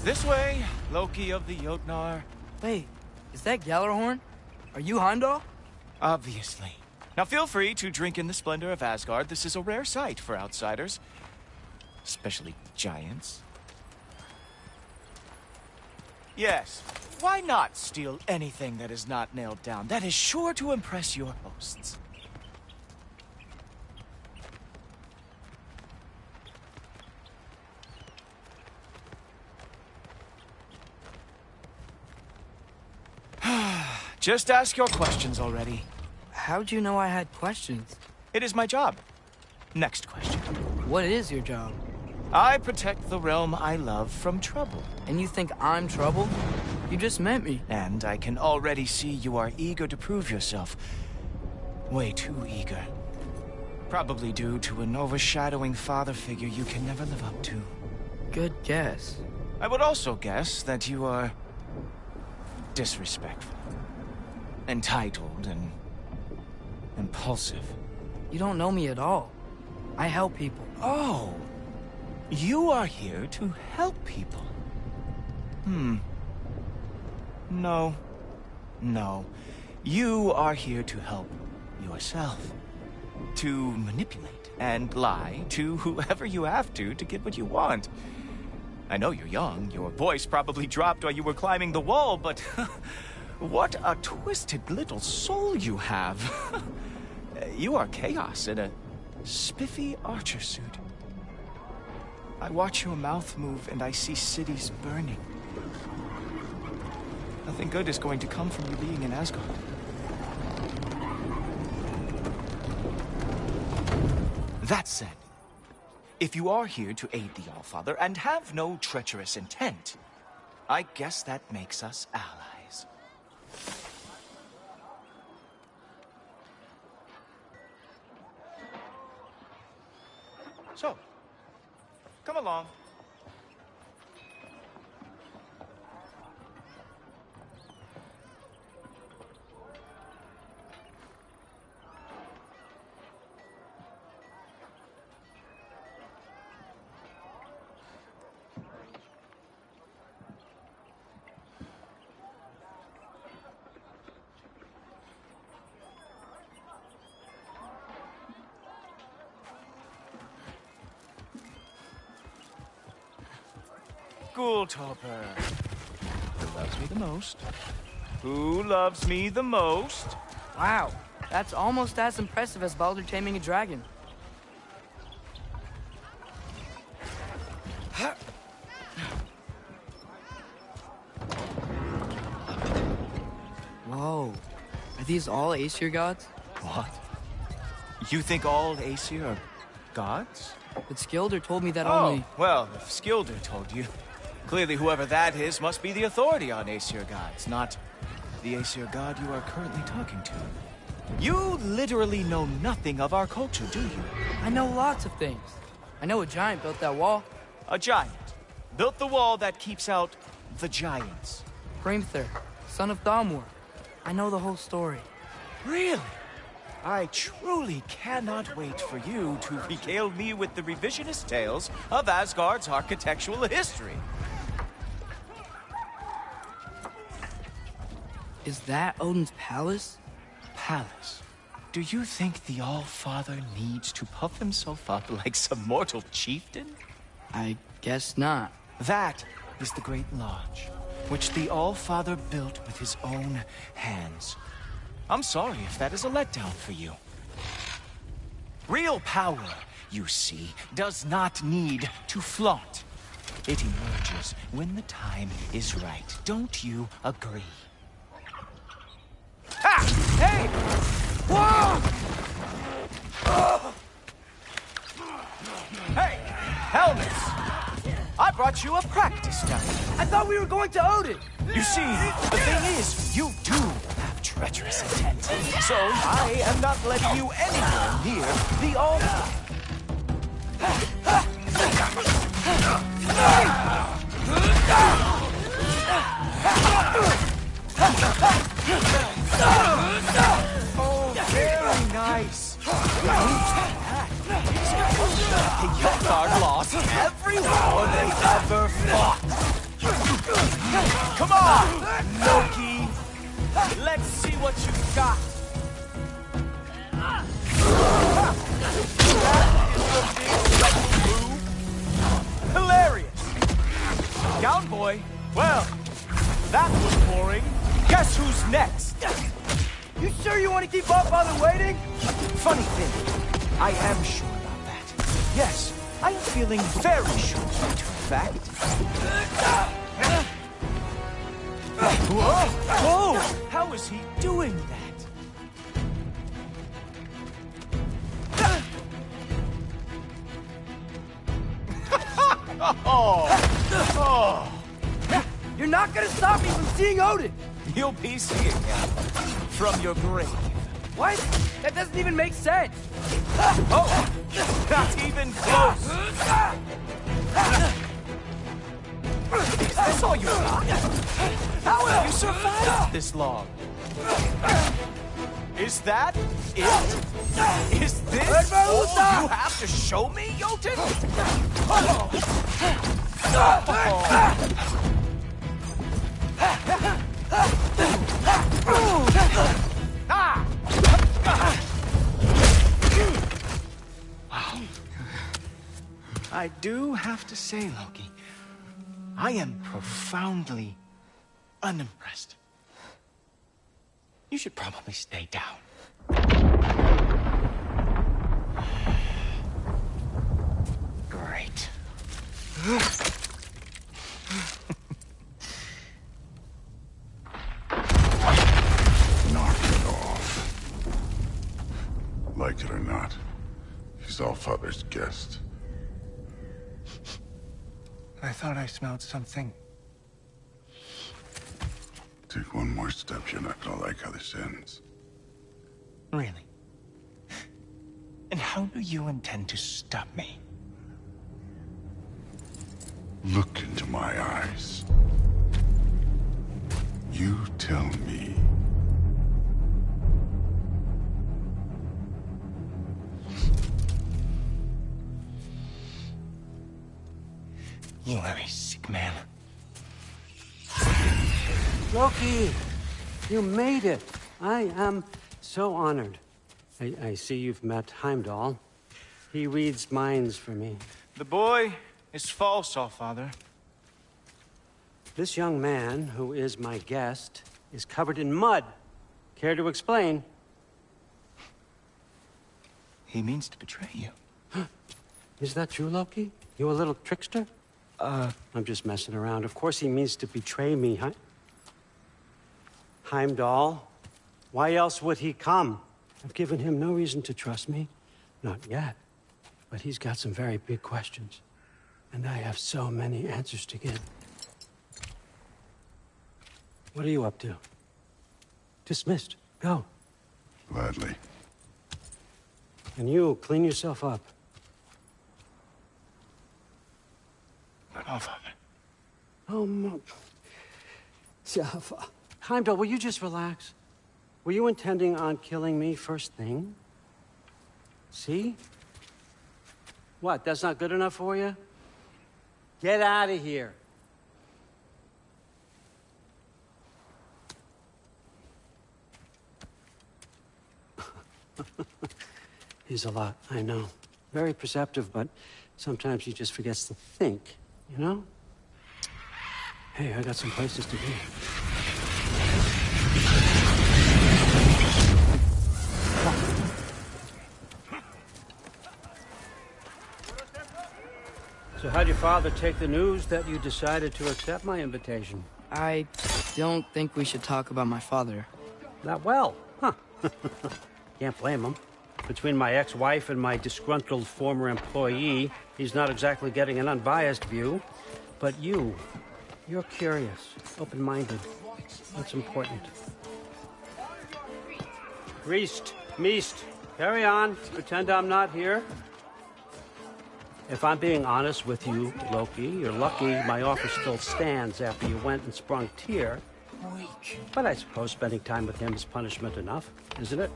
[SPEAKER 14] This way, Loki of the Jotnar.
[SPEAKER 11] Wait, is that Gjallarhorn? Are you Heimdall?
[SPEAKER 14] Obviously. Now feel free to drink in the splendor of Asgard. This is a rare sight for outsiders. Especially giants. Yes, why not steal anything that is not nailed down? That is sure to impress your hosts. Just ask your questions already.
[SPEAKER 11] How'd you know I had questions?
[SPEAKER 14] It is my job. Next question.
[SPEAKER 11] What is your job?
[SPEAKER 14] I protect the realm I love from trouble.
[SPEAKER 11] And you think I'm trouble? You just met me.
[SPEAKER 14] And I can already see you are eager to prove yourself. Way too eager. Probably due to an overshadowing father figure you can never live up to.
[SPEAKER 11] Good guess.
[SPEAKER 14] I would also guess that you are disrespectful, entitled, and impulsive.
[SPEAKER 11] You don't know me at all. I help people.
[SPEAKER 14] Oh, you are here to help people. No. You are here to help yourself. To manipulate and lie to whoever you have to get what you want. I know you're young. Your voice probably dropped while you were climbing the wall, but what a twisted little soul you have. You are chaos in a spiffy archer suit. I watch your mouth move and I see cities burning. Nothing good is going to come from you being in Asgard. That said, if you are here to aid the Allfather and have no treacherous intent, I guess that makes us allies. So, come along. Topper. Who loves me the most? Who loves me the most?
[SPEAKER 11] Wow, that's almost as impressive as Baldur taming a dragon. Whoa, are these all Aesir gods?
[SPEAKER 14] What? You think all Aesir are gods?
[SPEAKER 11] But Skilder told me that only...
[SPEAKER 14] well, if Skilder told you, clearly whoever that is must be the authority on Aesir gods, not the Aesir god you are currently talking to. You literally know nothing of our culture, do you?
[SPEAKER 11] I know lots of things. I know a giant built that wall.
[SPEAKER 14] A giant built the wall that keeps out the giants.
[SPEAKER 11] Hrimthur, son of Thamur. I know the whole story.
[SPEAKER 14] Really? I truly cannot wait for you to regale me with the revisionist tales of Asgard's architectural history.
[SPEAKER 11] Is that Odin's palace?
[SPEAKER 14] Palace? Do you think the All-Father needs to puff himself up like some mortal chieftain?
[SPEAKER 11] I guess not.
[SPEAKER 14] That is the Great Lodge, which the All-Father built with his own hands. I'm sorry if that is a letdown for you. Real power, you see, does not need to flaunt. It emerges when the time is right. Don't you agree? Ha! Hey! Whoa! Hey, helmets! I brought you a practice gun.
[SPEAKER 11] I thought we were going to Odin!
[SPEAKER 14] You see, the thing is, you do have treacherous intent. So I am not letting you anywhere near the altar. Oh, very nice. The Yogard lost every war they ever fought. Come on, Loki. Let's see what you got. Hilarious. Down, boy. Well, that was boring. Guess who's next?
[SPEAKER 11] You sure you want to keep our father waiting?
[SPEAKER 14] Funny thing, I am sure about that. Yes, I am feeling very sure, in fact. Whoa! Whoa! How is he doing that? Oh!
[SPEAKER 11] You're not gonna stop me from seeing Odin!
[SPEAKER 14] You'll be seeing him from your grave.
[SPEAKER 11] What? That doesn't even make sense!
[SPEAKER 14] Oh! Not even close! Is this all you got? How have you survived this long? Is that it? Is this all you have to show me, Jotun? Wow. I do have to say, Loki, I am profoundly unimpressed. You should probably stay down. Great.
[SPEAKER 15] Like it or not, he's Allfather's guest.
[SPEAKER 14] I thought I smelled something.
[SPEAKER 15] Take one more step, you're not gonna like how this ends.
[SPEAKER 14] Really? And how do you intend to stop me?
[SPEAKER 15] Look into my eyes. You tell me.
[SPEAKER 14] You are a sick man.
[SPEAKER 16] Loki! You made it! I am so honored. I see you've met Heimdall. He reads minds for me.
[SPEAKER 14] The boy is false, Allfather.
[SPEAKER 16] This young man, who is my guest, is covered in mud. Care to explain?
[SPEAKER 14] He means to betray you.
[SPEAKER 16] Is that true, Loki? You a little trickster? I'm just messing around. Of course he means to betray me, Heimdall. Why else would he come? I've given him no reason to trust me. Not yet. But he's got some very big questions. And I have so many answers to give. What are you up to? Dismissed. Go.
[SPEAKER 15] Gladly.
[SPEAKER 16] And you, clean yourself up.
[SPEAKER 14] But Allfather.
[SPEAKER 16] Oh, no. Jaffa. Heimdall, will you just relax? Were you intending on killing me first thing? See? What, that's not good enough for you? Get out of here. He's a lot, I know. Very perceptive, but sometimes he just forgets to think, you know? Hey, I got some places to be. So how'd your father take the news that you decided to accept my invitation?
[SPEAKER 11] I don't think we should talk about my father.
[SPEAKER 16] Not well, huh? Can't blame him. Between my ex-wife and my disgruntled former employee, he's not exactly getting an unbiased view. But you're curious, open-minded. That's important. Priest, Meest, carry on. Pretend I'm not here. If I'm being honest with you, Loki, you're lucky my offer still stands after you went and sprung Tyr. But I suppose spending time with him is punishment enough, isn't it?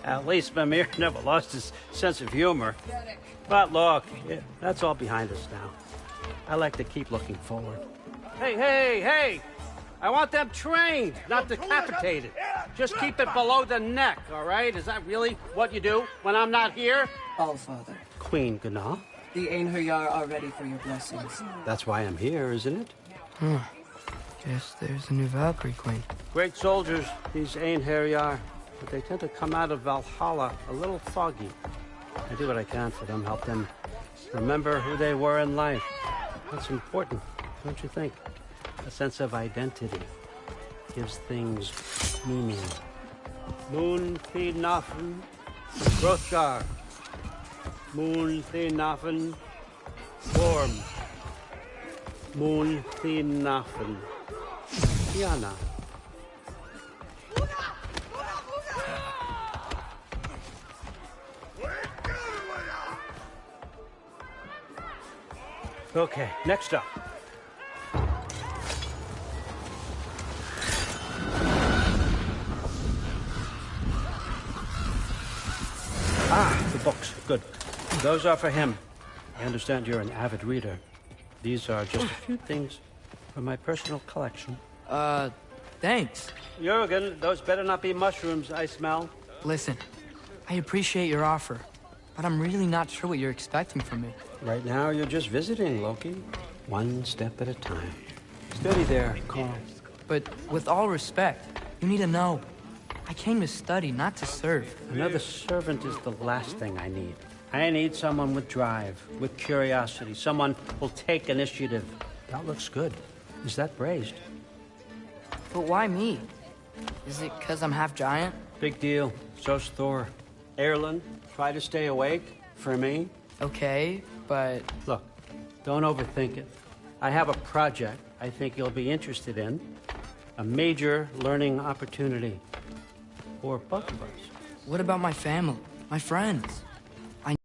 [SPEAKER 16] At least Mimir never lost his sense of humor. But look, that's all behind us now. I like to keep looking forward. Hey! I want them trained, not decapitated. Just keep it below the neck, all right? Is that really what you do when I'm not here?
[SPEAKER 17] Allfather.
[SPEAKER 16] Queen Gná.
[SPEAKER 17] The Einherjar are ready for your blessings.
[SPEAKER 16] That's why I'm here, isn't it?
[SPEAKER 11] Guess there's a new Valkyrie Queen.
[SPEAKER 16] Great soldiers, these Einherjar. But they tend to come out of Valhalla a little foggy. I do what I can for them, help them remember who they were in life. That's important, don't you think? A sense of identity gives things meaning. Moon Thinafen, Hrothgar. Moon Thinafen, Gorm. Moon Thinafen, Tiana. Okay, next up. The books. Good. Those are for him. I understand you're an avid reader. These are just a few things from my personal collection.
[SPEAKER 11] Thanks.
[SPEAKER 16] Jurgen, those better not be mushrooms I smell.
[SPEAKER 11] Listen, I appreciate your offer, but I'm really not sure what you're expecting from me.
[SPEAKER 16] Right now, you're just visiting, Loki. One step at a time. Steady there, Carl.
[SPEAKER 11] But with all respect, you need to know. I came to study, not to serve.
[SPEAKER 16] Another servant is the last thing I need. I need someone with drive, with curiosity, someone who'll take initiative. That looks good. Is that braised?
[SPEAKER 11] But why me? Is it because I'm half giant?
[SPEAKER 16] Big deal. So's Thor. Erlen, try to stay awake for me.
[SPEAKER 11] Okay, but...
[SPEAKER 16] Look, don't overthink it. I have a project I think you'll be interested in. A major learning opportunity. For both of us.
[SPEAKER 11] What about my family? My friends?
[SPEAKER 16] Did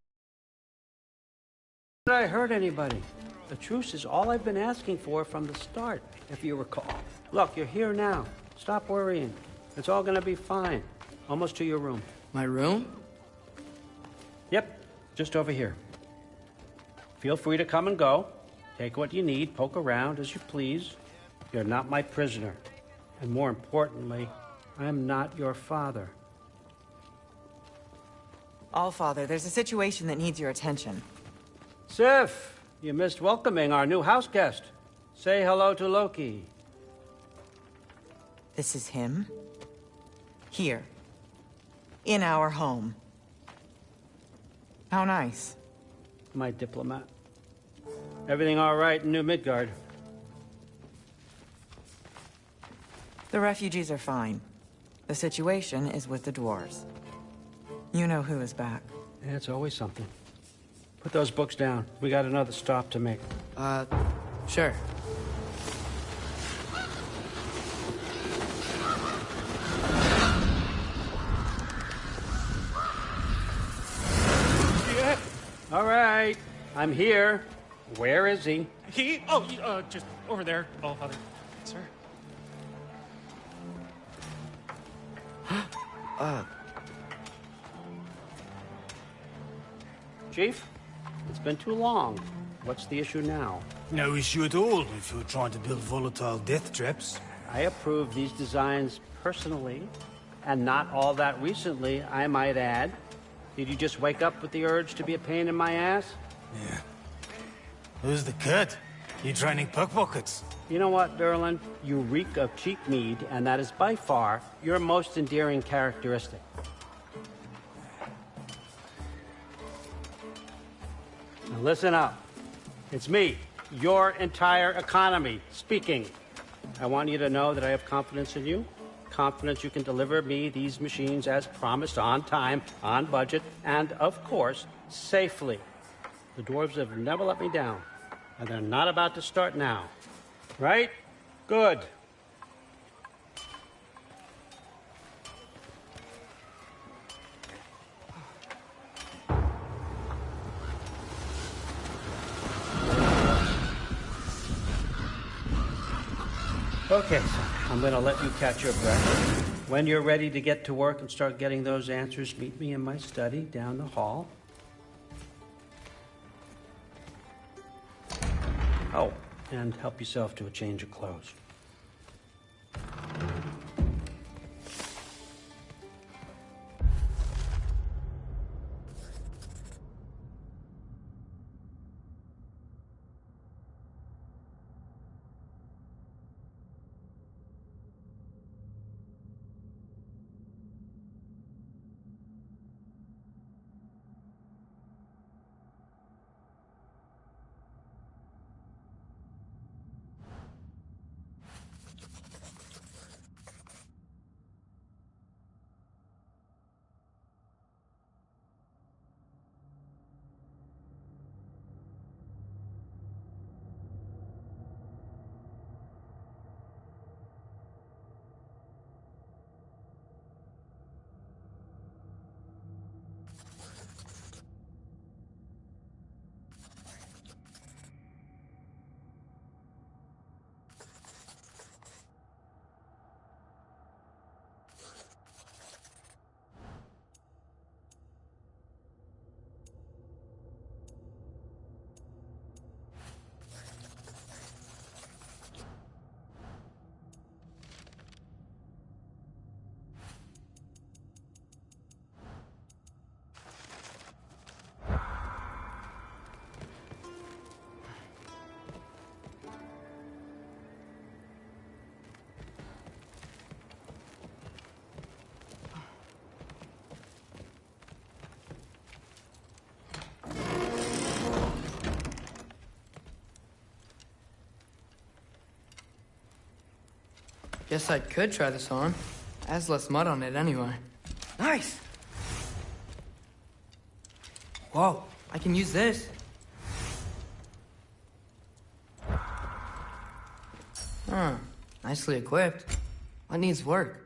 [SPEAKER 16] I hurt anybody? The truce is all I've been asking for from the start, if you recall. Look, you're here now. Stop worrying. It's all gonna be fine. Almost to your room.
[SPEAKER 11] My room?
[SPEAKER 16] Yep, just over here. Feel free to come and go. Take what you need, poke around as you please. You're not my prisoner. And more importantly, I'm not your father.
[SPEAKER 18] Allfather, there's a situation that needs your attention.
[SPEAKER 16] Sif, you missed welcoming our new house guest. Say hello to Loki.
[SPEAKER 18] This is him? Here. In our home. How nice.
[SPEAKER 16] My diplomat. Everything all right in New Midgard?
[SPEAKER 18] The refugees are fine. The situation is with the dwarves. You know who is back.
[SPEAKER 16] Yeah, it's always something. Put those books down. We got another stop to make.
[SPEAKER 11] Sure.
[SPEAKER 16] Yeah. All right. I'm here. Where is he?
[SPEAKER 19] He? Oh, just over there, Allfather. Sir.
[SPEAKER 16] Chief? It's been too long. What's the issue now?
[SPEAKER 20] No issue at all if you're trying to build volatile death traps.
[SPEAKER 16] I approve these designs personally, and not all that recently, I might add. Did you just wake up with the urge to be a pain in my ass?
[SPEAKER 20] Yeah. Who's the cut? You training pickpockets?
[SPEAKER 16] You know what, Derlin? You reek of cheap mead, and that is by far your most endearing characteristic. Now listen up. It's me, your entire economy, speaking. I want you to know that I have confidence in you. Confidence you can deliver me these machines as promised, on time, on budget, and, of course, safely. The dwarves have never let me down, and they're not about to start now. Right? Good. Okay, son. I'm going to let you catch your breath. When you're ready to get to work and start getting those answers, meet me in my study down the hall. Oh, and help yourself to a change of clothes.
[SPEAKER 11] Guess I could try this on. Has less mud on it anyway.
[SPEAKER 18] Nice!
[SPEAKER 11] Whoa, I can use this. Huh, nicely equipped. What needs work?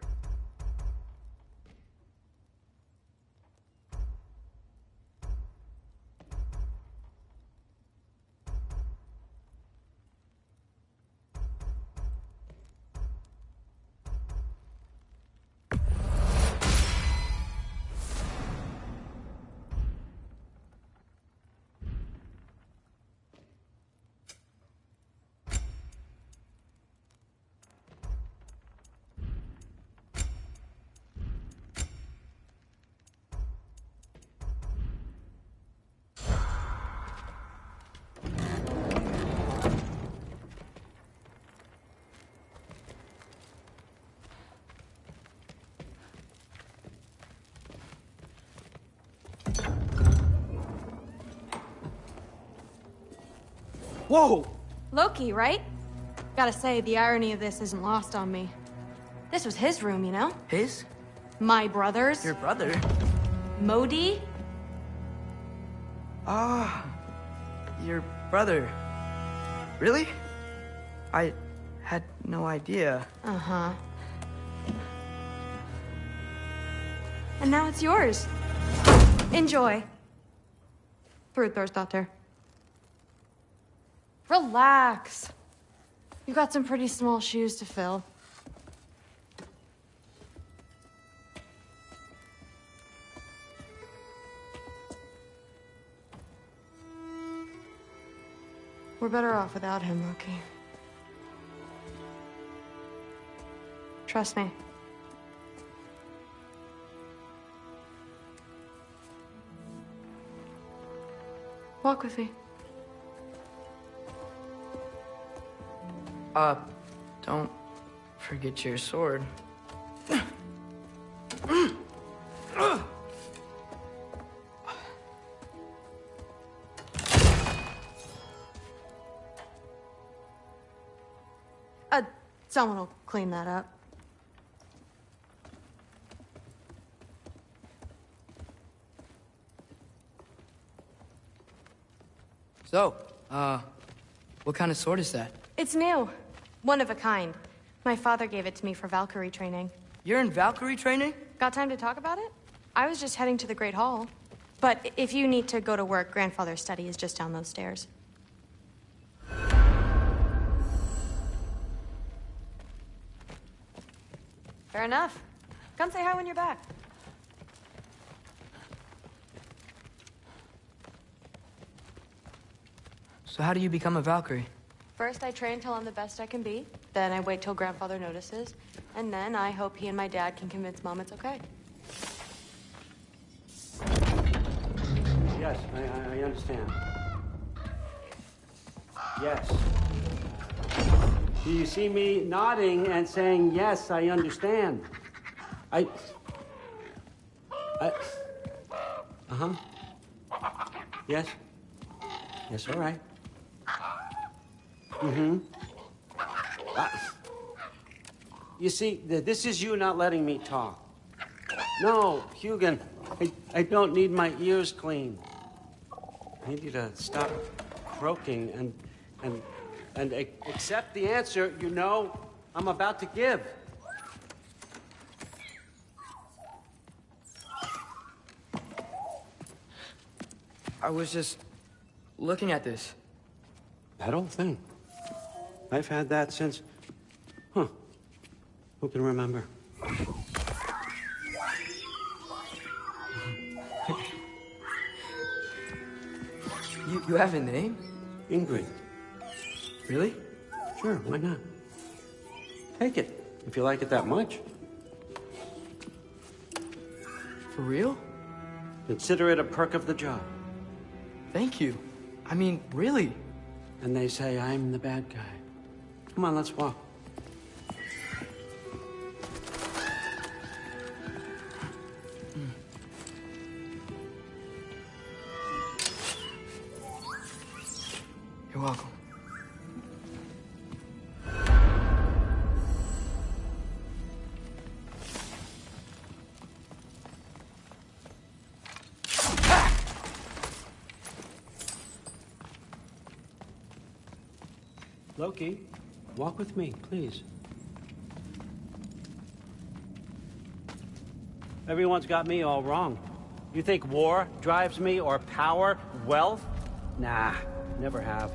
[SPEAKER 21] Whoa!
[SPEAKER 22] Loki, right? Gotta say, the irony of this isn't lost on me. This was his room, you know?
[SPEAKER 11] His?
[SPEAKER 22] My brother's.
[SPEAKER 11] Your brother?
[SPEAKER 22] Modi?
[SPEAKER 11] Ah, your brother. Really? I had no idea.
[SPEAKER 22] Uh-huh. And now it's yours. Enjoy. Brudbørsdatter. Relax. You've got some pretty small shoes to fill. We're better off without him, Loki. Trust me. Walk with me.
[SPEAKER 11] Don't forget your sword.
[SPEAKER 22] Someone will clean that up.
[SPEAKER 11] So, what kind of sword is that?
[SPEAKER 22] It's new. One of a kind. My father gave it to me for Valkyrie training.
[SPEAKER 11] You're in Valkyrie training?
[SPEAKER 22] Got time to talk about it? I was just heading to the Great Hall. But if you need to go to work, Grandfather's study is just down those stairs. Fair enough. Come say hi when you're back.
[SPEAKER 11] So how do you become a Valkyrie?
[SPEAKER 22] First, I train till I'm the best I can be. Then I wait till Grandfather notices. And then I hope he and my dad can convince Mom it's okay.
[SPEAKER 16] Yes, I understand. Yes. Do you see me nodding and saying, yes, I understand? Uh-huh. Yes. Yes, all right. Mm-hmm. You see, this is you not letting me talk. No, Hugin, I don't need my ears cleaned. I need you to stop croaking and accept the answer you know I'm about to give.
[SPEAKER 11] I was just looking at this.
[SPEAKER 16] That old thing. I've had that since... Huh. Who can remember?
[SPEAKER 11] You have a name?
[SPEAKER 16] Ingrid.
[SPEAKER 11] Really?
[SPEAKER 16] Sure, why not? Take it, if you like it that much.
[SPEAKER 11] For real?
[SPEAKER 16] Consider it a perk of the job.
[SPEAKER 11] Thank you. I mean, really.
[SPEAKER 16] And they say I'm the bad guy. Come on, let's walk.
[SPEAKER 11] You're welcome.
[SPEAKER 16] Loki, walk with me, please. Everyone's got me all wrong. You think war drives me, or power, wealth? Nah, never have.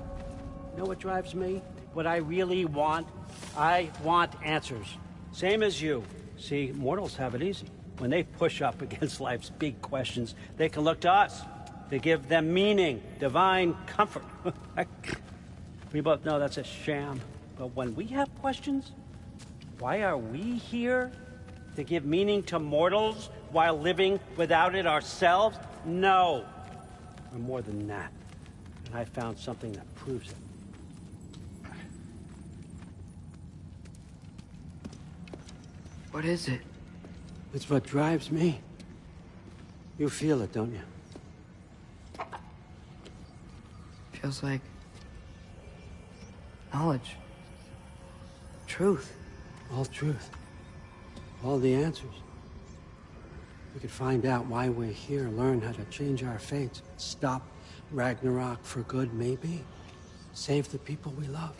[SPEAKER 16] You know what drives me? What I really want? I want answers. Same as you. See, mortals have it easy. When they push up against life's big questions, they can look to us to give them meaning, divine comfort. We both know that's a sham. But when we have questions, why are we here? To give meaning to mortals while living without it ourselves? No. We're more than that. And I found something that proves it.
[SPEAKER 11] What is it?
[SPEAKER 16] It's what drives me. You feel it, don't you?
[SPEAKER 11] Feels like knowledge. Truth.
[SPEAKER 16] All truth. All the answers. We could find out why we're here, learn how to change our fates, stop Ragnarok for good, maybe. Save the people we love.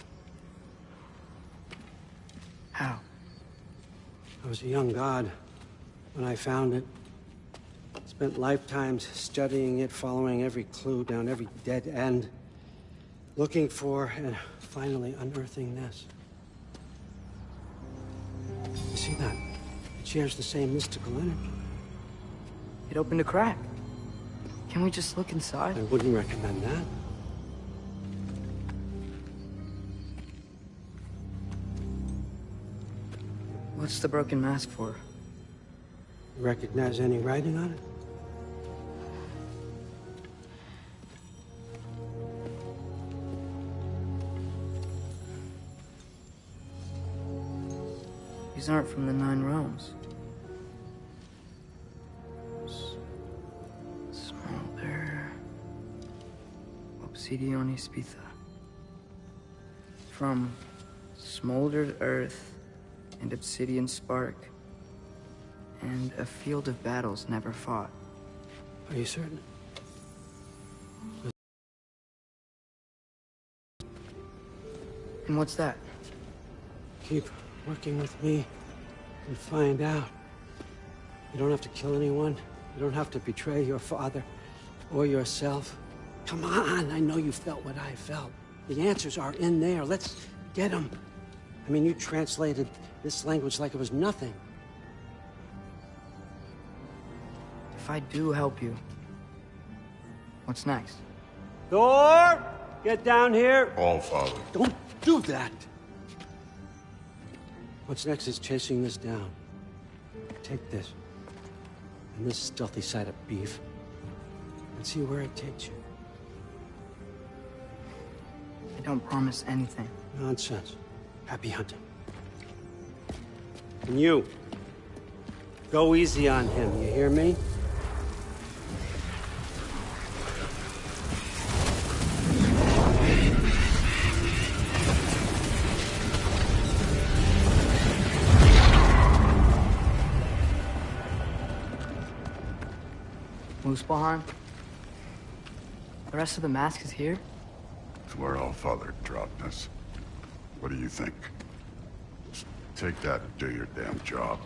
[SPEAKER 11] How?
[SPEAKER 16] I was a young god when I found it. Spent lifetimes studying it, following every clue down every dead end, looking for and finally unearthing this. You see that? It shares the same mystical energy.
[SPEAKER 11] It opened a crack. Can we just look inside?
[SPEAKER 16] I wouldn't recommend that.
[SPEAKER 11] What's the broken mask for?
[SPEAKER 16] You recognize any writing on it?
[SPEAKER 11] These aren't from the Nine Realms. Smolder. Obsidione Spitha. From smoldered earth and obsidian spark, and a field of battles never fought.
[SPEAKER 16] Are you certain?
[SPEAKER 11] And what's that?
[SPEAKER 16] Keep working with me and find out. You don't have to kill anyone. You don't have to betray your father or yourself. Come on, I know you felt what I felt. The answers are in there. Let's get them. I mean, you translated this language like it was nothing.
[SPEAKER 11] If I do help you, what's next?
[SPEAKER 16] Thor! Get down here!
[SPEAKER 15] All Father.
[SPEAKER 16] Don't do that! What's next is chasing this down. Take this, and this stealthy side of beef, and see where it takes you.
[SPEAKER 11] I don't promise anything.
[SPEAKER 16] Nonsense. Happy hunting. And you, go easy on him, you hear me?
[SPEAKER 11] Muspelheim? The rest of the mask is here?
[SPEAKER 15] It's where All Father dropped us. What do you think? Just take that and do your damn job.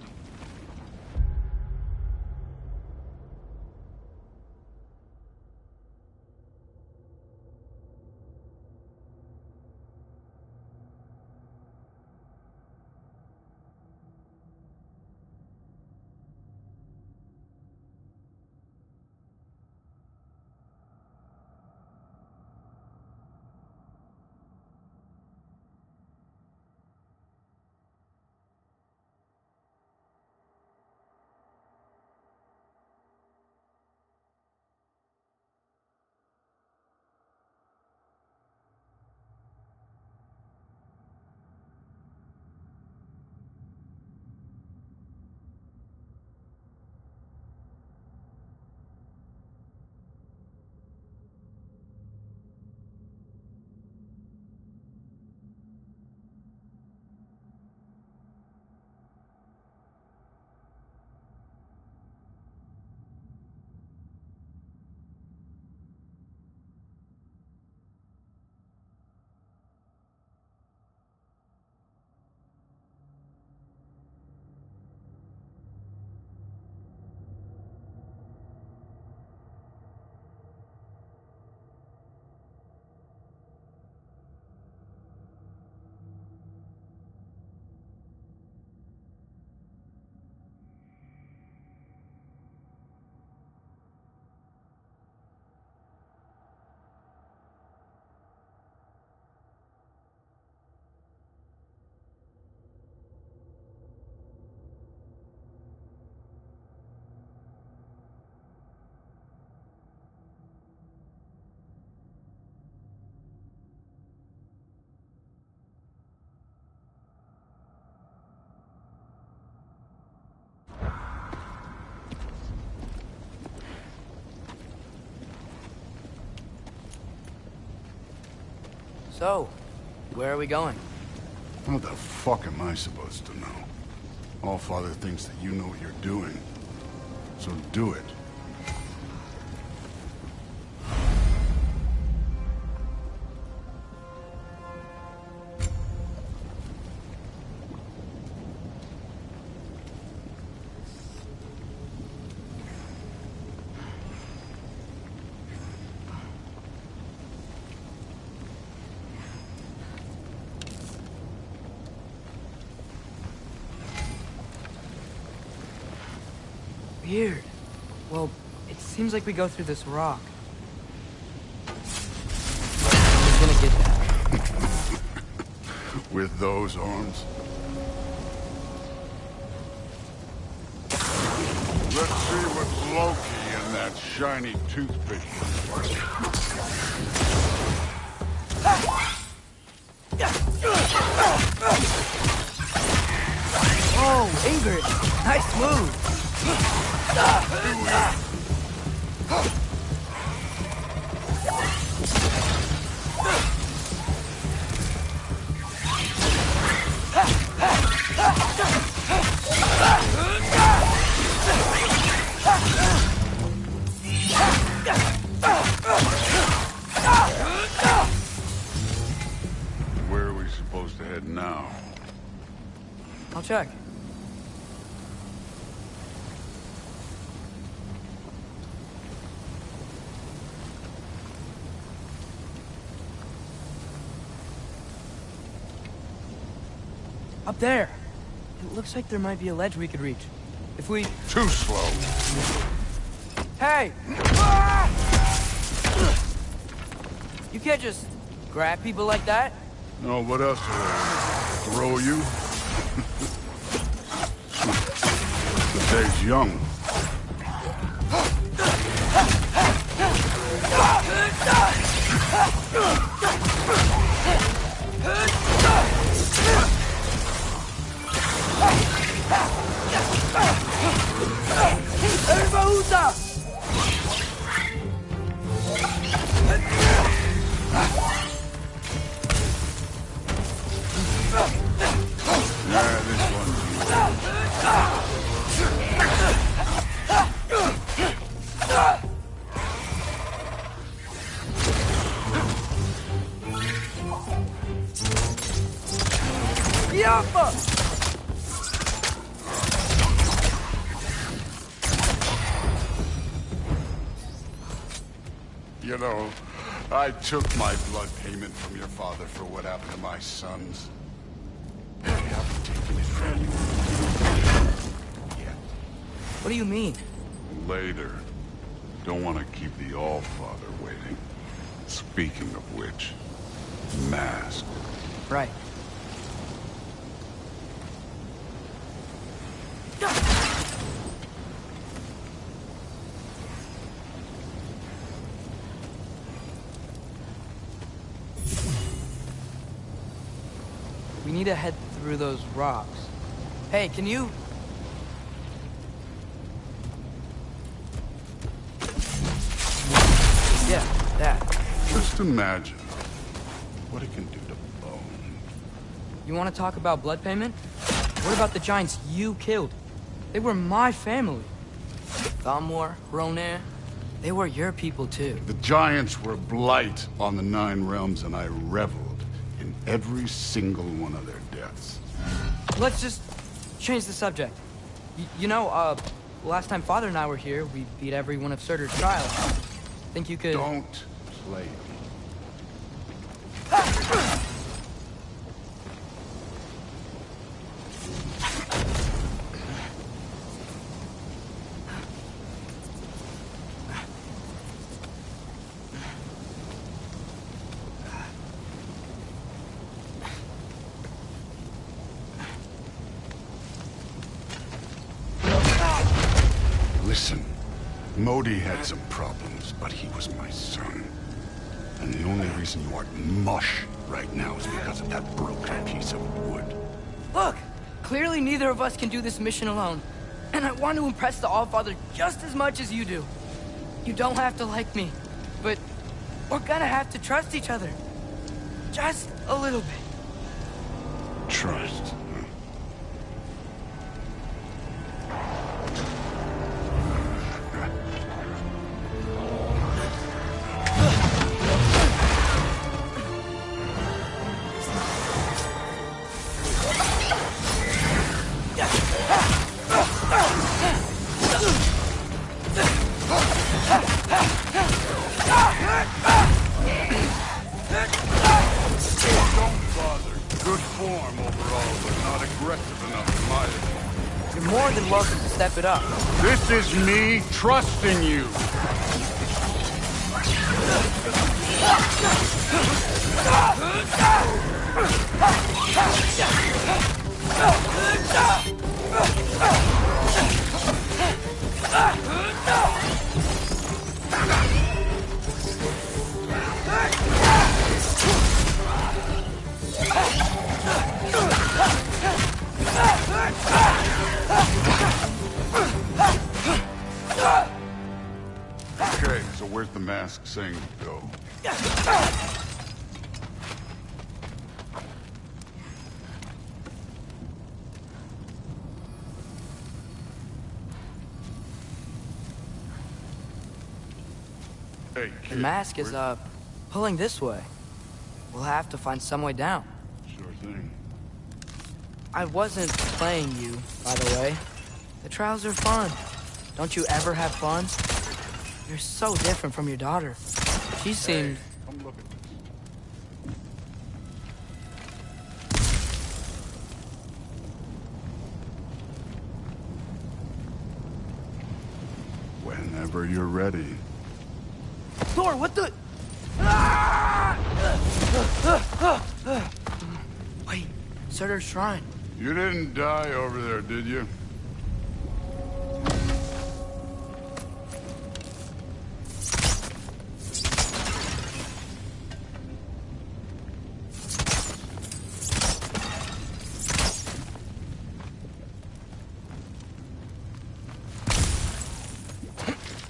[SPEAKER 11] So, where are we going?
[SPEAKER 15] How the fuck am I supposed to know? Allfather thinks that you know what you're doing. So do it.
[SPEAKER 11] Weird. Well, it seems like we go through this rock. I'm gonna get that.
[SPEAKER 15] With those arms? Let's see what Loki and that shiny toothpick
[SPEAKER 11] Oh, Ingrid! Nice move!
[SPEAKER 15] Where are we supposed to head now?
[SPEAKER 11] I'll check. Up there. It looks like there might be a ledge we could reach. If we...
[SPEAKER 15] Too slow.
[SPEAKER 11] Hey! You can't just grab people like that.
[SPEAKER 15] No, what else do I throw you? The day's young. You know, I took my blood payment from your father for what happened to my sons. I haven't taken it from you yet.
[SPEAKER 11] What do you mean?
[SPEAKER 15] Later. Don't want to keep the Allfather waiting. Speaking of which, mask.
[SPEAKER 11] Right. We need to head through those rocks. Hey, can you... Yeah, that.
[SPEAKER 15] Just imagine what it can do to bone.
[SPEAKER 11] You want to talk about blood payment? What about the giants you killed? They were my family. Thamor, Ronair, they were your people too.
[SPEAKER 15] The giants were blight on the Nine Realms, and I reveled in every single one of their deaths.
[SPEAKER 11] Let's just change the subject. You know, last time Father and I were here, we beat every one of Surtur's trials. Think you could...
[SPEAKER 15] Don't play me. Listen, Modi had some problems, but he was my son. And the only reason you aren't mush right now is because of that broken piece of wood.
[SPEAKER 11] Look! Clearly neither of us can do this mission alone. And I want to impress the Allfather just as much as you do. You don't have to like me, but we're gonna have to trust each other. Just a little bit.
[SPEAKER 15] Trust.
[SPEAKER 11] Step it up.
[SPEAKER 15] This is me trusting you. Okay, so where's the mask saying to go? Hey, kid,
[SPEAKER 11] the mask is, pulling this way. We'll have to find some way down.
[SPEAKER 15] Sure thing.
[SPEAKER 11] I wasn't playing you, by the way. The trials are fun. Don't you ever have fun? You're so different from your daughter. She seemed...
[SPEAKER 15] Come look at this. Whenever you're ready.
[SPEAKER 11] Thor, what the... Wait, Surtur's shrine.
[SPEAKER 15] You didn't die over there, did you?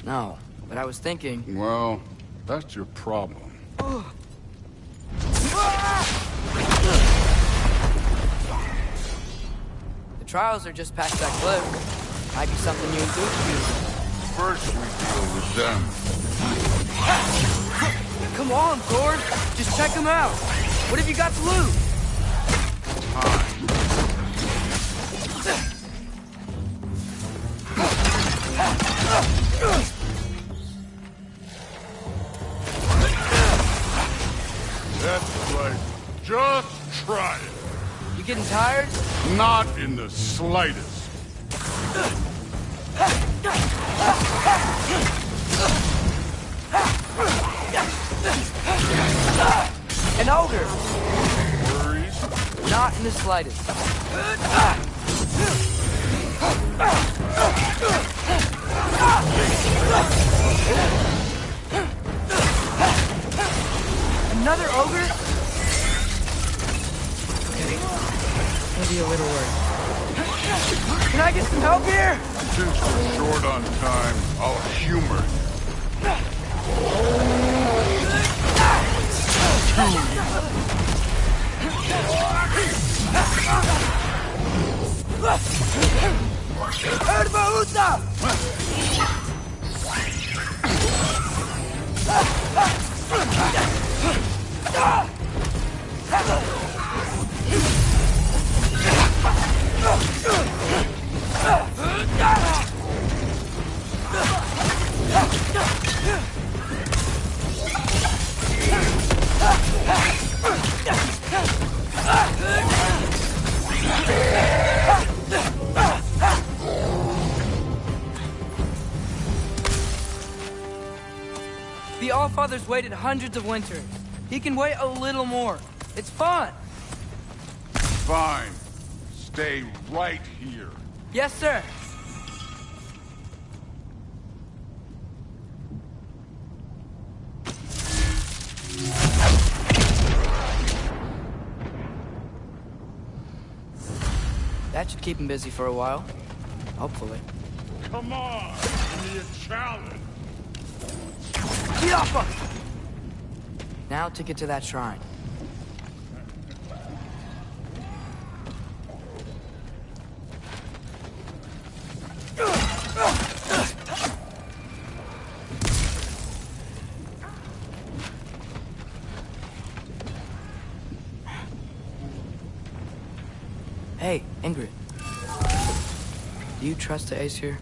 [SPEAKER 11] No, but I was thinking...
[SPEAKER 15] Well, that's your problem.
[SPEAKER 11] The trials are just past that cliff. Might be something you and Goose can do.
[SPEAKER 15] First we deal with them.
[SPEAKER 11] Come on, Thor! Just check them out! What have you got to lose?
[SPEAKER 15] That's right. Just try it.
[SPEAKER 11] You getting tired?
[SPEAKER 15] Not in the slightest.
[SPEAKER 11] An ogre!
[SPEAKER 15] Worries?
[SPEAKER 11] Not in the slightest. Another ogre? Okay. Maybe a little worse. Can I get some help here?
[SPEAKER 15] Since we're short on time, I'll humor
[SPEAKER 11] The Allfather's waited hundreds of winters. He can wait a little more. It's fun.
[SPEAKER 15] Fine. Stay right here.
[SPEAKER 11] Yes, sir. That should keep him busy for a while. Hopefully.
[SPEAKER 15] Come on! Give me a challenge!
[SPEAKER 11] Get off us! Now to get to that shrine. Hey, Ingrid. Do you trust the Aesir?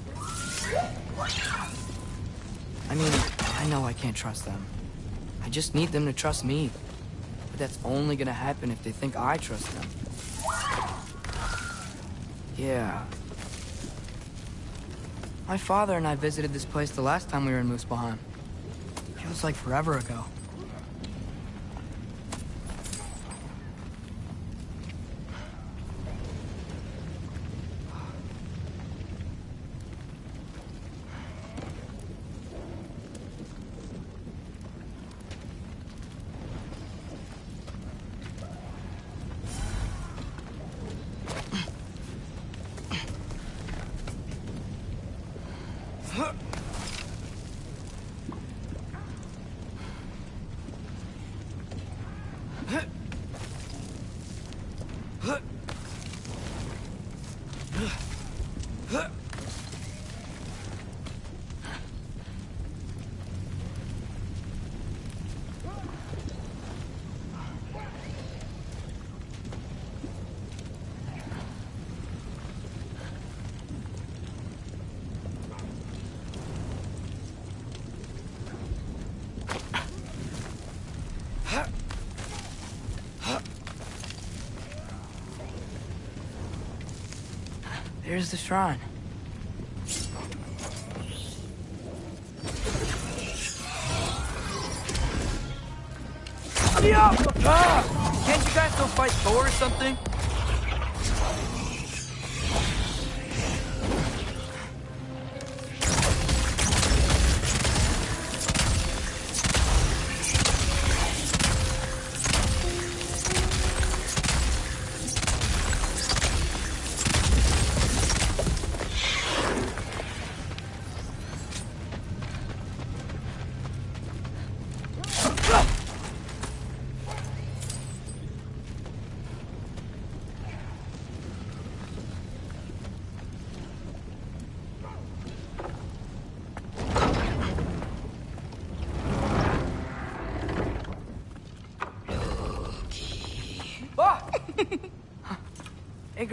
[SPEAKER 11] I mean, I know I can't trust them. I just need them to trust me. But that's only gonna happen if they think I trust them. Yeah. My father and I visited this place the last time we were in Muspelheim. Feels like forever ago. There's the shrine. Can't you guys go fight Thor or something?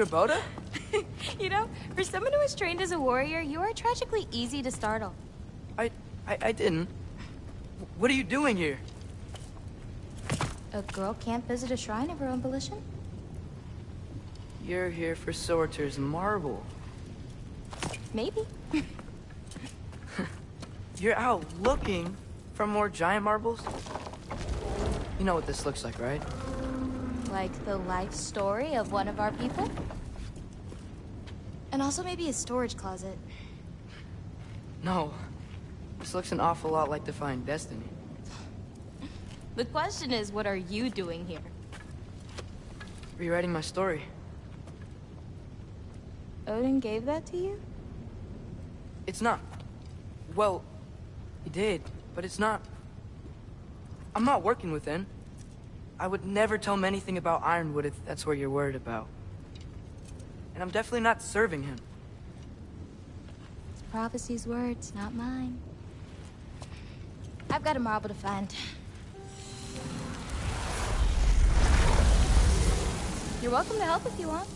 [SPEAKER 11] Boda?
[SPEAKER 6] You know, for someone who was trained as a warrior, you are tragically easy to startle.
[SPEAKER 11] I didn't. What are you doing here?
[SPEAKER 6] A girl can't visit a shrine of her own volition?
[SPEAKER 11] You're here for Sorter's marble.
[SPEAKER 6] Maybe.
[SPEAKER 11] You're out looking for more giant marbles? You know what this looks like, right?
[SPEAKER 6] Like the life story of one of our people? And also maybe a storage closet.
[SPEAKER 11] No. This looks an awful lot like Defying Destiny.
[SPEAKER 6] The question is, what are you doing here?
[SPEAKER 11] Rewriting my story.
[SPEAKER 6] Odin gave that to you?
[SPEAKER 11] It's not. Well, he did, but it's not. I'm not working with him. I would never tell him anything about Ironwood if that's what you're worried about. And I'm definitely not serving him.
[SPEAKER 6] It's prophecy's words, not mine. I've got a marble to find. You're welcome to help if you want.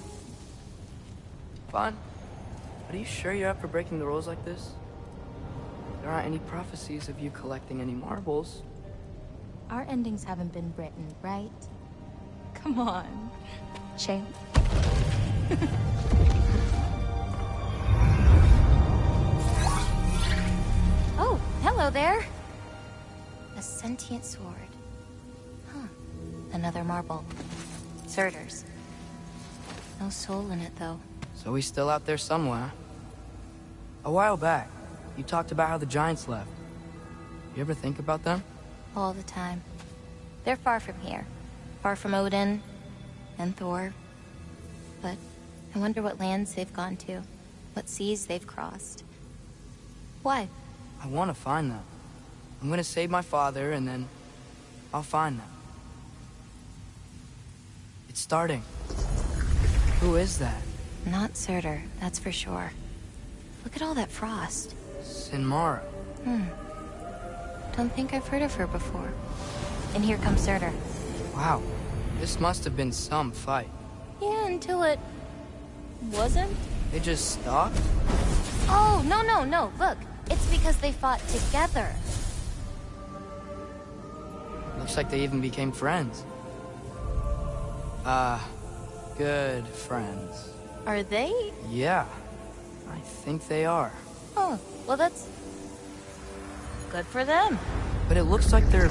[SPEAKER 11] Fine. But are you sure you're up for breaking the rules like this? There aren't any prophecies of you collecting any marbles.
[SPEAKER 6] Our endings haven't been written, right? Come on, champ. Oh, hello there. A sentient sword. Huh. Another marble. Surtur's. No soul in it, though.
[SPEAKER 11] So he's still out there somewhere. A while back, you talked about how the giants left. You ever think about them?
[SPEAKER 6] All the time. They're far from here. Far from Odin and Thor. But I wonder what lands they've gone to. What seas they've crossed. Why?
[SPEAKER 11] I want to find them. I'm gonna save my father, and then I'll find them. It's starting. Who is that?
[SPEAKER 6] Not Surtur, that's for sure. Look at all that frost.
[SPEAKER 11] Sinmara.
[SPEAKER 6] Don't think I've heard of her before. And here comes Surtur.
[SPEAKER 11] Wow. This must have been some fight.
[SPEAKER 6] Yeah, until it wasn't?
[SPEAKER 11] They just stopped?
[SPEAKER 6] Oh, no. Look, it's because they fought together.
[SPEAKER 11] Looks like they even became friends. Good friends.
[SPEAKER 6] Are they?
[SPEAKER 11] Yeah, I think they are.
[SPEAKER 6] Oh, well, that's good for them.
[SPEAKER 11] But it looks like their,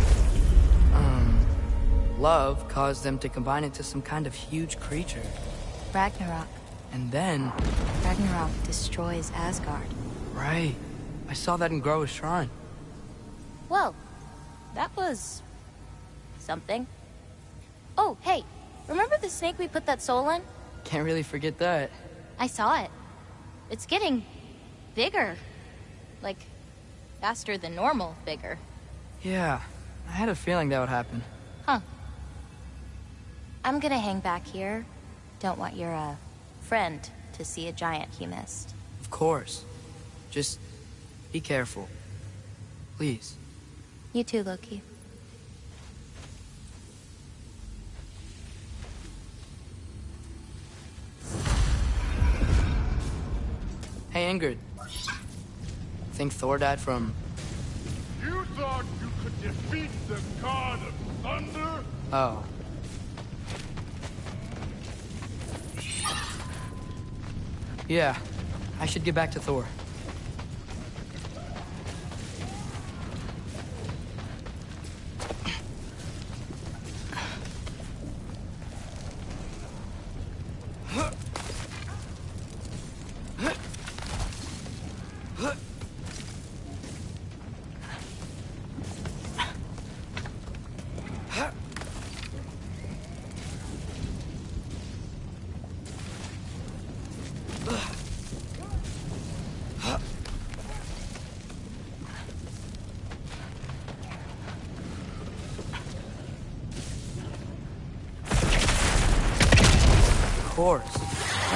[SPEAKER 11] love caused them to combine into some kind of huge creature.
[SPEAKER 6] Ragnarok.
[SPEAKER 11] And then...
[SPEAKER 6] Ragnarok destroys Asgard.
[SPEAKER 11] Right. I saw that in Groa's shrine.
[SPEAKER 6] Well, that was... something. Oh, hey, remember the snake we put that soul in?
[SPEAKER 11] Can't really forget that.
[SPEAKER 6] I saw it. It's getting bigger. Like, faster than normal bigger.
[SPEAKER 11] Yeah, I had a feeling that would happen.
[SPEAKER 6] Huh. I'm gonna hang back here. Don't want your, friend to see a giant he missed.
[SPEAKER 11] Of course. Just be careful. Please.
[SPEAKER 6] You too, Loki.
[SPEAKER 11] Hey, Ingrid. Think Thor died from...
[SPEAKER 15] You thought you could defeat the god of thunder?
[SPEAKER 11] Oh. Yeah, I should get back to Thor.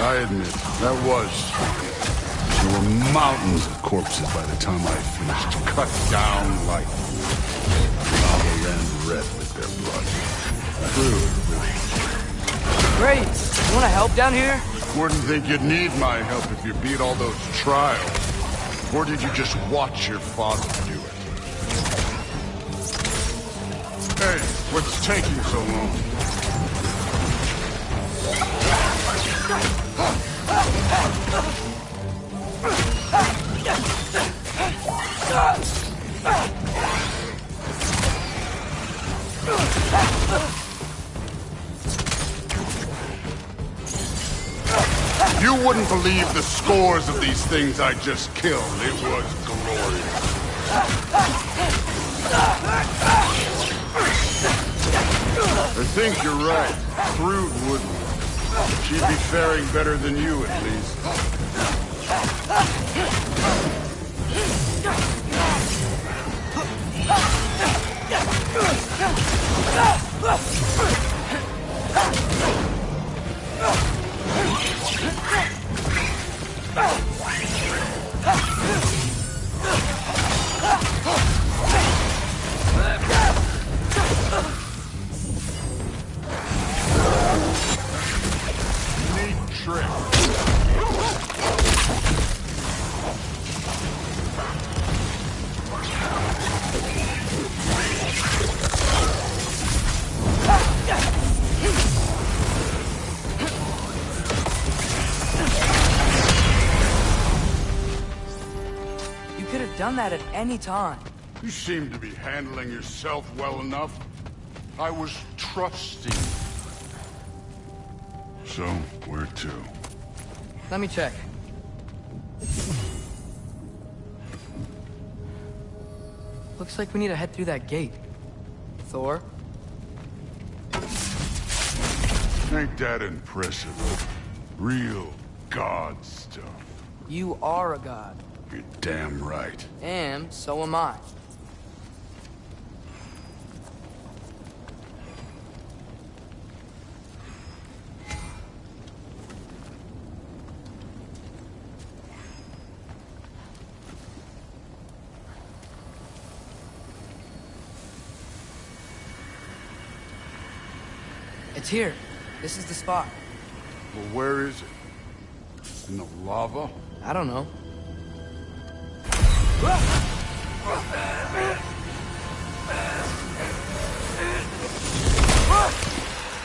[SPEAKER 15] I admit, that was... There were mountains of corpses by the time I finished. Cut down like... Lava ran red with their blood. True.
[SPEAKER 11] Great! You wanna help down here?
[SPEAKER 15] Wouldn't think you'd need my help if you beat all those trials. Or did you just watch your father do it? Hey, what's taking so long? You wouldn't believe the scores of these things I just killed. It was glorious. I think you're right. Thrud wouldn't. She'd be faring better than you, at least. Neat trick.
[SPEAKER 11] You could have done that at any time.
[SPEAKER 15] You seem to be handling yourself well enough. I was trusting. So, where to?
[SPEAKER 11] Let me check. Looks like we need to head through that gate. Thor?
[SPEAKER 15] Ain't that impressive? Real god stuff.
[SPEAKER 11] You are a god.
[SPEAKER 15] You're damn right.
[SPEAKER 11] And so am I. It's here. This is the spot.
[SPEAKER 15] Well, where is it? in the lava?
[SPEAKER 11] I don't know.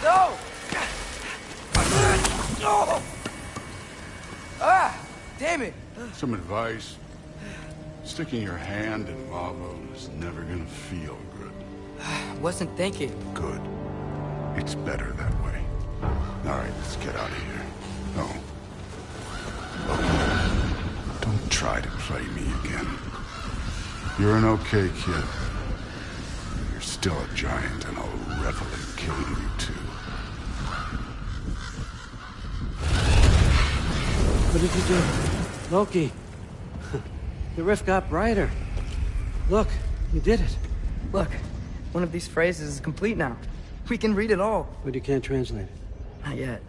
[SPEAKER 11] No! No! Ah! Damn it!
[SPEAKER 15] Some advice. Sticking your hand in lava is never gonna feel good.
[SPEAKER 11] Wasn't thinking.
[SPEAKER 15] Good. It's better that way. All right, let's get out of here. No. Look, don't try to play me again. You're an okay kid. You're still a giant, and I'll revel in killing you too.
[SPEAKER 16] What did you do? Loki. The rift got brighter. Look, you did it.
[SPEAKER 11] Look, one of these phrases is complete now. We can read it all.
[SPEAKER 16] But you can't translate it.
[SPEAKER 11] Not yet.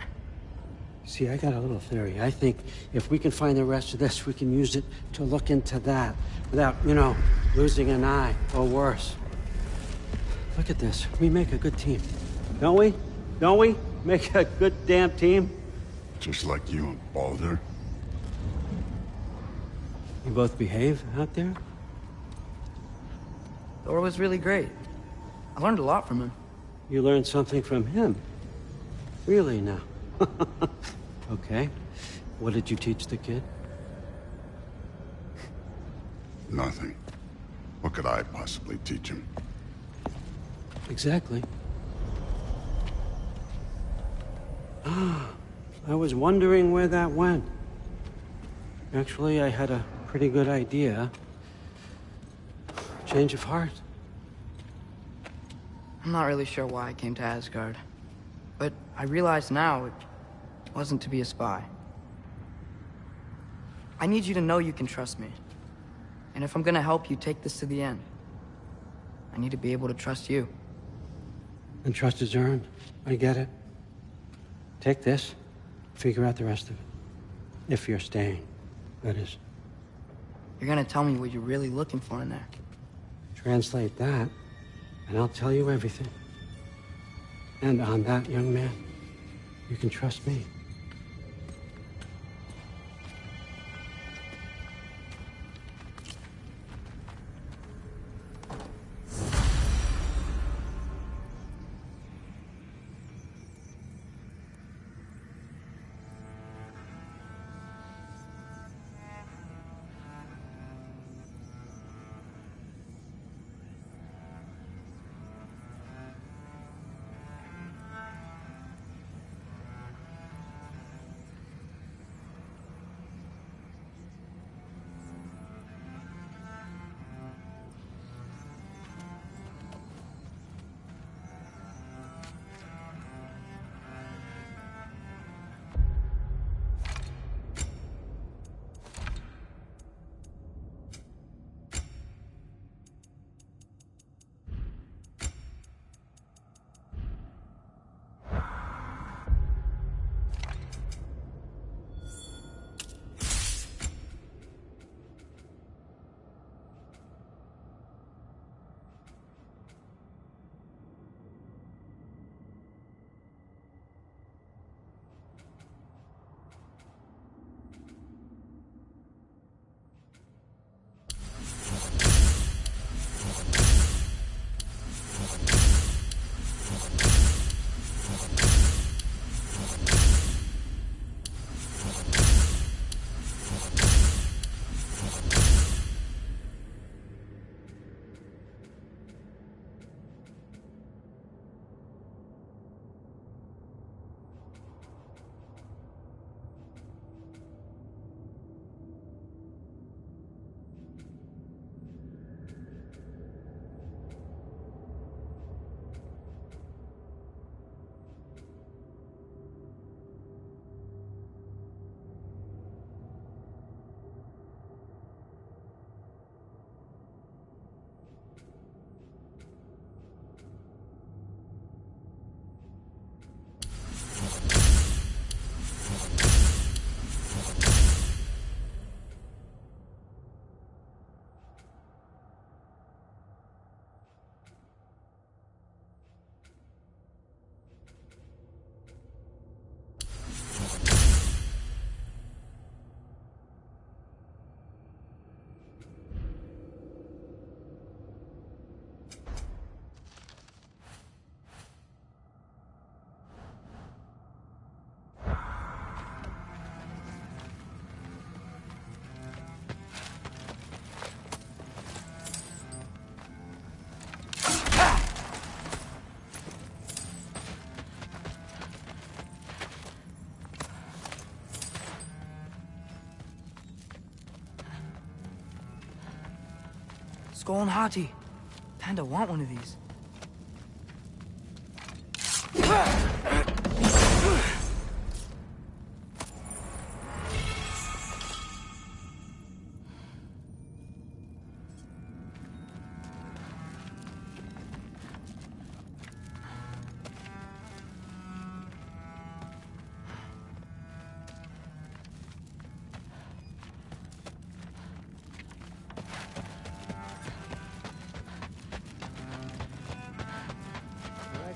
[SPEAKER 16] See, I got a little theory. I think if we can find the rest of this, we can use it to look into that without, losing an eye or worse. Look at this. We make a good team. Don't we? Don't we? Make a good damn team?
[SPEAKER 15] Just like you and Baldur.
[SPEAKER 16] You both behave out there?
[SPEAKER 11] Thor was really great. I learned a lot from him.
[SPEAKER 16] You learned something from him? Really now? Okay. What did you teach the kid?
[SPEAKER 15] Nothing. What could I possibly teach him?
[SPEAKER 16] Exactly. I was wondering where that went. Actually, I had a pretty good idea. Change of heart.
[SPEAKER 11] I'm not really sure why I came to Asgard. But I realize now it wasn't to be a spy. I need you to know you can trust me. And if I'm gonna help you take this to the end, I need to be able to trust you.
[SPEAKER 16] And trust is earned. I get it. Take this, figure out the rest of it. If you're staying, that is.
[SPEAKER 11] You're gonna tell me what you're really looking for in there.
[SPEAKER 16] Translate that, and I'll tell you everything. And on that, young man, you can trust me.
[SPEAKER 11] Skull and Hati. Panda want one of these.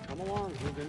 [SPEAKER 16] Come along, Hugin.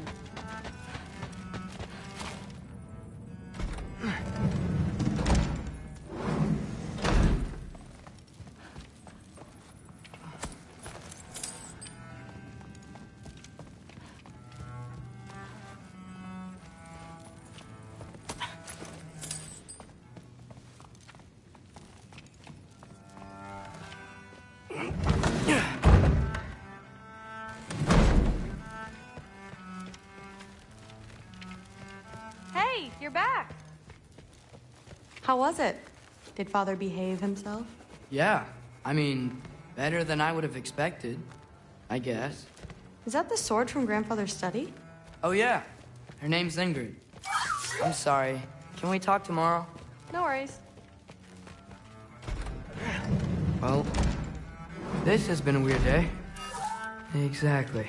[SPEAKER 22] Hey, you're back. How was it? Did Father behave himself?
[SPEAKER 11] Yeah, I mean, better than I would have expected, I guess.
[SPEAKER 22] Is that the sword from Grandfather's study?
[SPEAKER 11] Oh yeah, her name's Ingrid. I'm sorry. Can we talk tomorrow?
[SPEAKER 22] No worries.
[SPEAKER 11] Well, this has been a weird day. Exactly.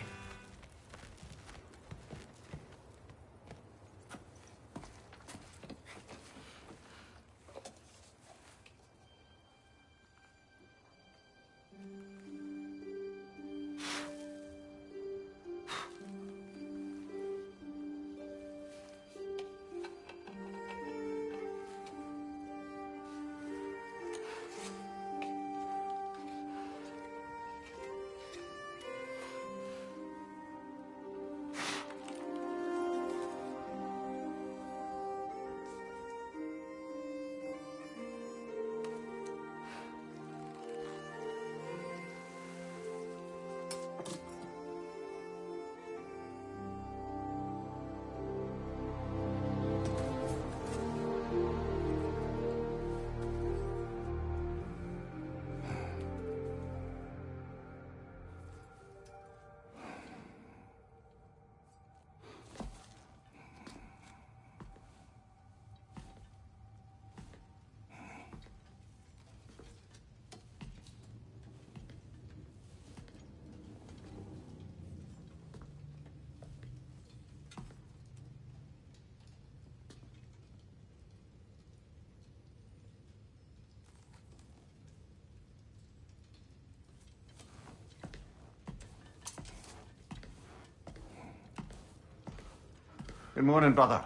[SPEAKER 4] Good morning, brother.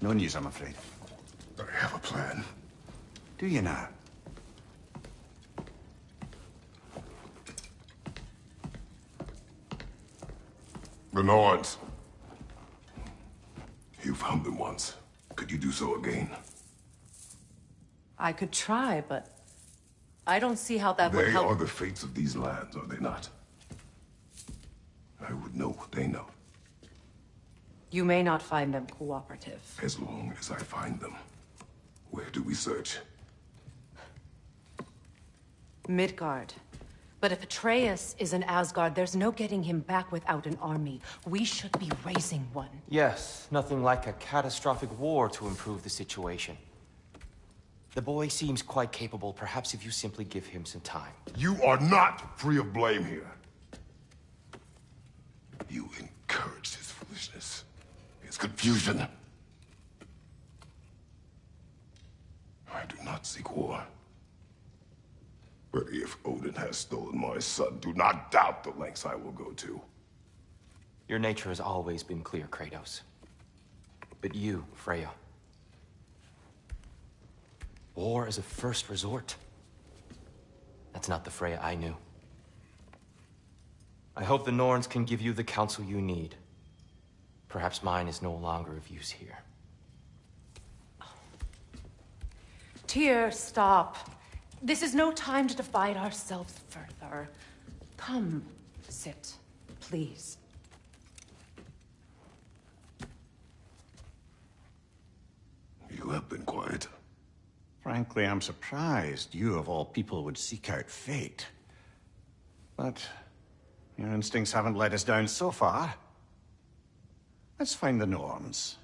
[SPEAKER 4] No news, I'm afraid.
[SPEAKER 1] I have a plan.
[SPEAKER 4] Do you now?
[SPEAKER 1] The Norns. You found them once. Could you do so again?
[SPEAKER 2] I could try, but I don't see how that would
[SPEAKER 1] They
[SPEAKER 2] help.
[SPEAKER 1] are the fates of these lands, are they not? I would know what they know.
[SPEAKER 2] You may not find them cooperative.
[SPEAKER 1] As long as I find them. Where do we search?
[SPEAKER 2] Midgard. But if Atreus is in Asgard, there's no getting him back without an army. We should be raising one.
[SPEAKER 10] Yes, nothing like a catastrophic war to improve the situation. The boy seems quite capable. Perhaps if you simply give him some time.
[SPEAKER 1] You are not free of blame here. You encouraged his foolishness, his confusion. I do not seek war. But if Odin has stolen my son, do not doubt the lengths I will go to.
[SPEAKER 10] Your nature has always been clear, Kratos. But you, Freya. War is a first resort. That's not the Freya I knew. I hope the Norns can give you the counsel you need. Perhaps mine is no longer of use here.
[SPEAKER 2] Tyr, stop. This is no time to divide ourselves further. Come, sit, please.
[SPEAKER 1] You have been quiet.
[SPEAKER 4] Frankly, I'm surprised you, of all people, would seek out fate. But your instincts haven't let us down so far. Let's find the norms.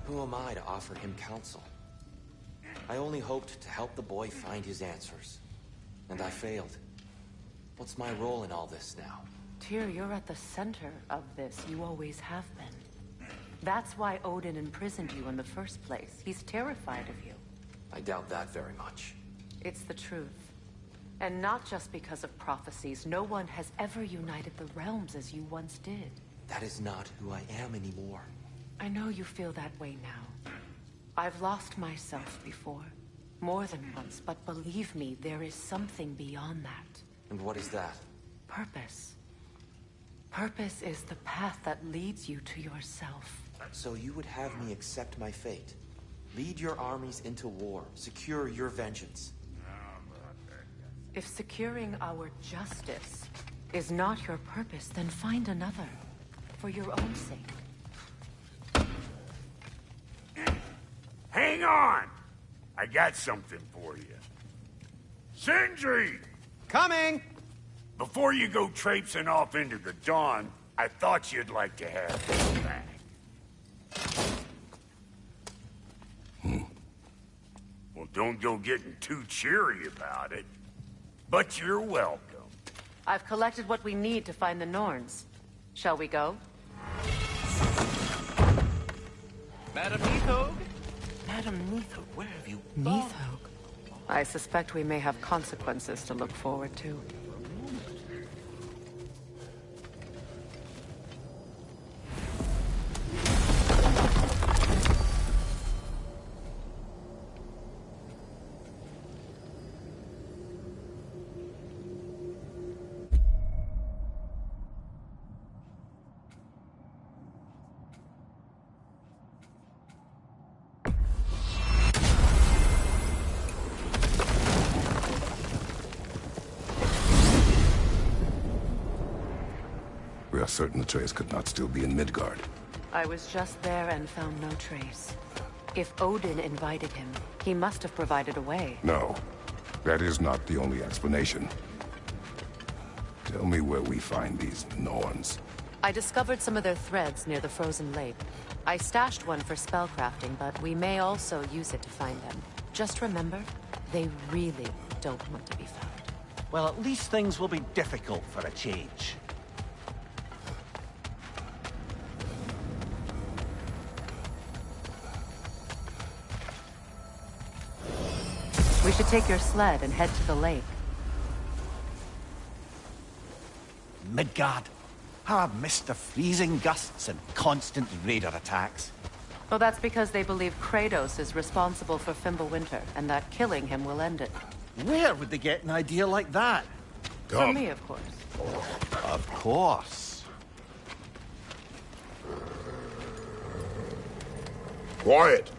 [SPEAKER 10] Who am I to offer him counsel? I only hoped to help the boy find his answers. And I failed. What's my role in all this now?
[SPEAKER 2] Tyr, you're at the center of this. You always have been. That's why Odin imprisoned you in the first place. He's terrified of you.
[SPEAKER 10] I doubt that very much.
[SPEAKER 2] It's the truth. And not just because of prophecies. No one has ever united the realms as you once did.
[SPEAKER 10] That is not who I am anymore.
[SPEAKER 2] I know you feel that way now. I've lost myself before. More than once, but believe me, there is something beyond that.
[SPEAKER 10] And what is that?
[SPEAKER 2] Purpose. Purpose is the path that leads you to yourself.
[SPEAKER 10] So you would have me accept my fate? Lead your armies into war, secure your vengeance.
[SPEAKER 2] If securing our justice is not your purpose, then find another. For your own sake.
[SPEAKER 3] Hang on! I got something for you. Sindri!
[SPEAKER 4] Coming!
[SPEAKER 3] Before you go traipsing off into the dawn, I thought you'd like to have this back. Well, don't go getting too cheery about it. But you're welcome.
[SPEAKER 2] I've collected what we need to find the Norns. Shall we go?
[SPEAKER 14] Madam Neathog?
[SPEAKER 8] Madam Neathog, where have you
[SPEAKER 2] Neathog? I suspect we may have consequences to look forward to.
[SPEAKER 1] We are certain the trace could not still be in Midgard.
[SPEAKER 2] I was just there and found no trace. If Odin invited him, he must have provided a way.
[SPEAKER 1] No, that is not the only explanation. Tell me where we find these Norns.
[SPEAKER 2] I discovered some of their threads near the frozen lake. I stashed one for spellcrafting, but we may also use it to find them. Just remember, they really don't want to be found.
[SPEAKER 4] Well, at least things will be difficult for a change.
[SPEAKER 2] We should take your sled and head to the lake.
[SPEAKER 4] Midgard. How I've missed the freezing gusts and constant raider attacks.
[SPEAKER 2] Well, that's because they believe Kratos is responsible for Fimbulwinter, and that killing him will end it.
[SPEAKER 4] Where would they get an idea like that?
[SPEAKER 2] From me, of course.
[SPEAKER 4] Of course.
[SPEAKER 1] Quiet!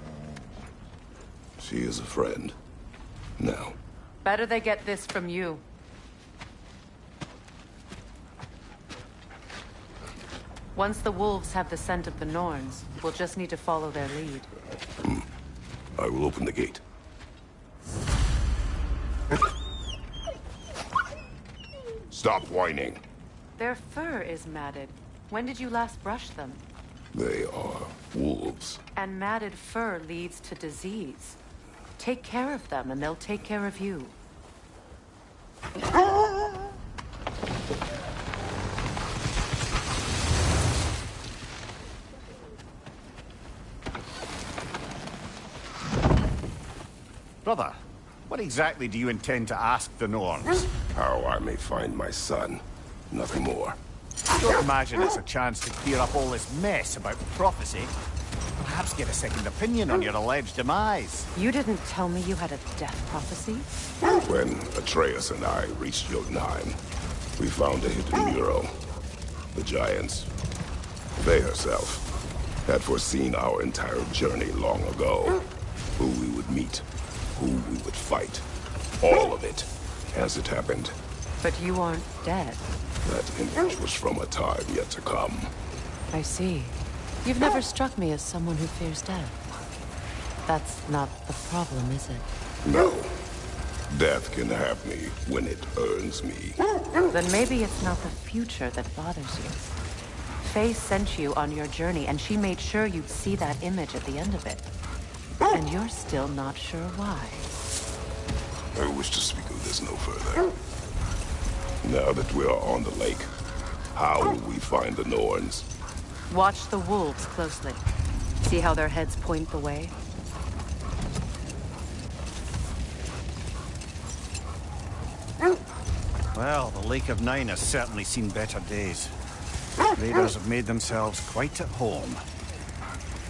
[SPEAKER 1] She is a friend. Now.
[SPEAKER 2] Better they get this from you. Once the wolves have the scent of the Norns, we'll just need to follow their lead.
[SPEAKER 1] I will open the gate. Stop whining.
[SPEAKER 2] Their fur is matted. When did you last brush them?
[SPEAKER 1] They are wolves.
[SPEAKER 2] And matted fur leads to disease. Take care of them, and they'll take care of you.
[SPEAKER 4] Brother, what exactly do you intend to ask the Norns?
[SPEAKER 1] How I may find my son. Nothing more.
[SPEAKER 4] I don't imagine it's a chance to clear up all this mess about prophecy. Perhaps get a second opinion on your alleged demise.
[SPEAKER 2] You didn't tell me you had a death prophecy?
[SPEAKER 1] When Atreus and I reached Jotunheim, we found a hidden mural. The Giants, they herself, had foreseen our entire journey long ago. Who we would meet, who we would fight. All of it, as it happened.
[SPEAKER 2] But you aren't dead.
[SPEAKER 1] That image was from a time yet to come.
[SPEAKER 2] I see. You've never struck me as someone who fears death. That's not the problem, is it?
[SPEAKER 1] No. Death can have me when it earns me.
[SPEAKER 2] Then maybe it's not the future that bothers you. Faye sent you on your journey, and she made sure you'd see that image at the end of it. And you're still not sure why.
[SPEAKER 1] I wish to speak of this no further. Now that we are on the lake, how will we find the Norns?
[SPEAKER 2] Watch the wolves closely. See how their heads point the way?
[SPEAKER 4] Well, the Lake of Nine has certainly seen better days. Raiders have made themselves quite at home.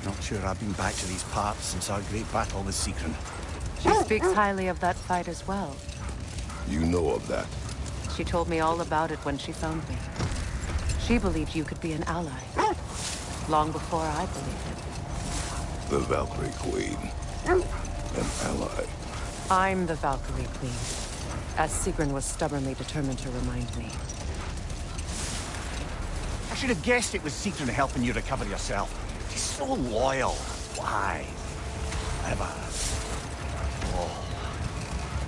[SPEAKER 4] Not sure I've been back to these parts since our great battle with Seekron.
[SPEAKER 2] She speaks highly of that fight as well.
[SPEAKER 1] You know of that?
[SPEAKER 2] She told me all about it when she found me. She believed you could be an ally. Long before I believed it.
[SPEAKER 1] The Valkyrie Queen. An ally.
[SPEAKER 2] I'm the Valkyrie Queen. As Seekron was stubbornly determined to remind me.
[SPEAKER 4] I should have guessed it was Seekron helping you recover yourself. She's so loyal. Why? Ever. Oh.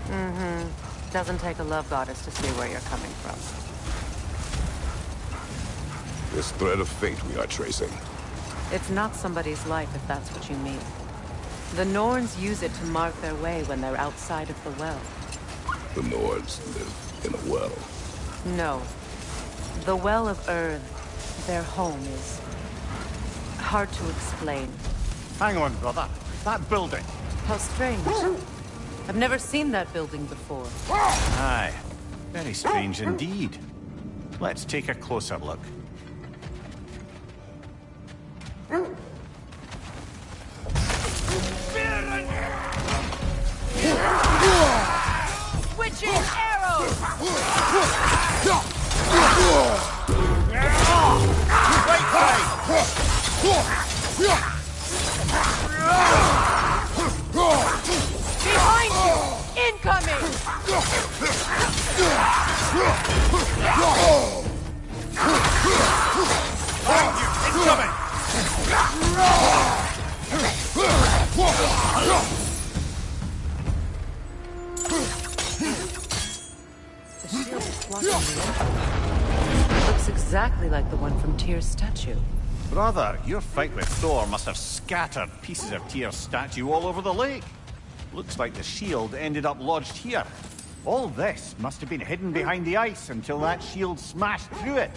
[SPEAKER 2] Mm-hmm. Doesn't take a love goddess to see where you're coming from.
[SPEAKER 1] This thread of fate we are tracing.
[SPEAKER 2] It's not somebody's life, if that's what you mean. The Norns use it to mark their way when they're outside of the well.
[SPEAKER 1] The Norns live in a well.
[SPEAKER 2] No. The Well of Earth, their home, is hard to explain.
[SPEAKER 4] Hang on, brother. That building.
[SPEAKER 2] How strange. I've never seen that building before.
[SPEAKER 4] Aye. Very strange indeed. Let's take a closer look.
[SPEAKER 6] Switching arrows!
[SPEAKER 4] Right side!
[SPEAKER 6] Behind you! Incoming!
[SPEAKER 4] Incoming!
[SPEAKER 2] The shield is blocking the entrance. It looks exactly like the one from Tyr's statue.
[SPEAKER 4] Brother, your fight with Thor must have scattered pieces of Tyr's statue all over the lake. Looks like the shield ended up lodged here. All this must have been hidden behind the ice until that shield smashed through it.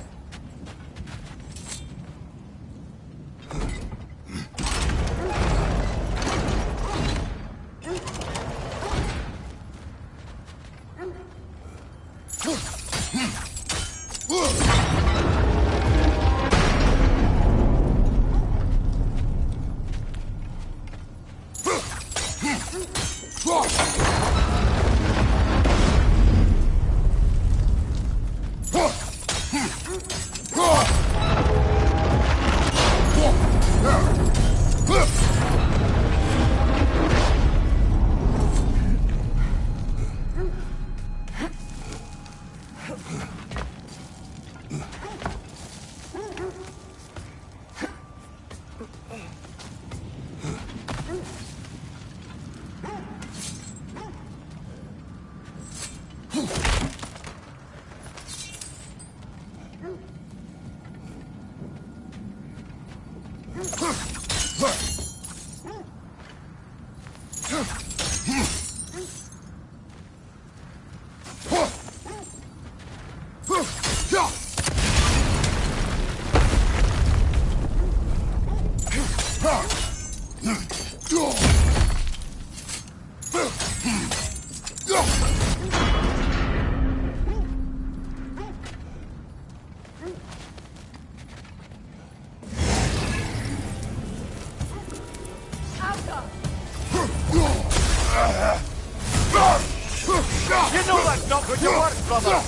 [SPEAKER 4] You know that's not going to work, brother!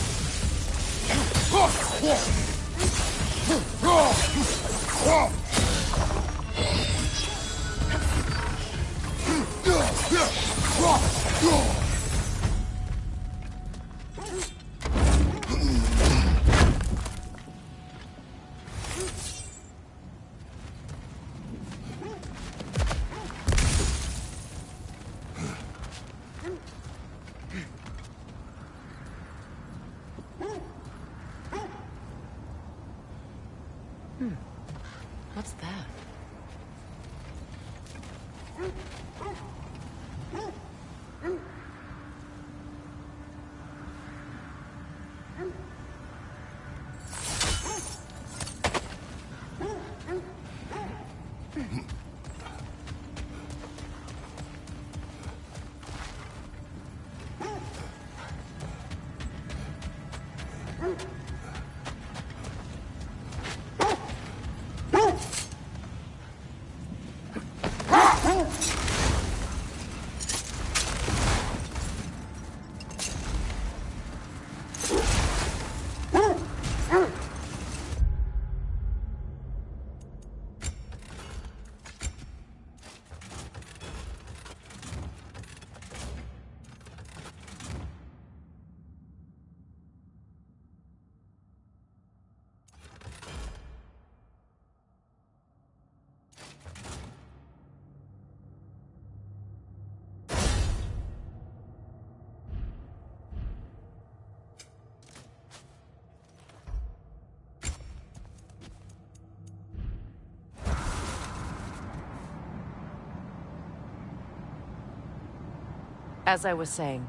[SPEAKER 2] What's that? As I was saying,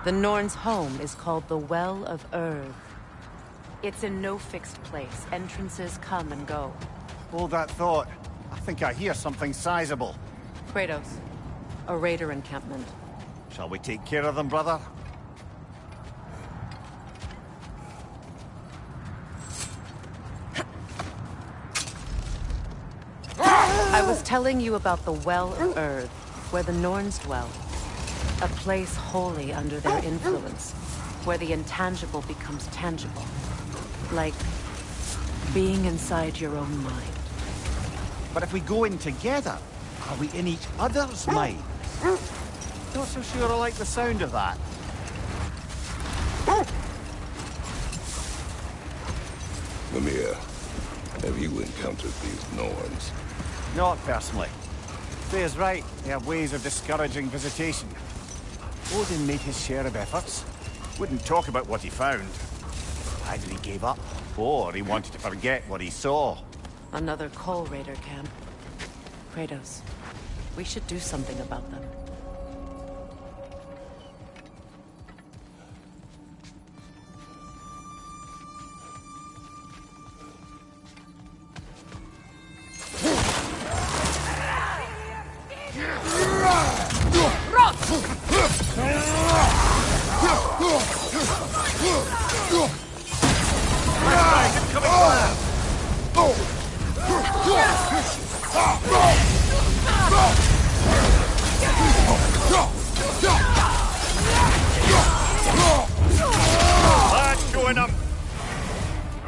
[SPEAKER 2] the Norn's home is called the Well of Earth. It's in no fixed place. Entrances come and go.
[SPEAKER 4] Hold that thought. I think I hear something sizable.
[SPEAKER 2] Kratos, a raider encampment.
[SPEAKER 4] Shall we take care of them, brother?
[SPEAKER 2] I was telling you about the Well of Earth, where the Norns dwell. A place wholly under their influence, where the intangible becomes tangible. Like being inside your own mind.
[SPEAKER 4] But if we go in together, are we in each other's mind? Not so sure I like the sound of that.
[SPEAKER 1] Mimir, have you encountered these Norns?
[SPEAKER 4] Not personally. Freya's right. They have ways of discouraging visitation. Odin made his share of efforts. Wouldn't talk about what he found. Either he gave up, or he wanted to forget what he saw.
[SPEAKER 2] Another coal raider camp. Kratos, we should do something about them.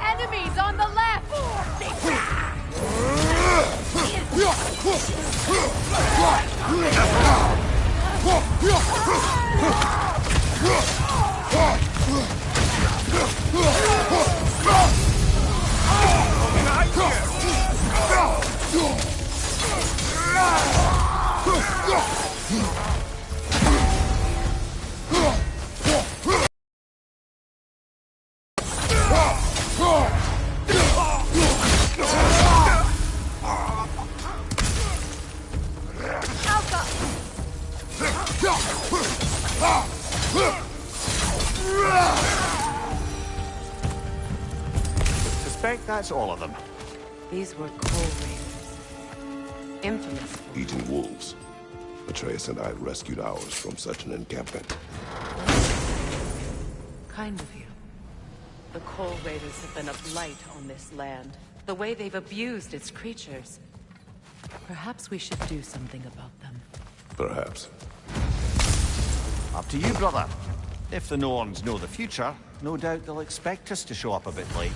[SPEAKER 6] Enemies on the left!
[SPEAKER 4] Suspect that's all of them.
[SPEAKER 2] These were coal raiders. Infamous.
[SPEAKER 1] Eating wolves. Atreus and I rescued ours from such an encampment.
[SPEAKER 2] Kind of you. The coal raiders have been a blight on this land. The way they've abused its creatures. Perhaps we should do something about them.
[SPEAKER 1] Perhaps.
[SPEAKER 4] Up to you, brother. If the Norns know the future, no doubt they'll expect us to show up a bit late.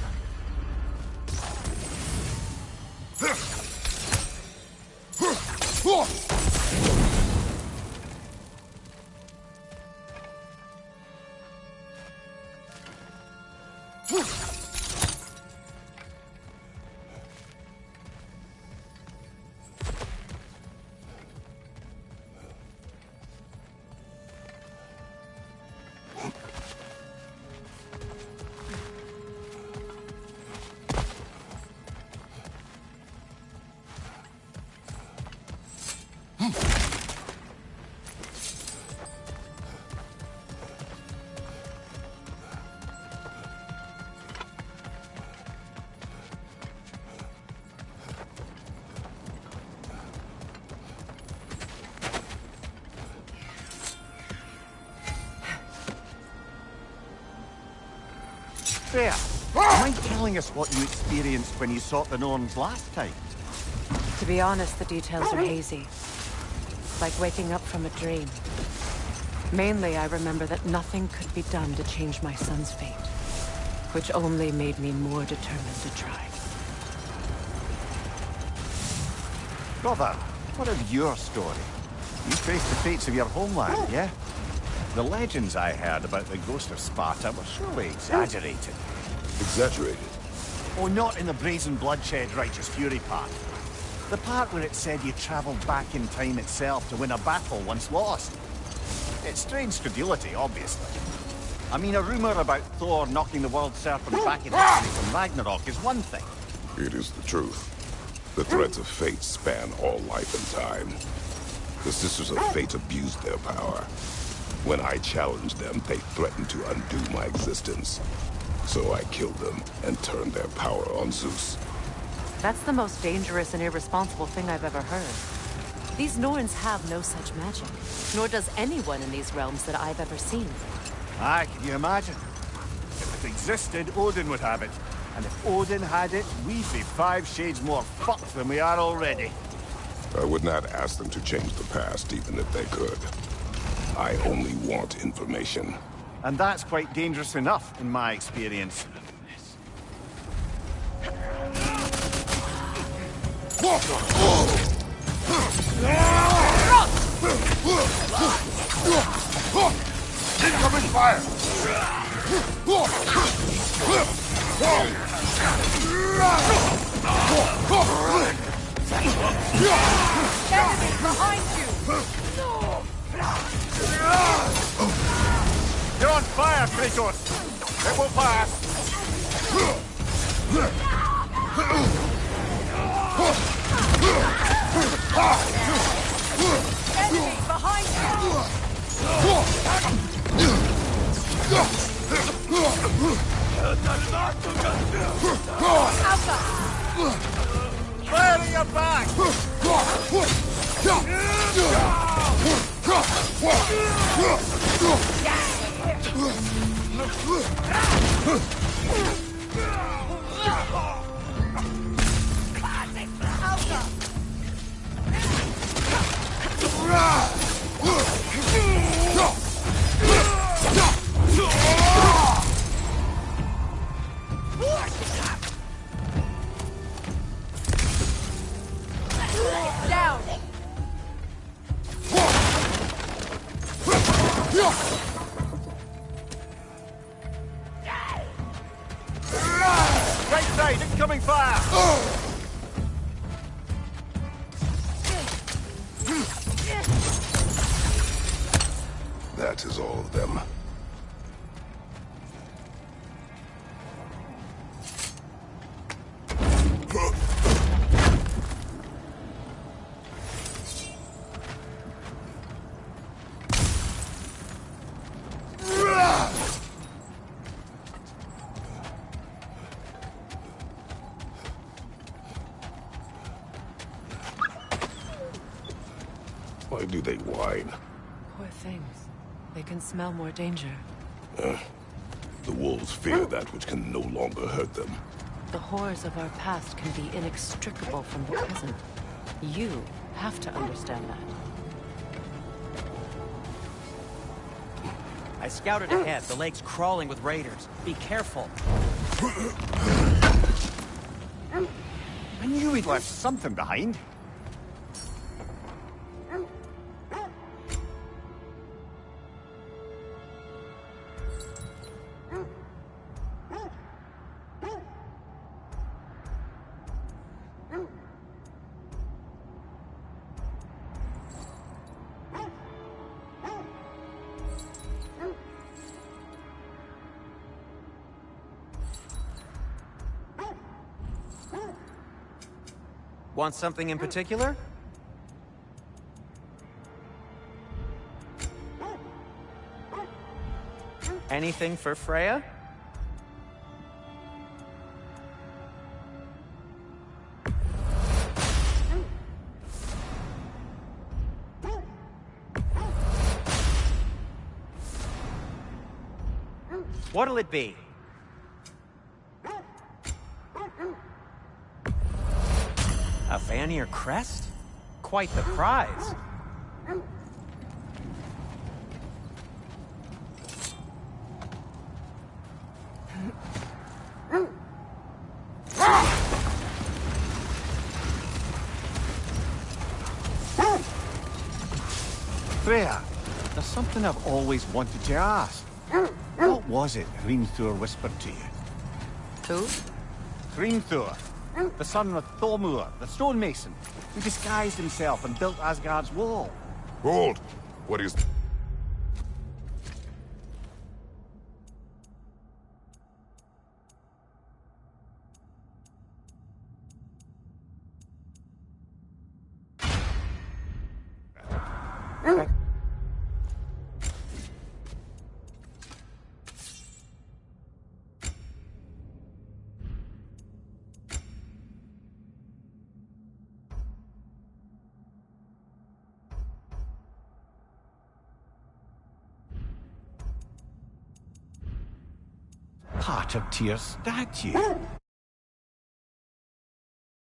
[SPEAKER 4] fair. Mind telling us what you experienced when you sought the Norns last time?
[SPEAKER 2] To be honest, the details are hazy. Like waking up from a dream. Mainly, I remember that nothing could be done to change my son's fate, which only made me more determined to try.
[SPEAKER 4] Brother, what of your story? You faced the fates of your homeland, yeah? The legends I heard about the ghost of Sparta were surely exaggerated.
[SPEAKER 1] Exaggerated?
[SPEAKER 4] Oh, not in the brazen bloodshed righteous fury part. The part where it said you travelled back in time itself to win a battle once lost. It's strange credulity, obviously. I mean, a rumour about Thor knocking the world serpent back in history from Ragnarok is one thing.
[SPEAKER 1] It is the truth. The threads of fate span all life and time. The Sisters of Fate abused their power. When I challenged them, they threatened to undo my existence. So I killed them and turned their power on Zeus.
[SPEAKER 2] That's the most dangerous and irresponsible thing I've ever heard. These Norns have no such magic, nor does anyone in these realms that I've ever seen.
[SPEAKER 4] Aye, can you imagine? If it existed, Odin would have it. And if Odin had it, we'd be 5 shades more fucked than we are already.
[SPEAKER 1] I would not ask them to change the past, even if they could. I only want information.
[SPEAKER 4] And that's quite dangerous enough, in my experience.
[SPEAKER 15] Incoming fire!
[SPEAKER 2] Enemy behind you!
[SPEAKER 4] You're on fire, Kratos! It will pass!
[SPEAKER 2] Enemy behind
[SPEAKER 4] Fire in your back!
[SPEAKER 2] Down!
[SPEAKER 4] Right side, incoming fire!
[SPEAKER 1] That is all of them. Why do they whine?
[SPEAKER 2] Poor things. They can smell more danger.
[SPEAKER 1] The wolves fear that which can no longer hurt them.
[SPEAKER 2] The horrors of our past can be inextricable from the present. You have to understand that.
[SPEAKER 7] I scouted ahead. The lake's crawling with raiders. Be careful.
[SPEAKER 4] I knew we'd left something behind.
[SPEAKER 7] Want something in particular? Anything for Freya? What'll it be? Mjolnir crest? Quite the prize.
[SPEAKER 4] Freya, there's something I've always wanted to ask. What was it Hrimthur whispered to you?
[SPEAKER 18] Who?
[SPEAKER 4] Hrimthur, the son of Thormur, the stonemason, who disguised himself and built Asgard's wall.
[SPEAKER 1] Hold! What is...
[SPEAKER 4] Part of Tyr's statue.